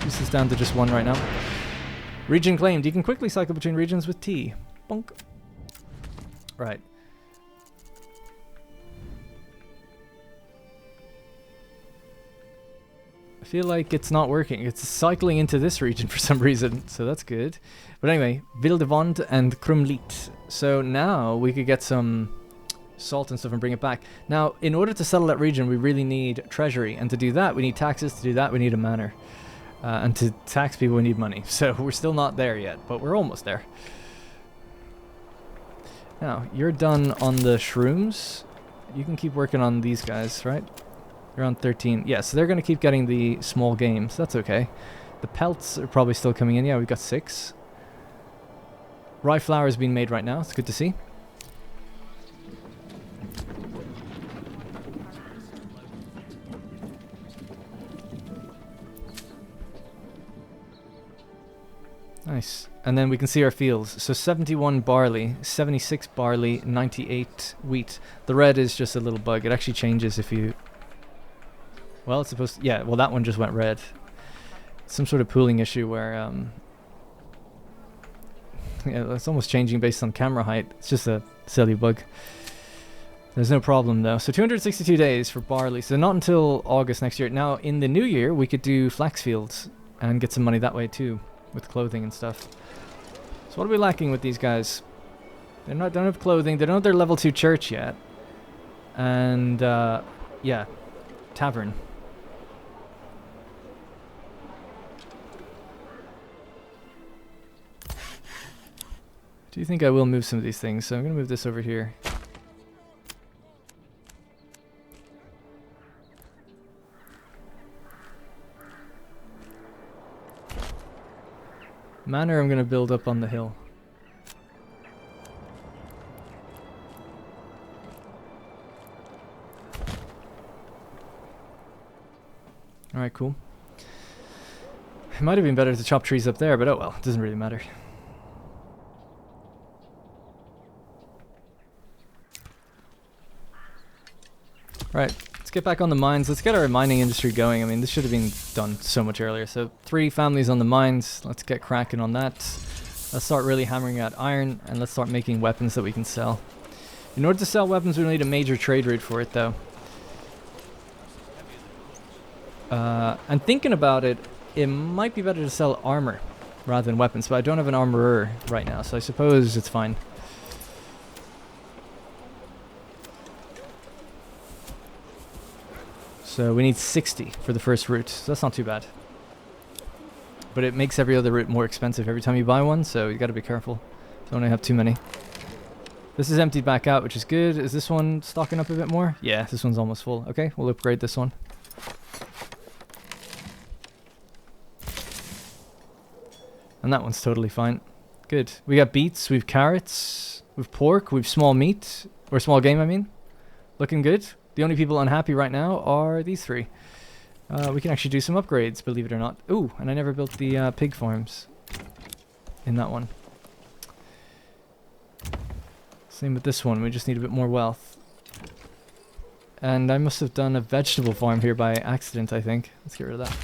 This is down to just 1 right now. Region claimed. You can quickly cycle between regions with T. Bonk. Right. I feel like it's not working. It's cycling into this region for some reason, so that's good. But anyway, Wildevond and Krumliet. So now we could get some salt and stuff and bring it back. Now, in order to settle that region, we really need treasury, and to do that, we need taxes. To do that, we need a manor. And to tax people, we need money. So we're still not there yet, but we're almost there. Now, you're done on the shrooms. You can keep working on these guys, right? You're on 13. Yeah, so they're going to keep getting the small games. That's okay. The pelts are probably still coming in. Yeah, we've got 6. Rye flour is being made right now. It's good to see. Nice. And then we can see our fields. So 71 barley, 76 barley, 98 wheat. The red is just a little bug. It actually changes if you... Well, it's supposed to... Yeah, well, that one just went red. Some sort of pooling issue where... Yeah, it's almost changing based on camera height. It's just a silly bug. There's no problem though. So 262 days for barley. So not until August next year. Now in the new year we could do flax fields and get some money that way too, with clothing and stuff. So what are we lacking with these guys? Don't have clothing. They don't have their level 2 church yet. And yeah, tavern. Do you think I will move some of these things? So I'm gonna move this over here. Manor I'm going to build up on the hill. Alright, cool. It might have been better to chop trees up there, but oh well, it doesn't really matter. Right, let's get back on the mines. Let's get our mining industry going. I mean, this should have been done so much earlier. So 3 families on the mines. Let's get cracking on that. Let's start really hammering out iron, and let's start making weapons that we can sell. In order to sell weapons, we need a major trade route for it, though. And thinking about it, it might be better to sell armor rather than weapons, but I don't have an armorer right now, so I suppose it's fine. So we need 60 for the first route, so that's not too bad. But it makes every other route more expensive every time you buy one, so you gotta be careful. Don't have too many. This is emptied back out, which is good. Is this one stocking up a bit more? Yeah, this one's almost full. Okay, we'll upgrade this one. And that one's totally fine. Good. We got beets, we've carrots, we've pork, we've small meat, or small game I mean. Looking good. The only people unhappy right now are these 3. We can actually do some upgrades, believe it or not. Ooh, and I never built the pig farms in that one. Same with this one, we just need a bit more wealth. And I must have done a vegetable farm here by accident, I think. Let's get rid of that.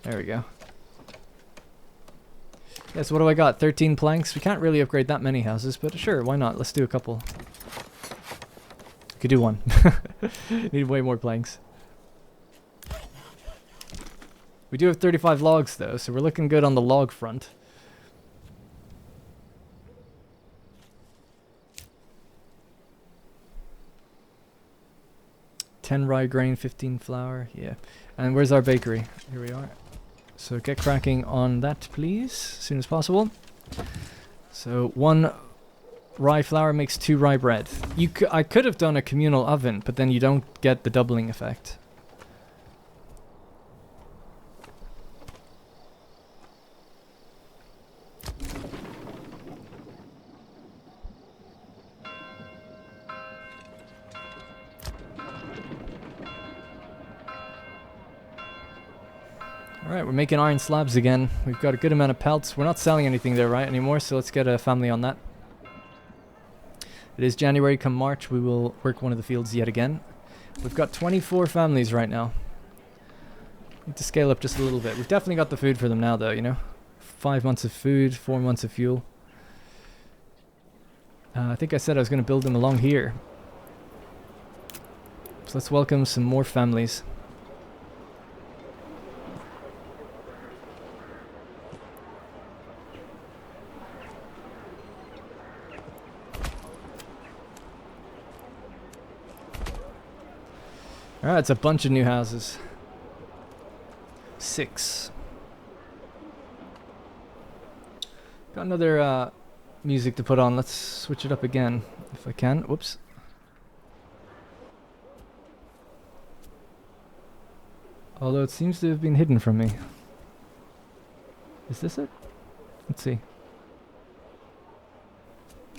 There we go. Yeah, so what do I got? 13 planks? We can't really upgrade that many houses, but sure, why not? Let's do a couple. Could do one. Need way more planks. We do have 35 logs though, so we're looking good on the log front. $10 rye grain, 15 flour, yeah. And where's our bakery? Here we are. So get cracking on that, please, as soon as possible. So 1 rye flour makes 2 rye bread. I could have done a communal oven, but then you don't get the doubling effect. Alright, we're making iron slabs again. We've got a good amount of pelts. We're not selling anything there, right, anymore, so let's get a family on that. It is January. Come March, we will work one of the fields yet again. We've got 24 families right now. Need to scale up just a little bit. We've definitely got the food for them now, though, you know. 5 months of food, 4 months of fuel. I think I said I was going to build them along here. So let's welcome some more families. Alright, it's a bunch of new houses. 6. Got another music to put on. Let's switch it up again, if I can. Whoops. Although it seems to have been hidden from me. Is this it? Let's see.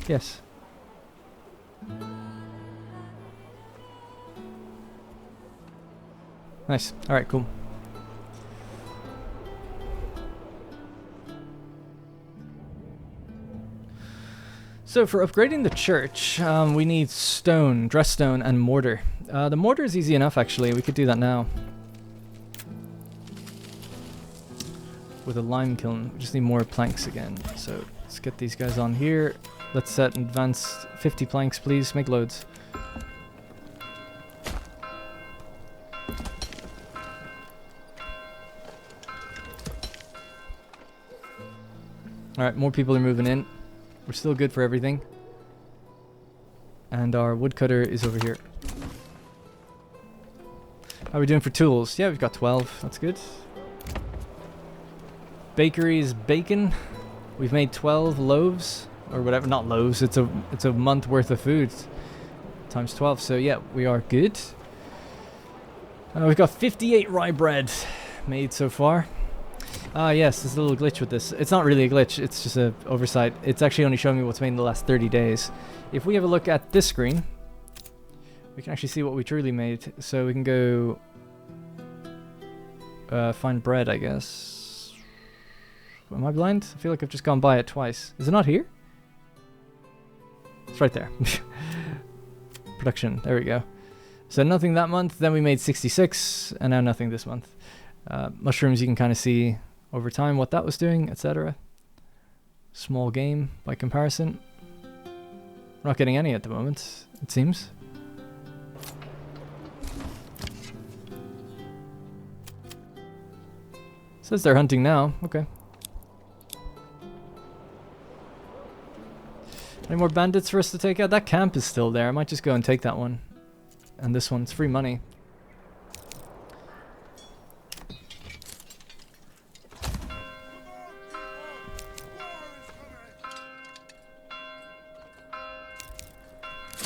Yes. Nice. Alright, cool. So for upgrading the church, we need stone, dressed stone, and mortar. The mortar is easy enough, actually. We could do that now. With a lime kiln. We just need more planks again. So let's get these guys on here. Let's set an advanced 50 planks, please. Make loads. Alright, more people are moving in. We're still good for everything. And our woodcutter is over here. How are we doing for tools? Yeah, we've got 12. That's good. Bakery is bacon. We've made 12 loaves. Or whatever. Not loaves. It's a month worth of food. Times 12. So yeah, we are good. We've got 58 rye bread made so far. Yes, there's a little glitch with this. It's not really a glitch, it's just an oversight. It's actually only showing me what's made in the last 30 days. If we have a look at this screen, we can actually see what we truly made. So we can go find bread, I guess. Am I blind? I feel like I've just gone by it twice. Is it not here? It's right there. Production, there we go. So nothing that month, then we made 66, and now nothing this month. Mushrooms, you can kind of see over time what that was doing, etc. Small game by comparison. We're not getting any at the moment, it seems. Says they're hunting now. Okay. Any more bandits for us to take out? That camp is still there. I might just go and take that one. And this one's free money.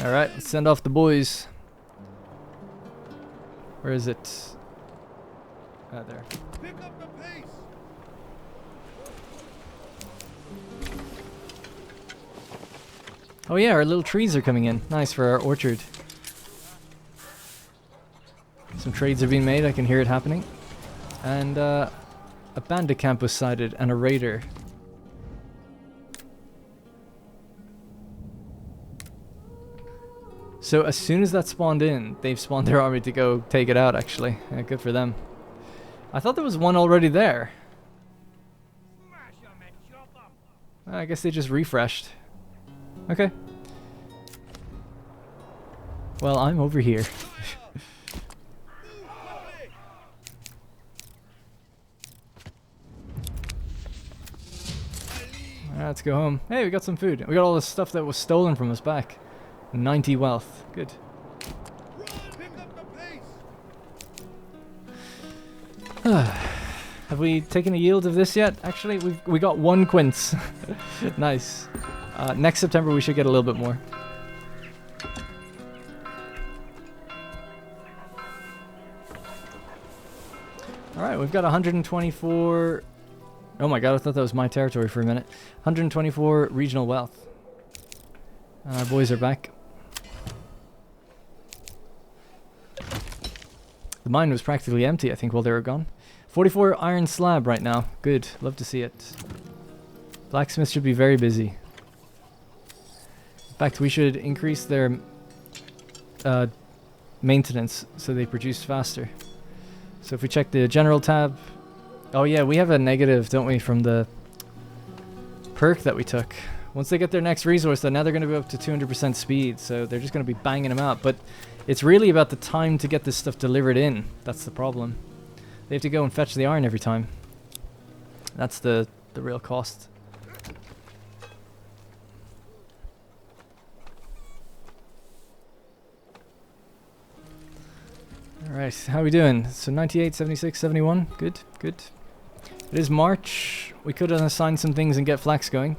Alright, let's send off the boys. Where is it? Ah, there. Pick up the pace. Oh yeah, our little trees are coming in. Nice for our orchard. Some trades are being made, I can hear it happening. And a bandit camp was sighted and a raider. So as soon as that spawned in, they've spawned their army to go take it out, actually. Yeah, good for them. I thought there was one already there. I guess they just refreshed. Okay. Well, I'm over here. Alright, let's go home. Hey, we got some food. We got all the stuff that was stolen from us back. 90 wealth. Good. Pick up the pace. Have we taken a yield of this yet? Actually, we got 1 quince. Nice. Next September we should get a little bit more. Alright, we've got 124... Oh my god, I thought that was my territory for a minute. 124 regional wealth. Our boys are back. The mine was practically empty, I think, while they were gone. 44 iron slab right now. Good. Love to see it. Blacksmith should be very busy. In fact, we should increase their maintenance so they produce faster. So if we check the general tab... Oh yeah, we have a negative, don't we, from the perk that we took. Once they get their next resource, then now they're going to go up to 200% speed, so they're just going to be banging them out. But it's really about the time to get this stuff delivered in. That's the problem. They have to go and fetch the iron every time. That's the real cost. Alright, how are we doing? So 98, 76, 71. Good, good. It is March. We could unassign some things and get flax going.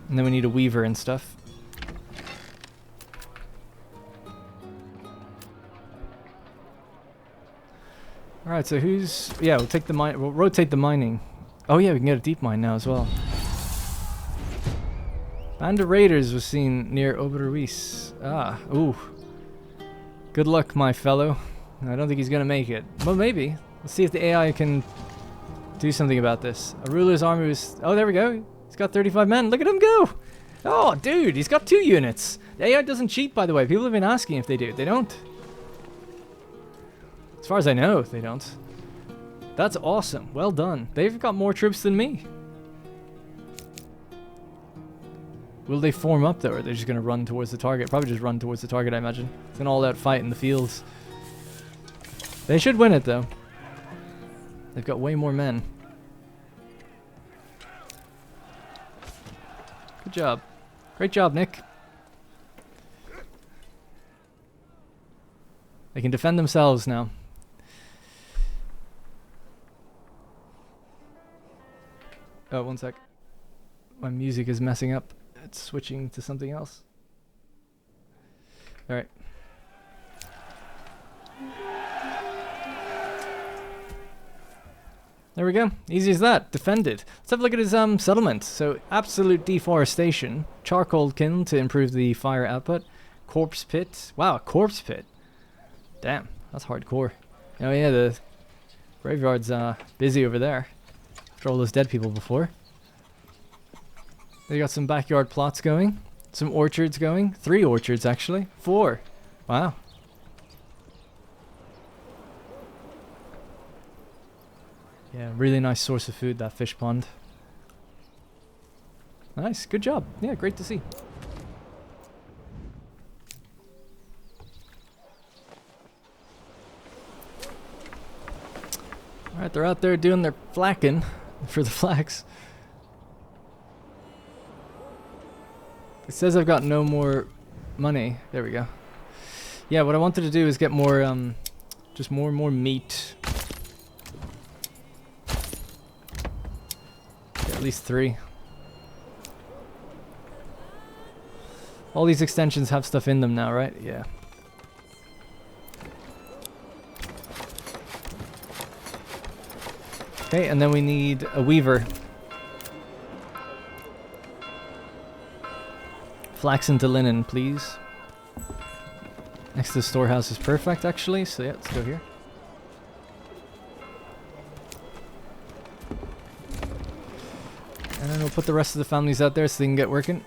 And then we need a weaver and stuff. Alright, so who's... Yeah, we'll take the mine... We'll rotate the mining. Oh yeah, we can get a deep mine now as well. Band of raiders was seen near Oberruiz. Ah, ooh. Good luck, my fellow. I don't think he's gonna make it. Well, maybe. Let's see if the AI can do something about this. A ruler's army was... Oh, there we go. He's got 35 men. Look at him go! Oh, dude, he's got 2 units. The AI doesn't cheat, by the way. People have been asking if they do. They don't. As far as I know, they don't. That's awesome. Well done. They've got more troops than me. Will they form up though, or are they just going to run towards the target? Probably just run towards the target, I imagine. It's an all-out fight in the fields. They should win it though. They've got way more men. Good job. Great job, Nick. They can defend themselves now. Oh, one sec. My music is messing up. It's switching to something else. Alright. There we go. Easy as that. Defended. Let's have a look at his settlement. So, absolute deforestation. Charcoal kiln to improve the fire output. Corpse pit. Wow, a corpse pit. Damn, that's hardcore. Oh yeah, the graveyard's busy over there. After all those dead people before. They got some backyard plots going. Some orchards going. 3 orchards, actually. 4. Wow. Yeah, really nice source of food, that fish pond. Nice, good job. Yeah, great to see. Alright, they're out there doing their flacking for the flax. It says I've got no more money. There we go. Yeah, what I wanted to do is get more, just more and more meat. Get at least 3. All these extensions have stuff in them now, right? Yeah. Okay, and then we need a weaver. Flax into linen, please. Next to the storehouse is perfect, actually. So yeah, let's go here. And then we'll put the rest of the families out there so they can get working.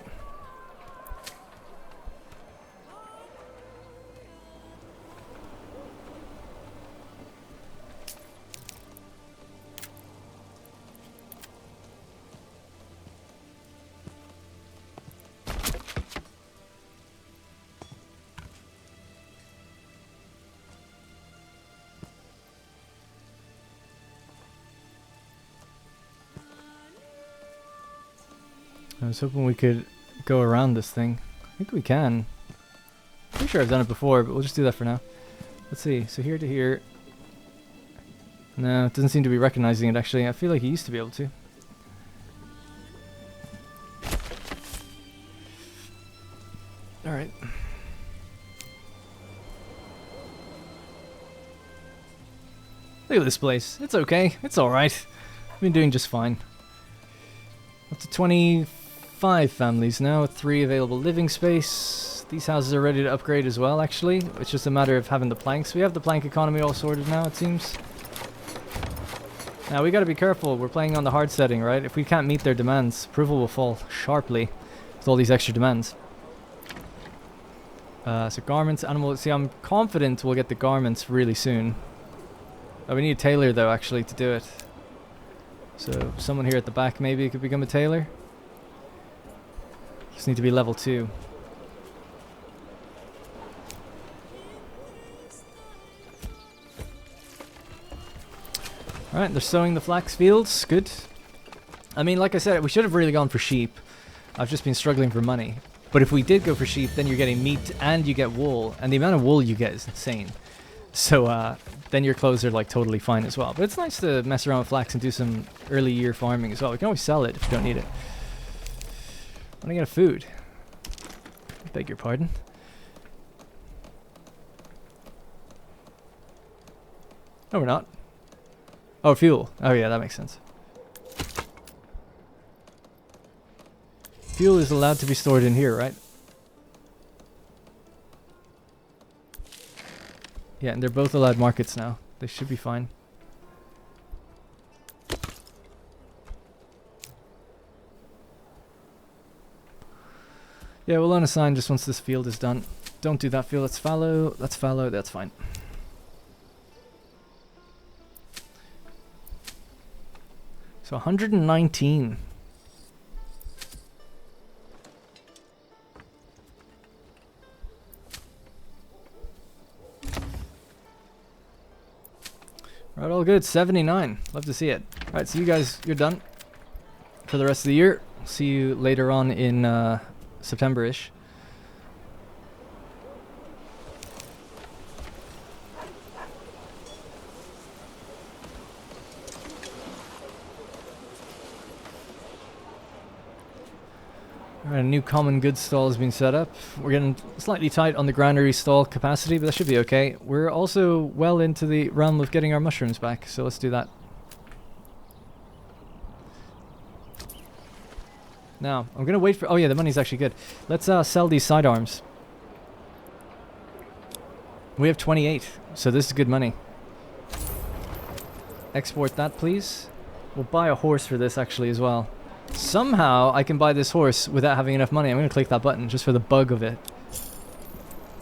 I was hoping we could go around this thing. I think we can. Pretty sure I've done it before, but we'll just do that for now. Let's see. So here to here. No, it doesn't seem to be recognizing it actually. I feel like he used to be able to. Alright. Look at this place. It's okay. It's alright. I've been doing just fine. Up to 25 families now with 3 available living space. These houses are ready to upgrade as well, actually. It's just a matter of having the planks. We have the plank economy all sorted now, it seems. Now, we gotta be careful. We're playing on the hard setting, right? If we can't meet their demands, approval will fall sharply with all these extra demands. So garments, animal... See, I'm confident we'll get the garments really soon. Oh, we need a tailor, though, actually, to do it. So, someone here at the back maybe could become a tailor. Just need to be level 2. Alright, they're sowing the flax fields. Good. I mean, like I said, we should have really gone for sheep. I've just been struggling for money. But if we did go for sheep, then you're getting meat and you get wool. And the amount of wool you get is insane. So, then your clothes are like totally fine as well. But it's nice to mess around with flax and do some early year farming as well. We can always sell it if you don't need it. I want to get a food. I beg your pardon. No, we're not. Oh, fuel. Oh yeah, that makes sense. Fuel is allowed to be stored in here, right? Yeah, and they're both allowed markets now. They should be fine. Yeah, we'll unassign just once this field is done. Don't do that field, that's fallow, that's fine. So 119. Right, all good. 79. Love to see it. Alright, so you guys, you're done for the rest of the year. See you later on in September-ish. Alright, a new common goods stall has been set up. We're getting slightly tight on the granary stall capacity, but that should be okay. We're also well into the realm of getting our mushrooms back, so let's do that. Now, I'm going to wait for... Oh yeah, the money's actually good. Let's sell these sidearms. We have 28, so this is good money. Export that, please. We'll buy a horse for this actually as well. Somehow I can buy this horse without having enough money. I'm going to click that button just for the bug of it.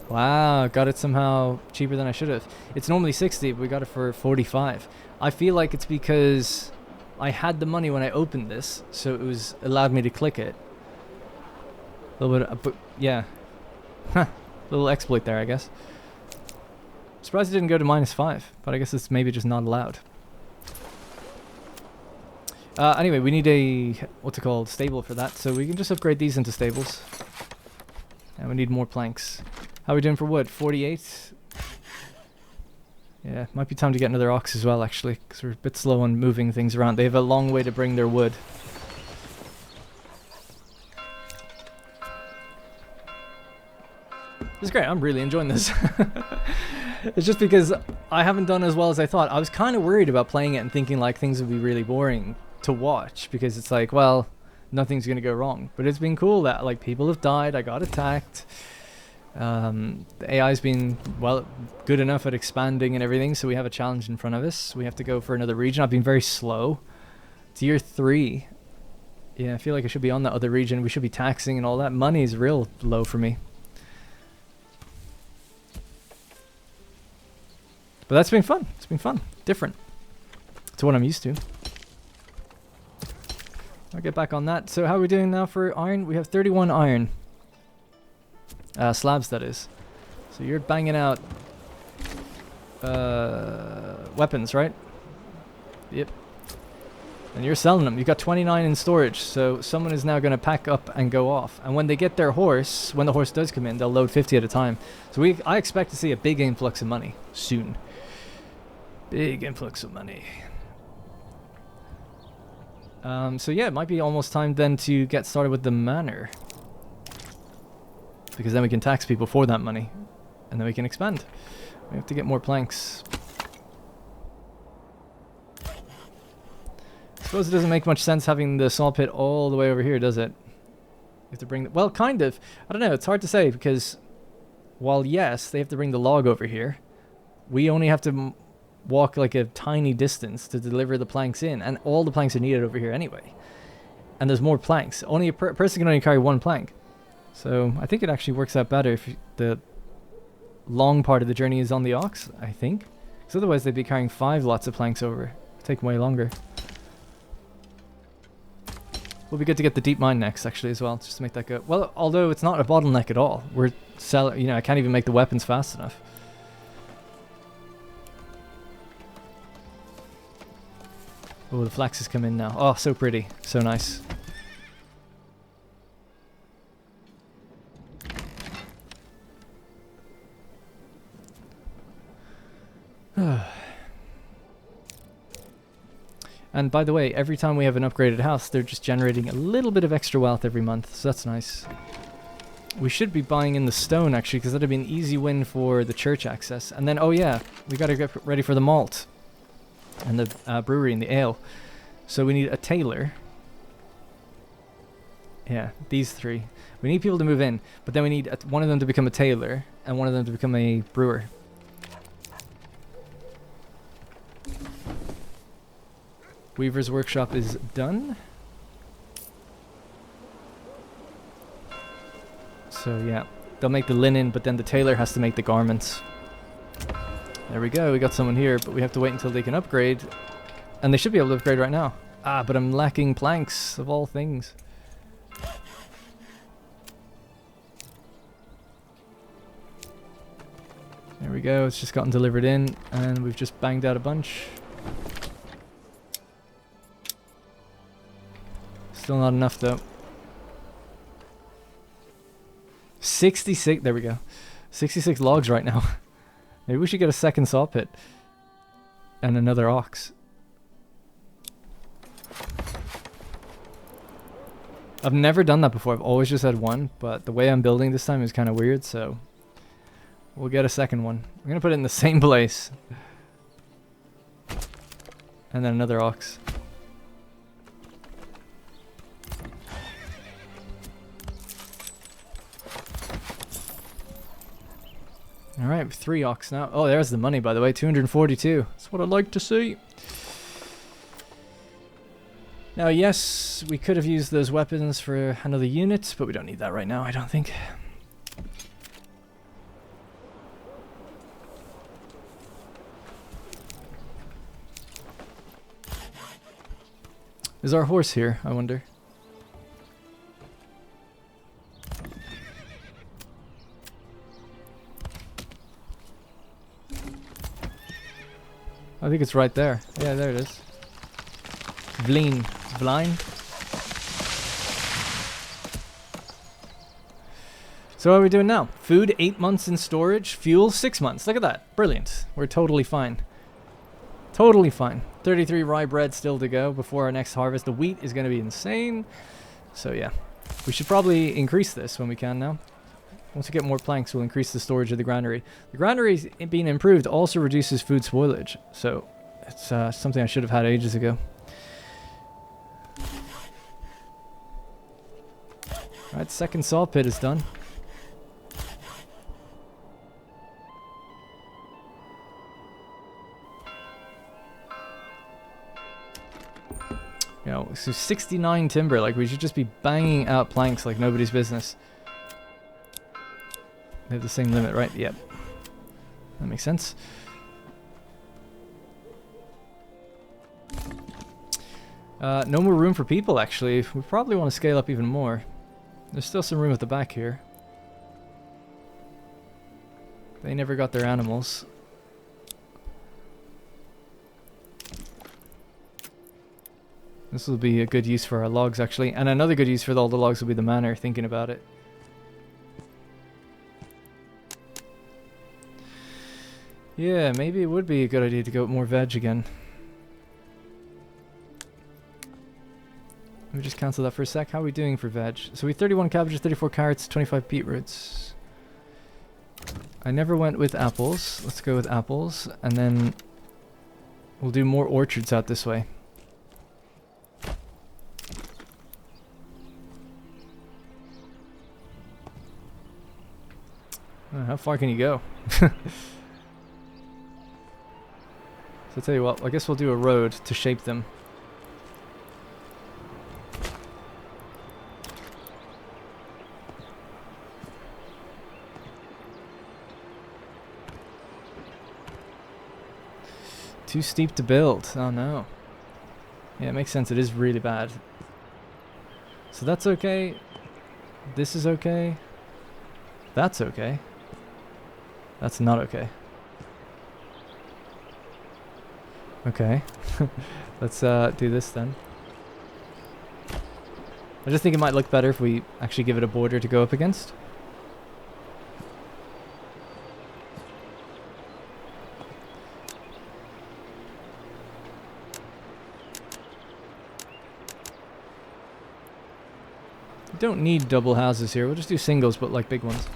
Wow, got it somehow cheaper than I should have. It's normally 60, but we got it for 45. I feel like it's because I had the money when I opened this, so it was allowed me to click it. A little bit, but yeah. Huh, little exploit there, I guess. Surprised it didn't go to -5, but I guess it's maybe just not allowed. Anyway, we need a, what's it called, stable for that, so we can just upgrade these into stables. And we need more planks. How are we doing for wood? 48? Yeah, might be time to get another ox as well, actually, because we're a bit slow on moving things around. They have a long way to bring their wood. This is great, I'm really enjoying this. It's just because I haven't done as well as I thought. I was kind of worried about playing it and thinking like things would be really boring to watch, because it's like, well, nothing's gonna go wrong. But it's been cool that like people have died, I got attacked. The AI's been, well, good enough at expanding and everything, so we have a challenge in front of us. We have to go for another region. I've been very slow. Tier 3. Yeah, I feel like I should be on that other region. We should be taxing and all that. Money is real low for me. But that's been fun. It's been fun. Different to what I'm used to. I'll get back on that. So how are we doing now for iron? We have 31 iron. Slabs, that is. So you're banging out weapons, right? Yep. And you're selling them. You've got 29 in storage. So someone is now going to pack up and go off. And when they get their horse, when the horse does come in, they'll load 50 at a time. So I expect to see a big influx of money soon. Big influx of money. So yeah, it might be almost time then to get started with the manor. Because then we can tax people for that money. And then we can expand. We have to get more planks. I suppose it doesn't make much sense having the saw pit all the way over here, does it? You have to bring... well, kind of. I don't know, it's hard to say because... while yes, they have to bring the log over here, we only have to walk like a tiny distance to deliver the planks in, and all the planks are needed over here anyway. And there's more planks. Only a person can only carry one plank. So I think it actually works out better if the long part of the journey is on the ox, I think. Because otherwise they'd be carrying 5 lots of planks over. It'd take way longer. Will be good to get the deep mine next, actually, as well, just to make that go. Well, although it's not a bottleneck at all. We're selling, you know, I can't even make the weapons fast enough. Oh, the flax has come in now. Oh, so pretty. So nice. And by the way, every time we have an upgraded house, they're just generating a little bit of extra wealth every month, so that's nice. We should be buying in the stone, actually, because that'd be an easy win for the church access. And then, oh yeah, we gotta get ready for the malt. And the brewery and the ale. So we need a tailor. Yeah, these 3. We need people to move in, but then we need one of them to become a tailor, and one of them to become a brewer. Weaver's workshop is done. So yeah, they'll make the linen, but then the tailor has to make the garments. There we go, we got someone here, but we have to wait until they can upgrade. And they should be able to upgrade right now. Ah, but I'm lacking planks, of all things. There we go, it's just gotten delivered in, and we've just banged out a bunch. Still not enough though. 66, there we go. 66 logs right now. Maybe we should get a second saw pit. And another ox. I've never done that before. I've always just had one, but the way I'm building this time is kind of weird, so we'll get a second one. I'm gonna put it in the same place. And then another ox. Alright, 3 ox now. Oh, there's the money, by the way. 242. That's what I'd like to see. Now, yes, we could have used those weapons for another unit, but we don't need that right now, I don't think. Is our horse here, I wonder? I think it's right there. Yeah, there it is. Vleen. Vline? So what are we doing now? Food 8 months in storage. Fuel 6 months. Look at that. Brilliant. We're totally fine. Totally fine. 33 rye bread still to go before our next harvest. The wheat is going to be insane. So yeah. We should probably increase this when we can now. Once we get more planks, we'll increase the storage of the granary. The granary being improved also reduces food spoilage. So it's something I should have had ages ago. Alright, second saw pit is done. You know, so 69 timber, like we should just be banging out planks like nobody's business. They have the same limit, right? Yep. That makes sense. No more room for people, actually. We probably want to scale up even more. There's still some room at the back here. They never got their animals. This will be a good use for our logs, actually. And another good use for all the logs will be the manor, thinking about it. Yeah, maybe it would be a good idea to go with more veg again. Let me just cancel that for a sec. How are we doing for veg? So we 31 cabbages, 34 carrots, 25 beetroots. I never went with apples. Let's go with apples. And then we'll do more orchards out this way. How far can you go? So I'll tell you what, I guess we'll do a road to shape them. Too steep to build. Oh no. Yeah, it makes sense. It is really bad. So that's okay. This is okay. That's okay. That's not okay. Okay. Let's do this then. I just think it might look better if we actually give it a border to go up against. We don't need double houses here. We'll just do singles, but like big ones.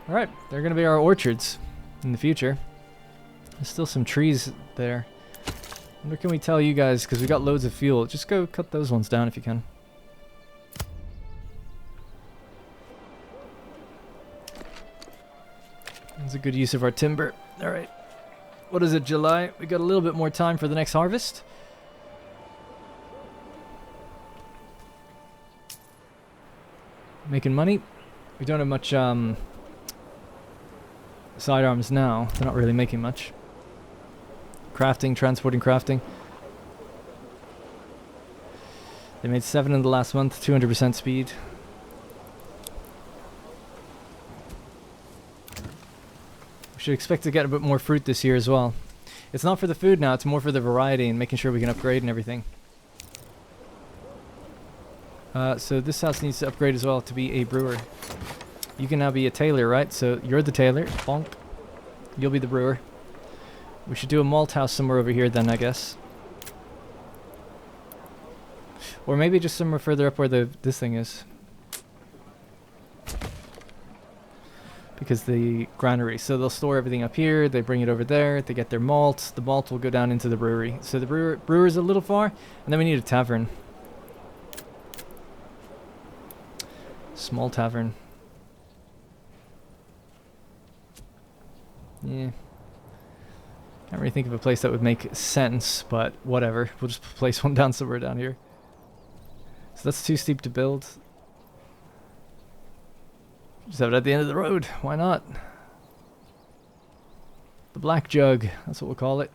Alright, they're going to be our orchards in the future. There's still some trees there. What can we tell you guys? Because we got loads of fuel. Just go cut those ones down if you can. That's a good use of our timber. Alright. What is it, July? We got a little bit more time for the next harvest. Making money. We don't have much sidearms now. They're not really making much. Crafting, transporting, crafting. They made 7 in the last month, 200% speed. We should expect to get a bit more fruit this year as well. It's not for the food now, it's more for the variety and making sure we can upgrade and everything. So this house needs to upgrade as well to be a brewer. You can now be a tailor, right? So you're the tailor. Bonk. You'll be the brewer. We should do a malt house somewhere over here then, I guess. Or maybe just somewhere further up where this thing is. Because the granary. So they'll store everything up here, they bring it over there, they get their malt. The malt will go down into the brewery. So the brewer's a little far, and then we need a tavern. Small tavern. Yeah. Can't really think of a place that would make sense, but whatever. We'll just place one down somewhere down here. So that's too steep to build. Just have it at the end of the road. Why not? The black jug. That's what we'll call it.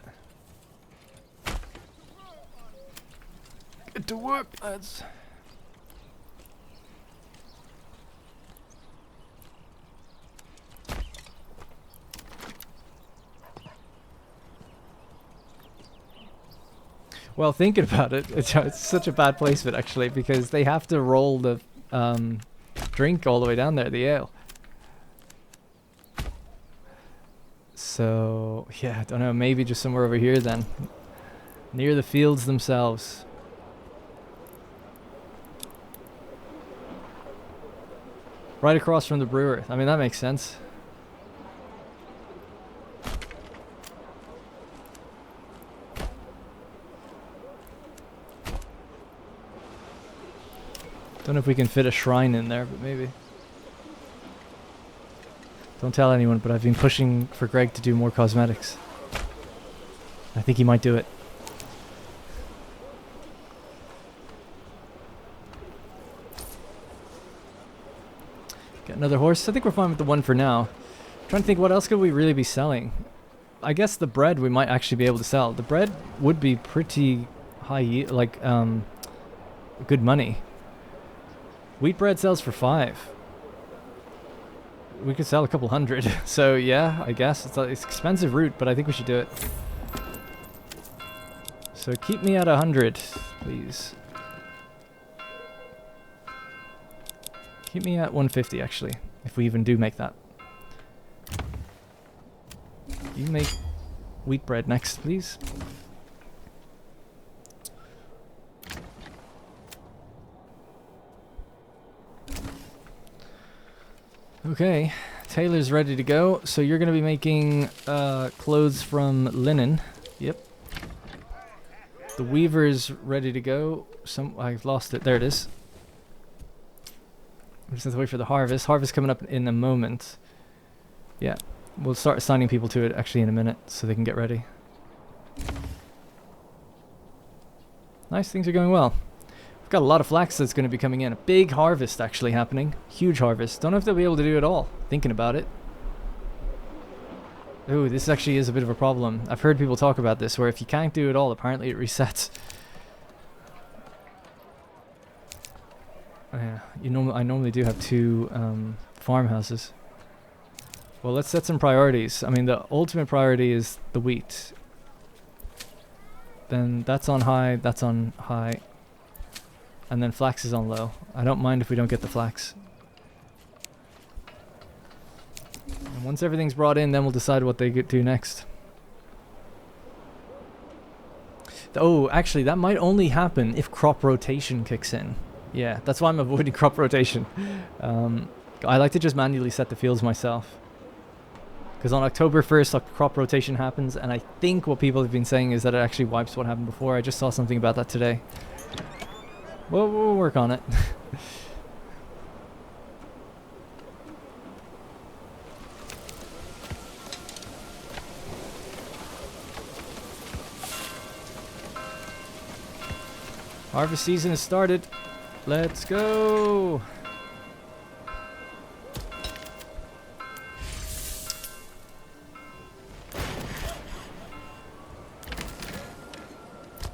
Get to work, lads. Well, thinking about it, it's such a bad placement actually, because they have to roll the drink all the way down there, the ale. So yeah, I don't know, maybe just somewhere over here then, near the fields themselves. Right across from the brewer. I mean, that makes sense. Don't know if we can fit a shrine in there, but maybe. Don't tell anyone, but I've been pushing for Greg to do more cosmetics. I think he might do it. Get another horse. I think we're fine with the one for now. Trying to think, what else could we really be selling? I guess the bread we might actually be able to sell. The bread would be pretty high, like good money. Wheat bread sells for 5. We could sell a couple hundred. So yeah, I guess it's expensive route, but I think we should do it. So keep me at 100, please. Keep me at 150 actually, if we even do make that. You make wheat bread next, please. Okay, Taylor's ready to go. So you're going to be making clothes from linen. Yep. The weaver's ready to go. I've lost it. There it is. We just have to wait for the harvest. Harvest coming up in a moment. Yeah, we'll start assigning people to it actually in a minute so they can get ready. Nice, things are going well. Got a lot of flax that's going to be coming in. A big harvest actually happening. Huge harvest. Don't know if they'll be able to do it all. Thinking about it. Ooh, this actually is a bit of a problem. I've heard people talk about this, where if you can't do it all, apparently it resets. Yeah, I normally do have 2 farmhouses. Well, let's set some priorities. I mean, the ultimate priority is the wheat. Then that's on high, that's on high. And then flax is on low. I don't mind if we don't get the flax. And once everything's brought in, then we'll decide what they do next. Oh, actually, that might only happen if crop rotation kicks in. Yeah, that's why I'm avoiding crop rotation. I like to just manually set the fields myself. Because on October 1st, crop rotation happens, and I think what people have been saying is that it actually wipes what happened before. I just saw something about that today. We'll work on it. Harvest season has started. Let's go.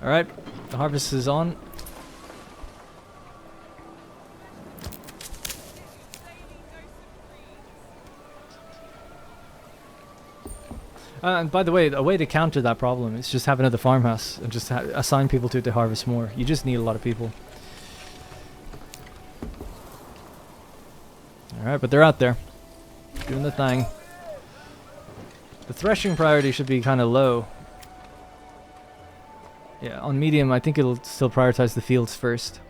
All right, the harvest is on. And by the way, a way to counter that problem is just have another farmhouse and just assign people to it to harvest more. You just need a lot of people. Alright, but they're out there. Doing the thing. The threshing priority should be kind of low. Yeah, on medium, I think it'll still prioritize the fields first.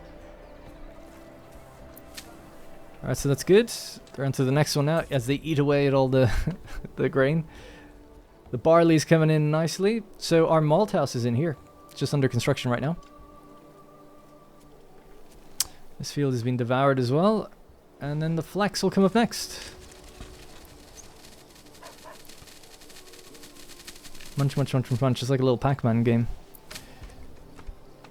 Alright, so that's good. They're on to the next one now as they eat away at all the the grain. The barley's coming in nicely. So our malt house is in here. It's just under construction right now. This field has been devoured as well. And then the flax will come up next. Munch, munch, munch, munch, munch. It's like a little Pac-Man game.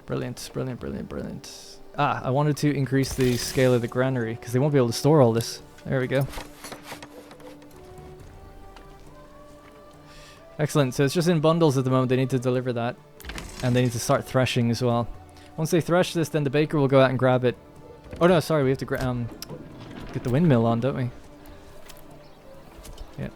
Brilliant, brilliant, brilliant, brilliant. Ah, I wanted to increase the scale of the granary because they won't be able to store all this. There we go. Excellent. So it's just in bundles at the moment. They need to deliver that. And they need to start threshing as well. Once they thresh this, then the baker will go out and grab it. Oh no, sorry. We have to get the windmill on, don't we? Yeah.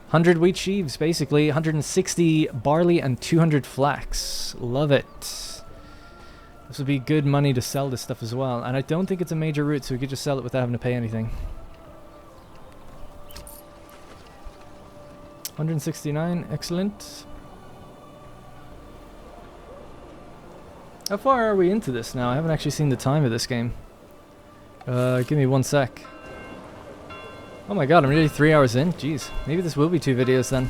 100 wheat sheaves, basically. 160 barley and 200 flax. Love it. This would be good money to sell this stuff as well. And I don't think it's a major route, so we could just sell it without having to pay anything. 169, excellent. How far are we into this now? I haven't actually seen the time of this game. Give me 1 sec. Oh my god, I'm nearly 3 hours in. Jeez, maybe this will be 2 videos then.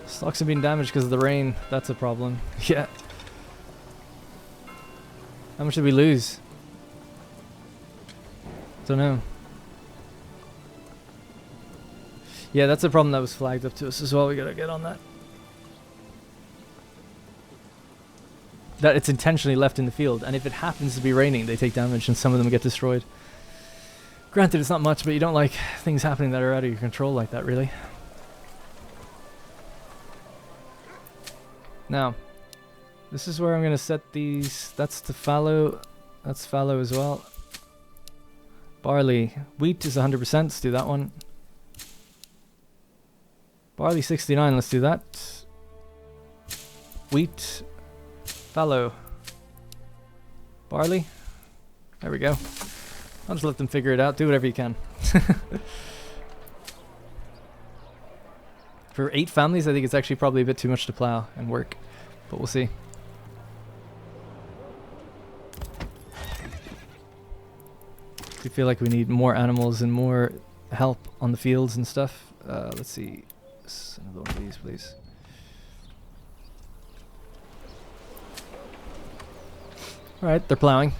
Stocks have been damaged because of the rain. That's a problem. Yeah. How much did we lose? Don't know. Yeah, that's a problem that was flagged up to us as well. We gotta get on that. That it's intentionally left in the field, and if it happens to be raining, they take damage and some of them get destroyed. Granted, it's not much, but you don't like things happening that are out of your control like that, really. Now, this is where I'm going to set these. That's the fallow. That's fallow as well. Barley. Wheat is 100%. Let's do that one. Barley 69. Let's do that. Wheat. Fallow. Barley. There we go. I'll just let them figure it out. Do whatever you can. For 8 families, I think it's actually probably a bit too much to plow and work. But we'll see. We feel like we need more animals and more help on the fields and stuff. Let's see. Another one of these, please. Alright, they're plowing.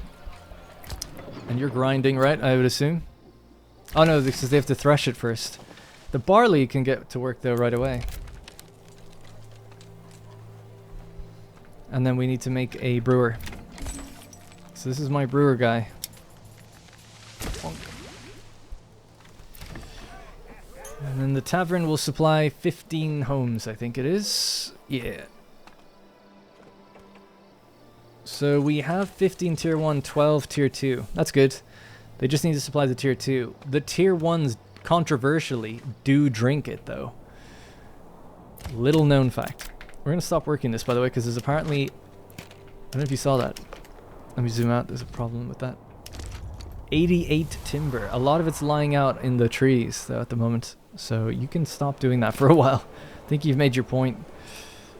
And you're grinding, right? I would assume. Oh no, because they have to thresh it first. The barley can get to work though right away. And then we need to make a brewer. So this is my brewer guy. And then the tavern will supply 15 homes, I think it is. Yeah. So we have 15 tier 1, 12 tier 2. That's good. They just need to supply the tier 2. The tier 1s, controversially, do drink it, though. Little known fact. We're going to stop working this, by the way, because there's apparently... I don't know if you saw that. Let me zoom out. There's a problem with that. 88 timber. A lot of it's lying out in the trees, though, at the moment. So you can stop doing that for a while. I think you've made your point.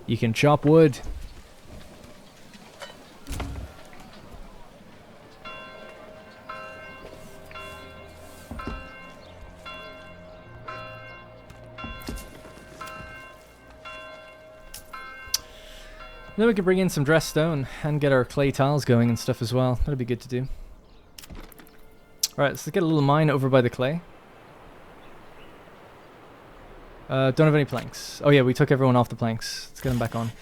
You can chop wood. Then we can bring in some dressed stone and get our clay tiles going and stuff as well. That'd be good to do. Alright, let's get a little mine over by the clay. Don't have any planks. Oh yeah, we took everyone off the planks. Let's get them back on.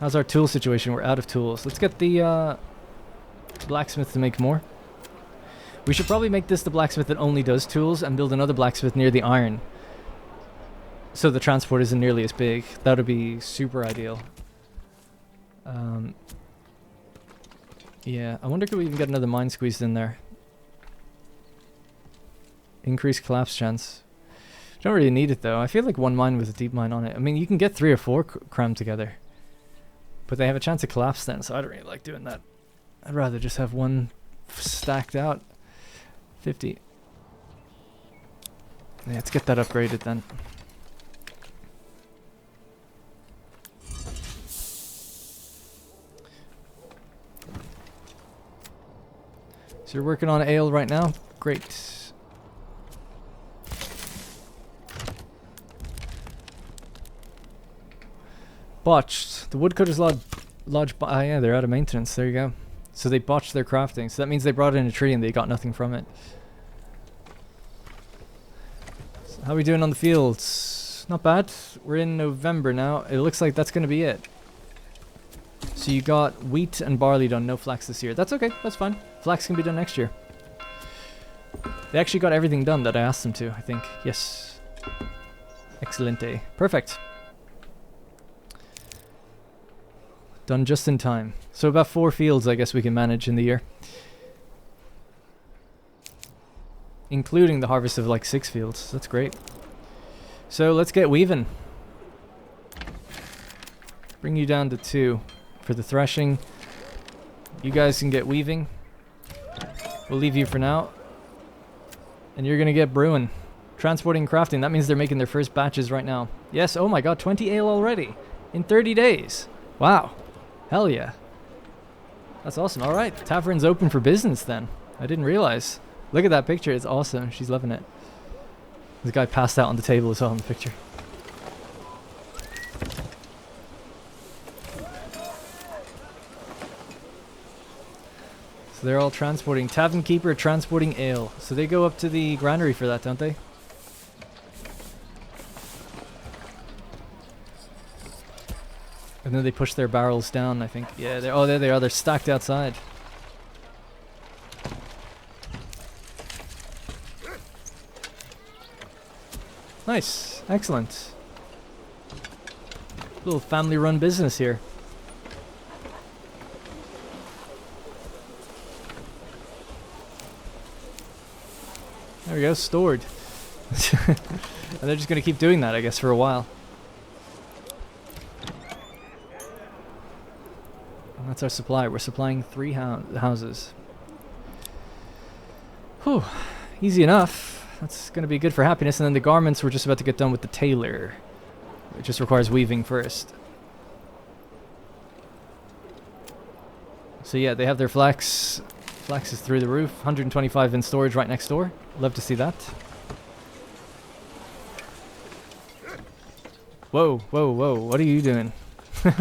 How's our tool situation? We're out of tools. Let's get the blacksmith to make more. We should probably make this the blacksmith that only does tools and build another blacksmith near the iron. So the transport isn't nearly as big. That would be super ideal. Yeah, I wonder could we even get another mine squeezed in there. Increased collapse chance. Don't really need it though. I feel like one mine with a deep mine on it. I mean, you can get 3 or 4 crammed together. But they have a chance of collapse then, so I don't really like doing that. I'd rather just have one stacked out. 50. Yeah, let's get that upgraded then. So you're working on ale right now? Great. Botched. The woodcutter's lodge. Ah, yeah, they're out of maintenance. There you go. So they botched their crafting. So that means they brought in a tree and they got nothing from it. So how are we doing on the fields? Not bad. We're in November now. It looks like that's going to be it. So you got wheat and barley done. No flax this year. That's okay. That's fine. Flax can be done next year. They actually got everything done that I asked them to, I think. Yes. Excelente. Perfect. Done just in time. So about 4 fields I guess we can manage in the year. Including the harvest of like 6 fields. That's great. So let's get weaving. Bring you down to 2 for the threshing. You guys can get weaving. We'll leave you for now. And you're gonna get brewing. Transporting and crafting. That means they're making their first batches right now. Yes, oh my god, 20 ale already. In 30 days. Wow. Hell yeah. That's awesome. Alright, tavern's open for business then. I didn't realize. Look at that picture, it's awesome. She's loving it. This guy passed out on the table as well in the picture. So they're all transporting. Tavern keeper transporting ale. So they go up to the granary for that, don't they? And then they push their barrels down, I think. Yeah, they're, oh, there they are. They're stacked outside. Nice. Excellent. Little family-run business here. There we go, stored. And they're just going to keep doing that, I guess, for a while. And that's our supply. We're supplying 3 houses. Whew. Easy enough. That's going to be good for happiness. And then the garments, we're just about to get done with the tailor. It just requires weaving first. So yeah, they have their flax. Flax is through the roof. 125 in storage right next door. Love to see that. Whoa, whoa, whoa. What are you doing? I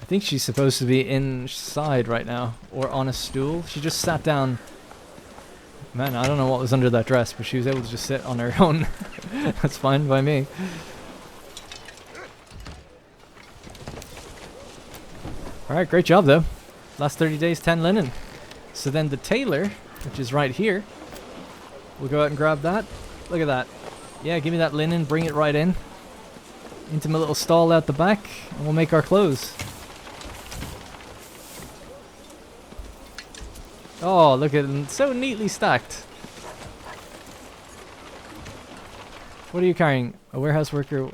think she's supposed to be inside right now. Or on a stool. She just sat down. Man, I don't know what was under that dress, but she was able to just sit on her own. That's fine by me. Alright, great job though. Last 30 days, 10 linen. So then the tailor, which is right here, we'll go out and grab that. Look at that. Yeah, give me that linen, bring it right in. Into my little stall out the back, and we'll make our clothes. Oh, look at them, so neatly stacked. What are you carrying? A warehouse worker.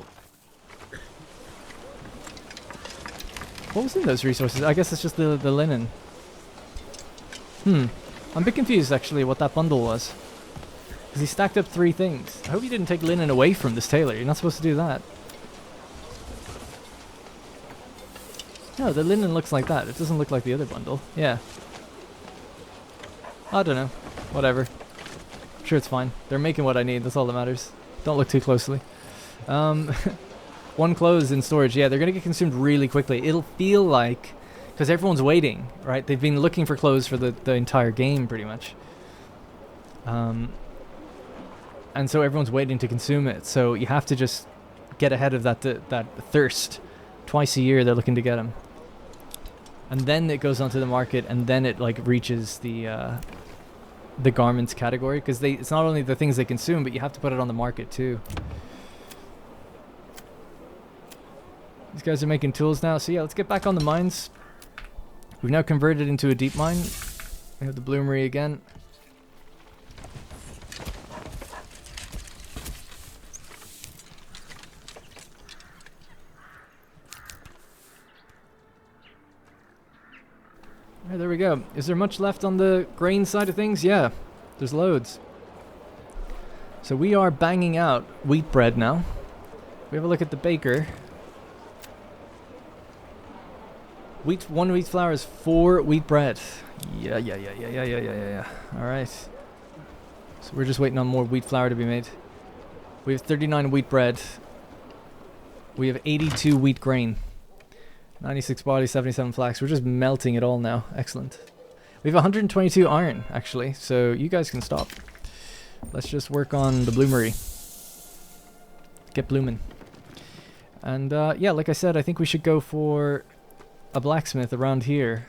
What was in those resources? I guess it's just the linen. I'm a bit confused actually what that bundle was. Because he stacked up 3 things. I hope you didn't take linen away from this tailor. You're not supposed to do that. No, the linen looks like that. It doesn't look like the other bundle. Yeah. I don't know. Whatever. I'm sure it's fine. They're making what I need. That's all that matters. Don't look too closely. 1 clothes in storage. Yeah, they're going to get consumed really quickly. It'll feel like... Because everyone's waiting, right? They've been looking for clothes for the entire game, pretty much. And so everyone's waiting to consume it. So you have to just get ahead of that thirst. Twice a year they're looking to get them. And then it goes onto the market, and then it like reaches the garments category. Because it's not only the things they consume, but you have to put it on the market too. These guys are making tools now. So yeah, let's get back on the mines. We've now converted into a deep mine. We have the bloomery again. Alright, there we go. Is there much left on the grain side of things? Yeah, there's loads. So we are banging out wheat bread now. We have a look at the baker. One wheat flour is 4 wheat bread. Yeah. Alright. So we're just waiting on more wheat flour to be made. We have 39 wheat bread. We have 82 wheat grain. 96 barley, 77 flax. We're just melting it all now. Excellent. We have 122 iron, actually. So you guys can stop. Let's just work on the bloomery. Get blooming. And yeah, like I said, I think we should go for a blacksmith around here.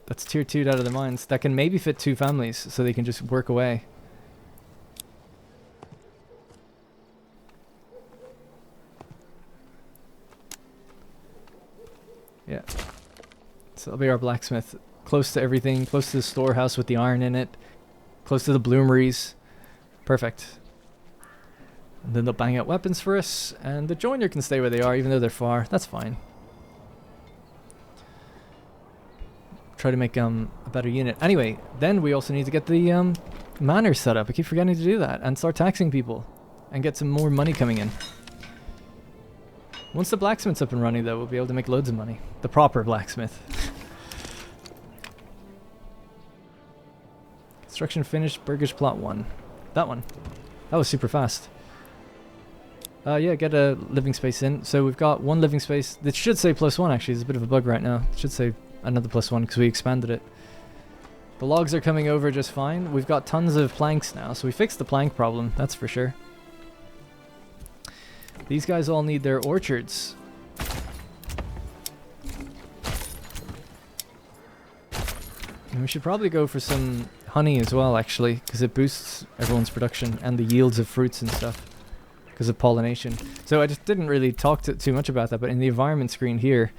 That's tier 2'd out of the mines. That can maybe fit 2 families, so they can just work away. Yeah. So that'll be our blacksmith. Close to everything, close to the storehouse with the iron in it. Close to the bloomeries. Perfect. And then they'll bang out weapons for us, and the joiner can stay where they are, even though they're far. That's fine. Try to make a better unit. Anyway, then we also need to get the manor set up. I keep forgetting to do that, and start taxing people, and get some more money coming in. Once the blacksmith's up and running, though, we'll be able to make loads of money. The proper blacksmith. Construction finished. Burgage plot 1. That one. That was super fast. Yeah, get a living space in. So we've got 1 living space. It should say +1 actually. There's a bit of a bug right now. It should say another +1 because we expanded it. The logs are coming over just fine. We've got tons of planks now, so we fixed the plank problem, that's for sure. These guys all need their orchards. And we should probably go for some honey as well, actually, because it boosts everyone's production and the yields of fruits and stuff. Because of pollination. So I just didn't really talk too much about that, but in the environment screen here,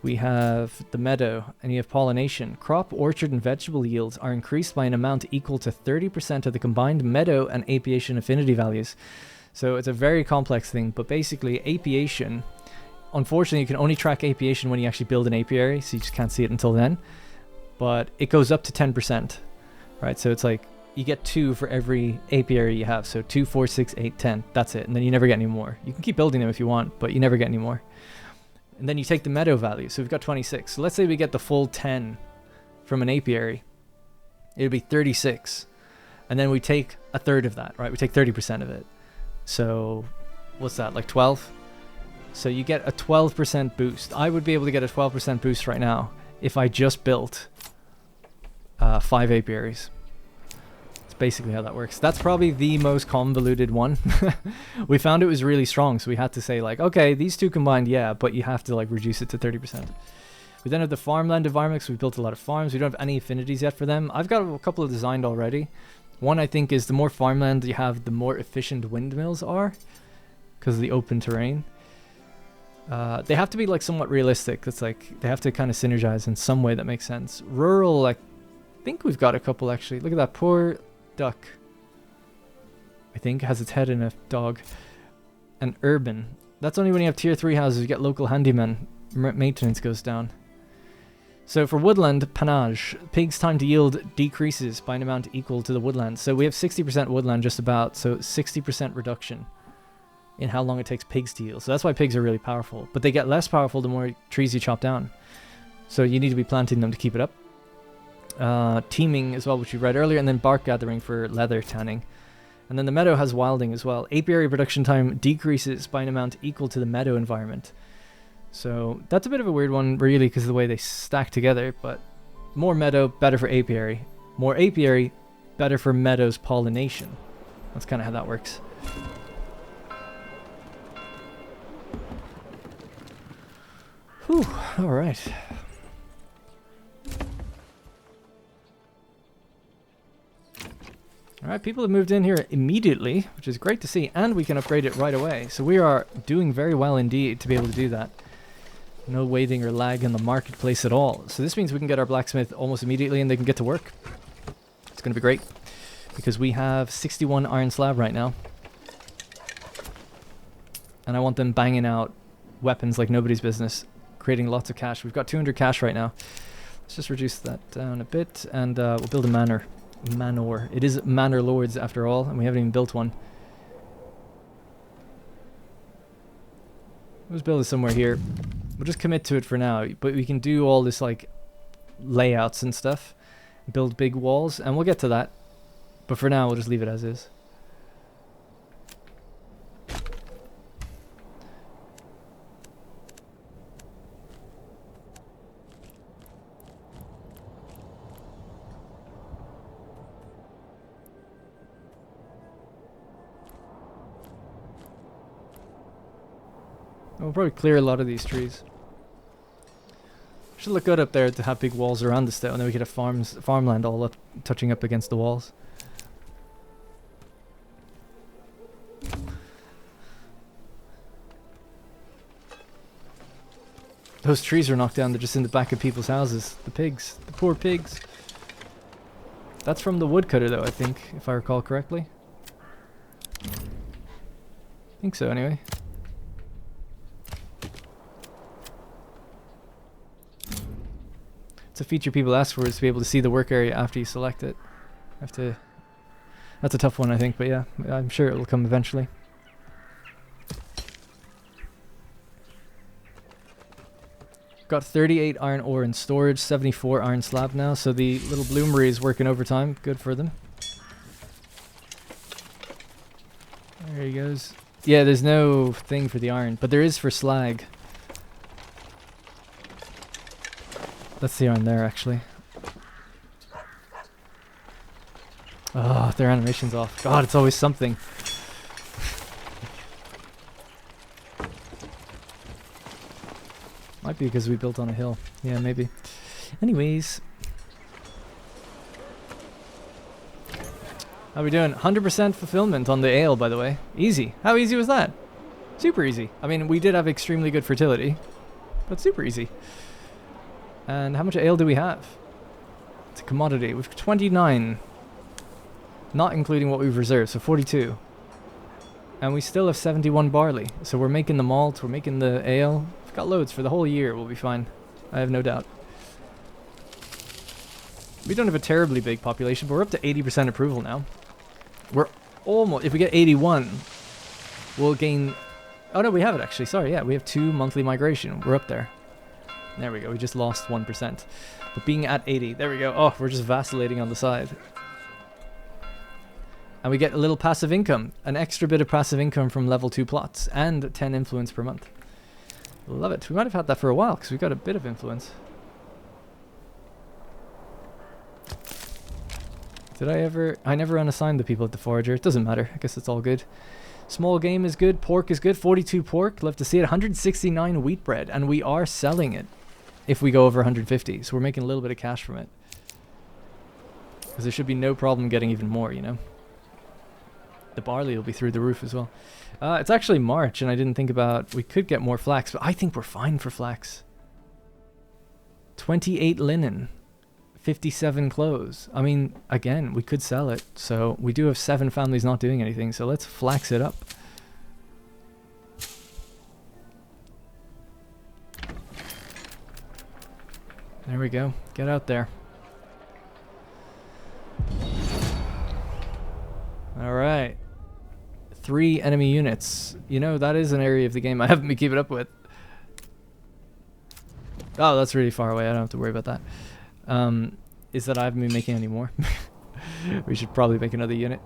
we have the meadow, and you have pollination. Crop, orchard, and vegetable yields are increased by an amount equal to 30% of the combined meadow and apiation affinity values. So it's a very complex thing, but basically apiation, unfortunately you can only track apiation when you actually build an apiary, so you just can't see it until then. But it goes up to 10%, right? So it's like, you get 2 for every apiary you have. So 2, 4, 6, 8, 10. That's it. And then you never get any more. You can keep building them if you want, but you never get any more. And then you take the meadow value. So we've got 26. So let's say we get the full 10 from an apiary. It'll be 36. And then we take a third of that, right? We take 30% of it. So what's that, like 12? So you get a 12% boost. I would be able to get a 12% boost right now if I just built 5 apiaries. Basically how that works. That's probably the most convoluted one. We found it was really strong, so we had to say like, okay, these 2 combined, yeah, but you have to like reduce it to 30%. We then have the farmland environments. We built a lot of farms. We don't have any affinities yet for them. I've got a couple of designed already. One I think is the more farmland you have, the more efficient windmills are because of the open terrain. They have to be like somewhat realistic. It's like they have to kind of synergize in some way that makes sense. Rural, I think we've got a couple actually. Look at that poor duck, I think, has its head in a dog. And urban, that's only when you have tier 3 houses. You get local handymen, maintenance goes down. So for woodland pannage, pigs' time to yield decreases by an amount equal to the woodland. So we have 60% woodland just about, so 60% reduction in how long it takes pigs to yield. So that's why pigs are really powerful, but they get less powerful the more trees you chop down. So you need to be planting them to keep it up. Teaming as well, which we read earlier, and then bark gathering for leather tanning. And then the meadow has wilding as well. Apiary production time decreases by an amount equal to the meadow environment. So that's a bit of a weird one, really, because of the way they stack together, but more meadow, better for apiary. More apiary, better for meadow's pollination. That's kind of how that works. Whew, alright. Alright, people have moved in here immediately, which is great to see, and we can upgrade it right away. So we are doing very well indeed to be able to do that. No waiting or lag in the marketplace at all. So this means we can get our blacksmith almost immediately and they can get to work. It's going to be great, because we have 61 iron slab right now. And I want them banging out weapons like nobody's business, creating lots of cash. We've got 200 cash right now. Let's just reduce that down a bit, and we'll build a manor. Manor. It is Manor Lords after all, and we haven't even built one. Let's build it somewhere here. We'll just commit to it for now, but we can do all this like layouts and stuff, build big walls, and we'll get to that. But for now, we'll just leave it as is. We'll probably clear a lot of these trees. Should look good up there to have big walls around the stone, and then we could have farmland all up, touching up against the walls. Those trees are knocked down, they're just in the back of people's houses. The pigs, the poor pigs. That's from the woodcutter though, I think, if I recall correctly. I think so anyway. It's a feature people ask for, is to be able to see the work area after you select it. That's a tough one, I think, but yeah, I'm sure it will come eventually. Got 38 iron ore in storage, 74 iron slab now, so the little bloomery is working overtime. Good for them. There he goes. Yeah, there's no thing for the iron, but there is for slag. That's the iron there, actually. Oh, their animation's off. God, it's always something. Might be because we built on a hill. Yeah, maybe. Anyways. How we doing? 100% fulfillment on the ale, by the way. Easy. How easy was that? Super easy. I mean, we did have extremely good fertility, but super easy. And how much ale do we have? It's a commodity. We've 29. Not including what we've reserved, so 42. And we still have 71 barley. So we're making the malt, we're making the ale. We've got loads for the whole year, we'll be fine. I have no doubt. We don't have a terribly big population, but we're up to 80% approval now. We're almost, if we get 81, we'll gain, oh no, we have it actually, sorry, yeah, we have 2 monthly migration. We're up there. There we go, we just lost 1%. But being at 80, there we go. Oh, we're just vacillating on the side. And we get a little passive income, an extra bit of passive income from level 2 plots, and 10 influence per month. Love it. We might have had that for a while, because we've got a bit of influence. Did I ever... I never unassigned the people at the forager. It doesn't matter. I guess it's all good. Small game is good. Pork is good. 42 pork. Love to see it. 169 wheat bread. And we are selling it if we go over 150. So we're making a little bit of cash from it. Because there should be no problem getting even more, you know. The barley will be through the roof as well. It's actually March, and I didn't think about... We could get more flax, but I think we're fine for flax. 28 linen. 57 clothes. I mean, again, we could sell it. So we do have 7 families not doing anything, so let's flax it up. There we go. Get out there. Alright. 3 enemy units. You know, that is an area of the game I haven't been keeping up with. Oh, that's really far away. I don't have to worry about that. Is that I haven't been making any more. We should probably make another unit.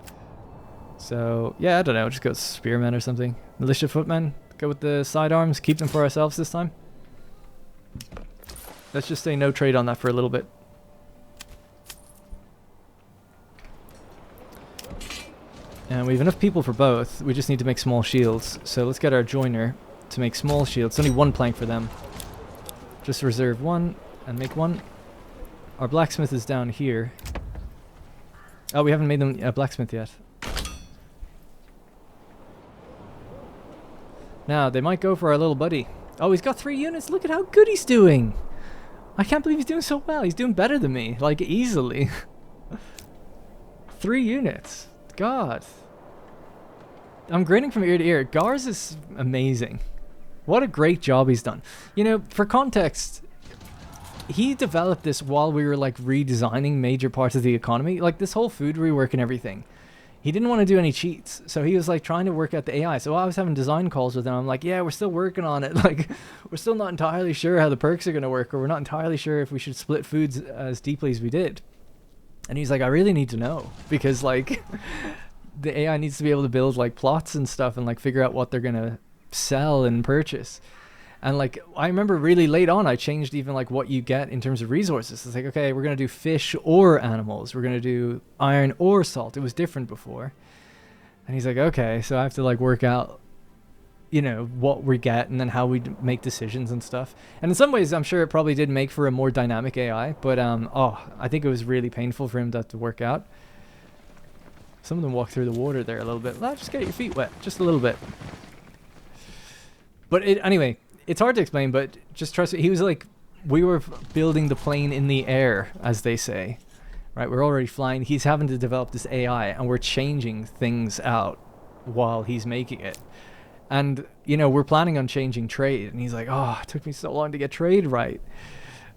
So, yeah, I don't know. Just go spearmen or something. Militia footmen. Go with the sidearms. Keep them for ourselves this time. Let's just say no trade on that for a little bit. And we have enough people for both. We just need to make small shields. So let's get our joiner to make small shields. It's only 1 plank for them. Just reserve 1 and make 1. Our blacksmith is down here. Oh, we haven't made them a blacksmith yet. Now, they might go for our little buddy. Oh, he's got 3 units. Look at how good he's doing. I can't believe he's doing so well. He's doing better than me, like easily. 3 units. God. I'm grinning from ear to ear. Gars is amazing. What a great job he's done. You know, for context, he developed this while we were like redesigning major parts of the economy. Like this whole food rework and everything. He didn't want to do any cheats. So he was like trying to work out the AI. So I was having design calls with him. I'm like, yeah, we're still working on it. Like, we're still not entirely sure how the perks are going to work. Or we're not entirely sure if we should split foods as deeply as we did. And he's like, I really need to know. Because like, the AI needs to be able to build like plots and stuff. And like figure out what they're going to sell and purchase. And like, I remember really late on, I changed even like what you get in terms of resources. It's like, okay, we're going to do fish or animals. We're going to do iron or salt. It was different before. And he's like, okay, so I have to like work out, you know, what we get and then how we make decisions and stuff. And in some ways, I'm sure it probably did make for a more dynamic AI. But, oh, I think it was really painful for him to have to work out. Some of them walk through the water there a little bit. Just get your feet wet, just a little bit. But anyway, it's hard to explain, but just trust me. He was like, we were building the plane in the air, as they say, right? We're already flying. He's having to develop this AI, and we're changing things out while he's making it. And, you know, we're planning on changing trade. And he's like, oh, it took me so long to get trade right.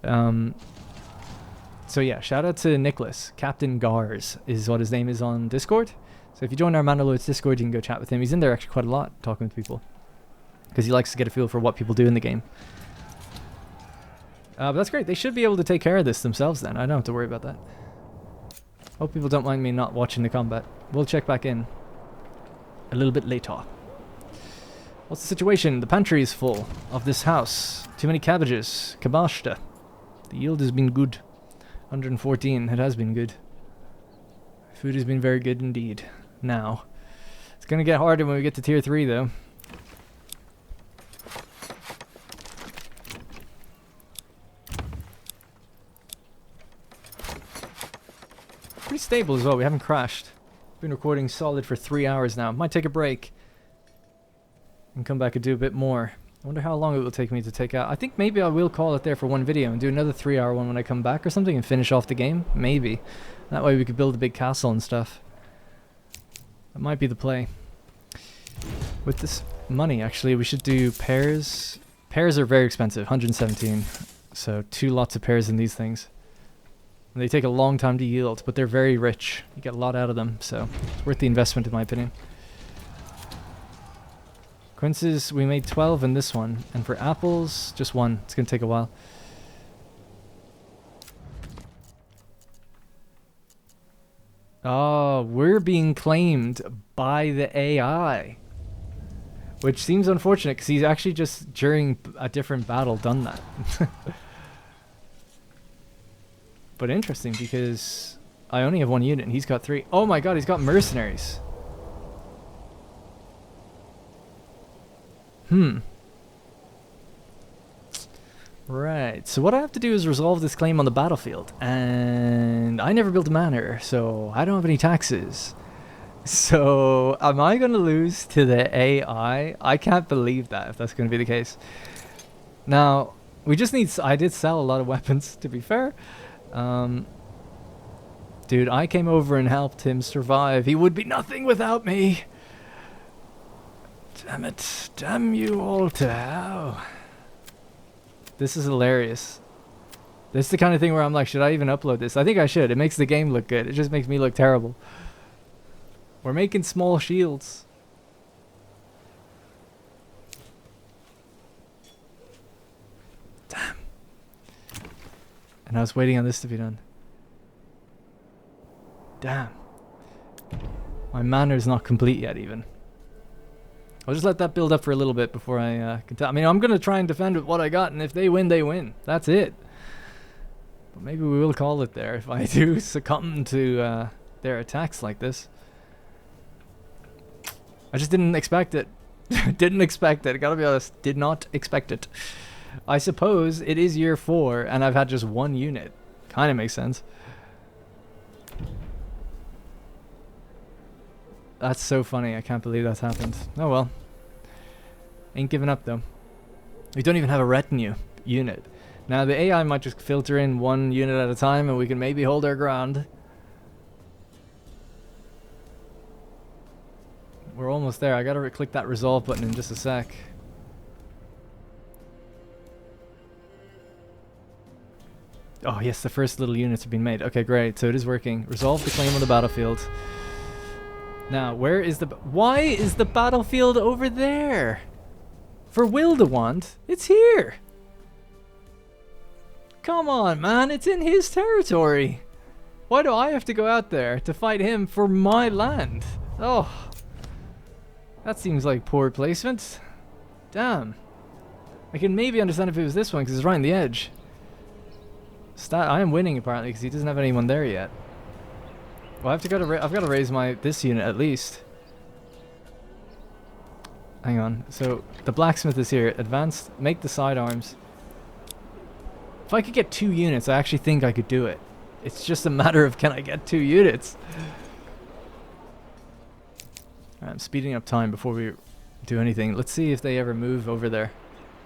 So, yeah, shout out to Nicholas. Captain Gars is what his name is on Discord. So if you join our Manor Lords Discord, you can go chat with him. He's in there actually quite a lot, talking with people. Because he likes to get a feel for what people do in the game. But that's great. They should be able to take care of this themselves then. I don't have to worry about that. Hope people don't mind me not watching the combat. We'll check back in a little bit later. What's the situation? The pantry is full of this house. Too many cabbages. Kabashta. The yield has been good. 114. It has been good. Food has been very good indeed. Now. It's going to get harder when we get to tier 3 though. Pretty stable as well. We haven't crashed. Been recording solid for 3 hours now. Might take a break and come back and do a bit more. I wonder how long it will take me to take out. I think maybe I will call it there for one video and do another 3-hour one when I come back or something and finish off the game. Maybe. That way we could build a big castle and stuff. That might be the play. With this money, actually, we should do pears. Pears are very expensive. 117. So 2 lots of pears in these things. And they take a long time to yield, but they're very rich. You get a lot out of them, so it's worth the investment in my opinion. Quinces, we made 12 in this one. And for apples, just 1. It's going to take a while. Oh, we're being claimed by the AI. Which seems unfortunate, because he's actually just, during a different battle, done that. But interesting, because I only have 1 unit and he's got 3. Oh my god, he's got mercenaries. Right, so what I have to do is resolve this claim on the battlefield. And I never built a manor, so I don't have any taxes. So, am I going to lose to the AI? I can't believe that, if that's going to be the case. Now, we just need... I did sell a lot of weapons, to be fair. Dude, I came over and helped him survive. He would be nothing without me. Damn it. Damn you all to hell. This is hilarious. This is the kind of thing where I'm like, should I even upload this? I think I should. It makes the game look good. It just makes me look terrible. We're making small shields. Damn. And I was waiting on this to be done. Damn. My manor's not complete yet even. I'll just let that build up for a little bit before I can tell. I mean, I'm going to try and defend with what I got, and if they win, they win. That's it. But maybe we will call it there if I do succumb to their attacks like this. I just didn't expect it. Didn't expect it. I gotta be honest. Did not expect it. I suppose it is year 4 and I've had just 1 unit. Kinda makes sense. That's so funny. I can't believe that's happened. Oh well. Ain't giving up though. We don't even have a retinue unit. Now the AI might just filter in one unit at a time and we can maybe hold our ground. We're almost there. I gotta click that resolve button in just a sec. Oh yes, the first little units have been made. Okay, great. So it is working. Resolve the claim on the battlefield. Now, where is the... Why is the battlefield over there? For Wildewand, it's here. Come on, man. It's in his territory. Why do I have to go out there to fight him for my land? Oh. That seems like poor placement. Damn. I can maybe understand if it was this one because it's right on the edge. I am winning apparently because he doesn't have anyone there yet. Well, I've got to raise this unit at least. Hang on. So the blacksmith is here. Advanced. Make the sidearms. If I could get 2 units, I actually think I could do it. It's just a matter of can I get 2 units. Right, I'm speeding up time before we do anything. Let's see if they ever move over there.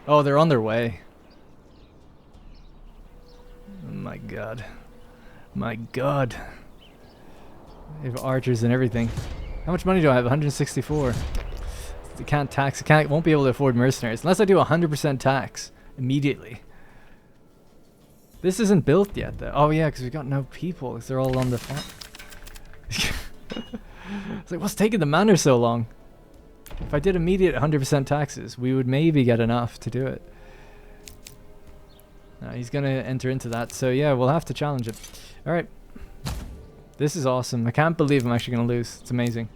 Oh, they're on their way. Oh my god. My god. They have archers and everything. How much money do I have? 164. They can't tax. Won't be able to afford mercenaries unless I do 100% tax immediately. This isn't built yet, though. Oh yeah, because we've got no people. Because they're all on the farm. It's like, what's taking the manor so long? If I did immediate 100% taxes, we would maybe get enough to do it. No, he's gonna enter into that. So yeah, we'll have to challenge it. All right. This is awesome. I can't believe I'm actually gonna lose. It's amazing.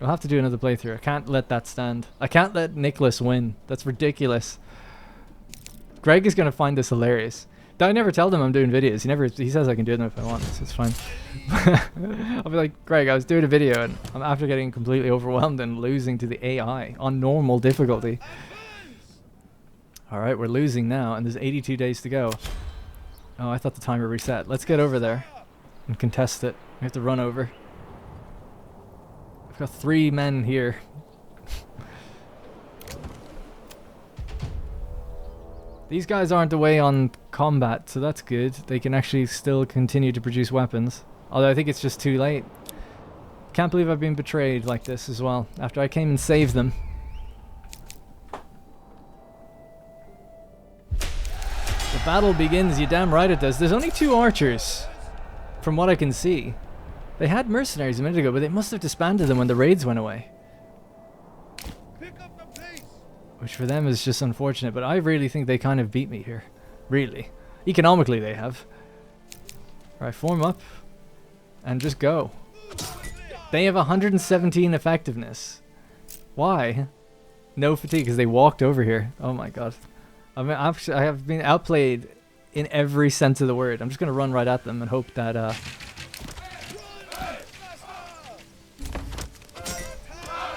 We'll have to do another playthrough. I can't let that stand. I can't let Nicholas win. That's ridiculous. Greg is gonna find this hilarious. I never tell them I'm doing videos. He says I can do them if I want, so it's fine. I'll be like, Greg, I was doing a video and I'm after getting completely overwhelmed and losing to the AI on normal difficulty. Alright, we're losing now and there's 82 days to go. Oh, I thought the timer reset. Let's get over there and contest it. We have to run over. I've got 3 men here. These guys aren't away on combat, so that's good. They can actually still continue to produce weapons. Although I think it's just too late. Can't believe I've been betrayed like this as well, after I came and saved them. The battle begins, you damn right it does. There's only 2 archers, from what I can see. They had mercenaries a minute ago, but they must have disbanded them when the raids went away. Which for them is just unfortunate, but I really think they kind of beat me here. Really. Economically they have. Alright, form up. And just go. They have 117 effectiveness. Why? No fatigue, because they walked over here. Oh my god. I mean, I have been outplayed in every sense of the word. I'm just going to run right at them and hope that...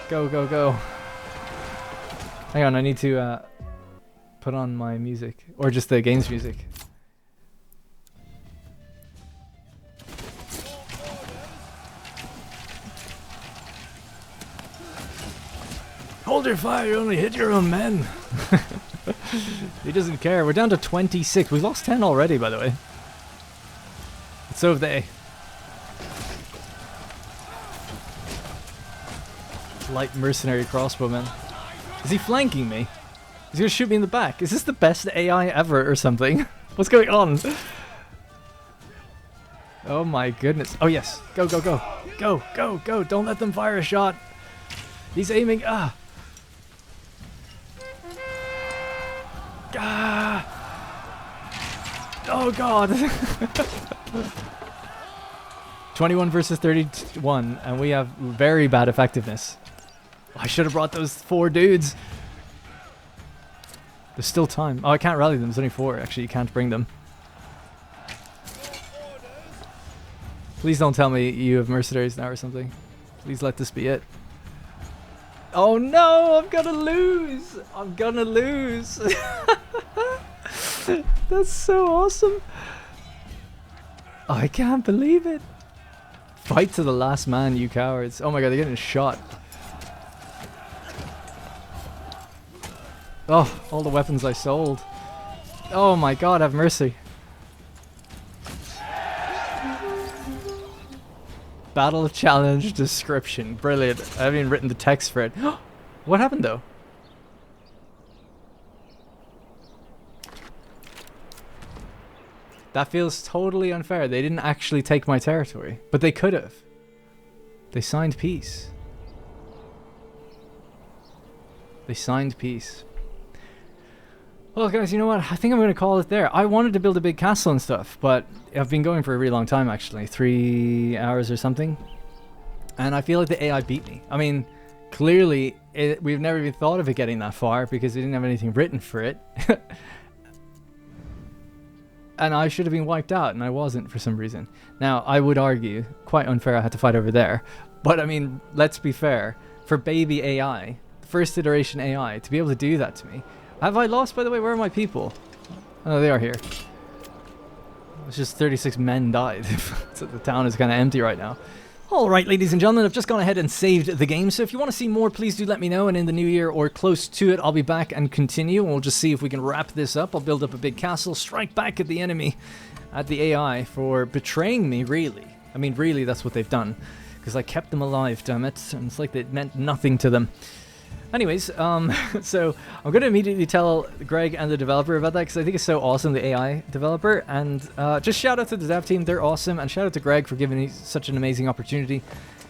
Go, go, go. Hang on, I need to put on my music. Or just the game's music. Hold your fire, you only hit your own men. He doesn't care. We're down to 26. We've lost 10 already, by the way. So have they. Light mercenary crossbowman. Is he flanking me? He's gonna shoot me in the back. Is this the best AI ever or something? What's going on? Oh my goodness. Oh yes. Go, go, go. Go, go, go. Don't let them fire a shot. He's aiming. Ah. Ah. Oh god. 21 versus 31, and we have very bad effectiveness. I should have brought those 4 dudes. There's still time. Oh, I can't rally them. There's only 4. Actually, you can't bring them. Please don't tell me you have mercenaries now or something. Please let this be it. Oh no, I'm gonna lose. I'm gonna lose. That's so awesome. I can't believe it. Fight to the last man, you cowards. Oh my god, they're getting shot. Oh, all the weapons I sold. Oh my god, have mercy. Battle challenge description. Brilliant. I haven't even written the text for it. What happened though? That feels totally unfair. They didn't actually take my territory, but they could have. They signed peace. They signed peace. Well, guys, you know what? I think I'm going to call it there. I wanted to build a big castle and stuff, but I've been going for a really long time, actually. 3 hours or something. And I feel like the AI beat me. I mean, clearly, we've never even thought of it getting that far because we didn't have anything written for it. And I should have been wiped out, and I wasn't for some reason. Now, I would argue, quite unfair I had to fight over there. But, I mean, let's be fair. For baby AI, first iteration AI, to be able to do that to me. Have I lost, by the way? Where are my people? Oh, they are here. It's just 36 men died. So the town is kind of empty right now. Alright, ladies and gentlemen, I've just gone ahead and saved the game, so if you want to see more, please do let me know, and in the new year or close to it, I'll be back and continue, and we'll just see if we can wrap this up. I'll build up a big castle, strike back at the enemy, at the AI, for betraying me, really. I mean, really, that's what they've done, because I kept them alive, damn it, and it's like it meant nothing to them. Anyways, so I'm going to immediately tell Greg and the developer about that because I think it's so awesome, the AI developer. And just shout out to the dev team, they're awesome. And shout out to Greg for giving me such an amazing opportunity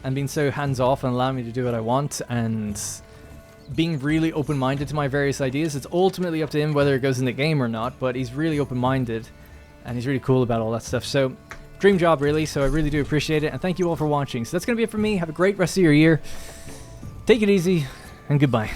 and being so hands-off and allowing me to do what I want and being really open-minded to my various ideas. It's ultimately up to him whether it goes in the game or not, but he's really open-minded and he's really cool about all that stuff. So, dream job really, so I really do appreciate it. And thank you all for watching. So that's going to be it for me. Have a great rest of your year. Take it easy. And goodbye.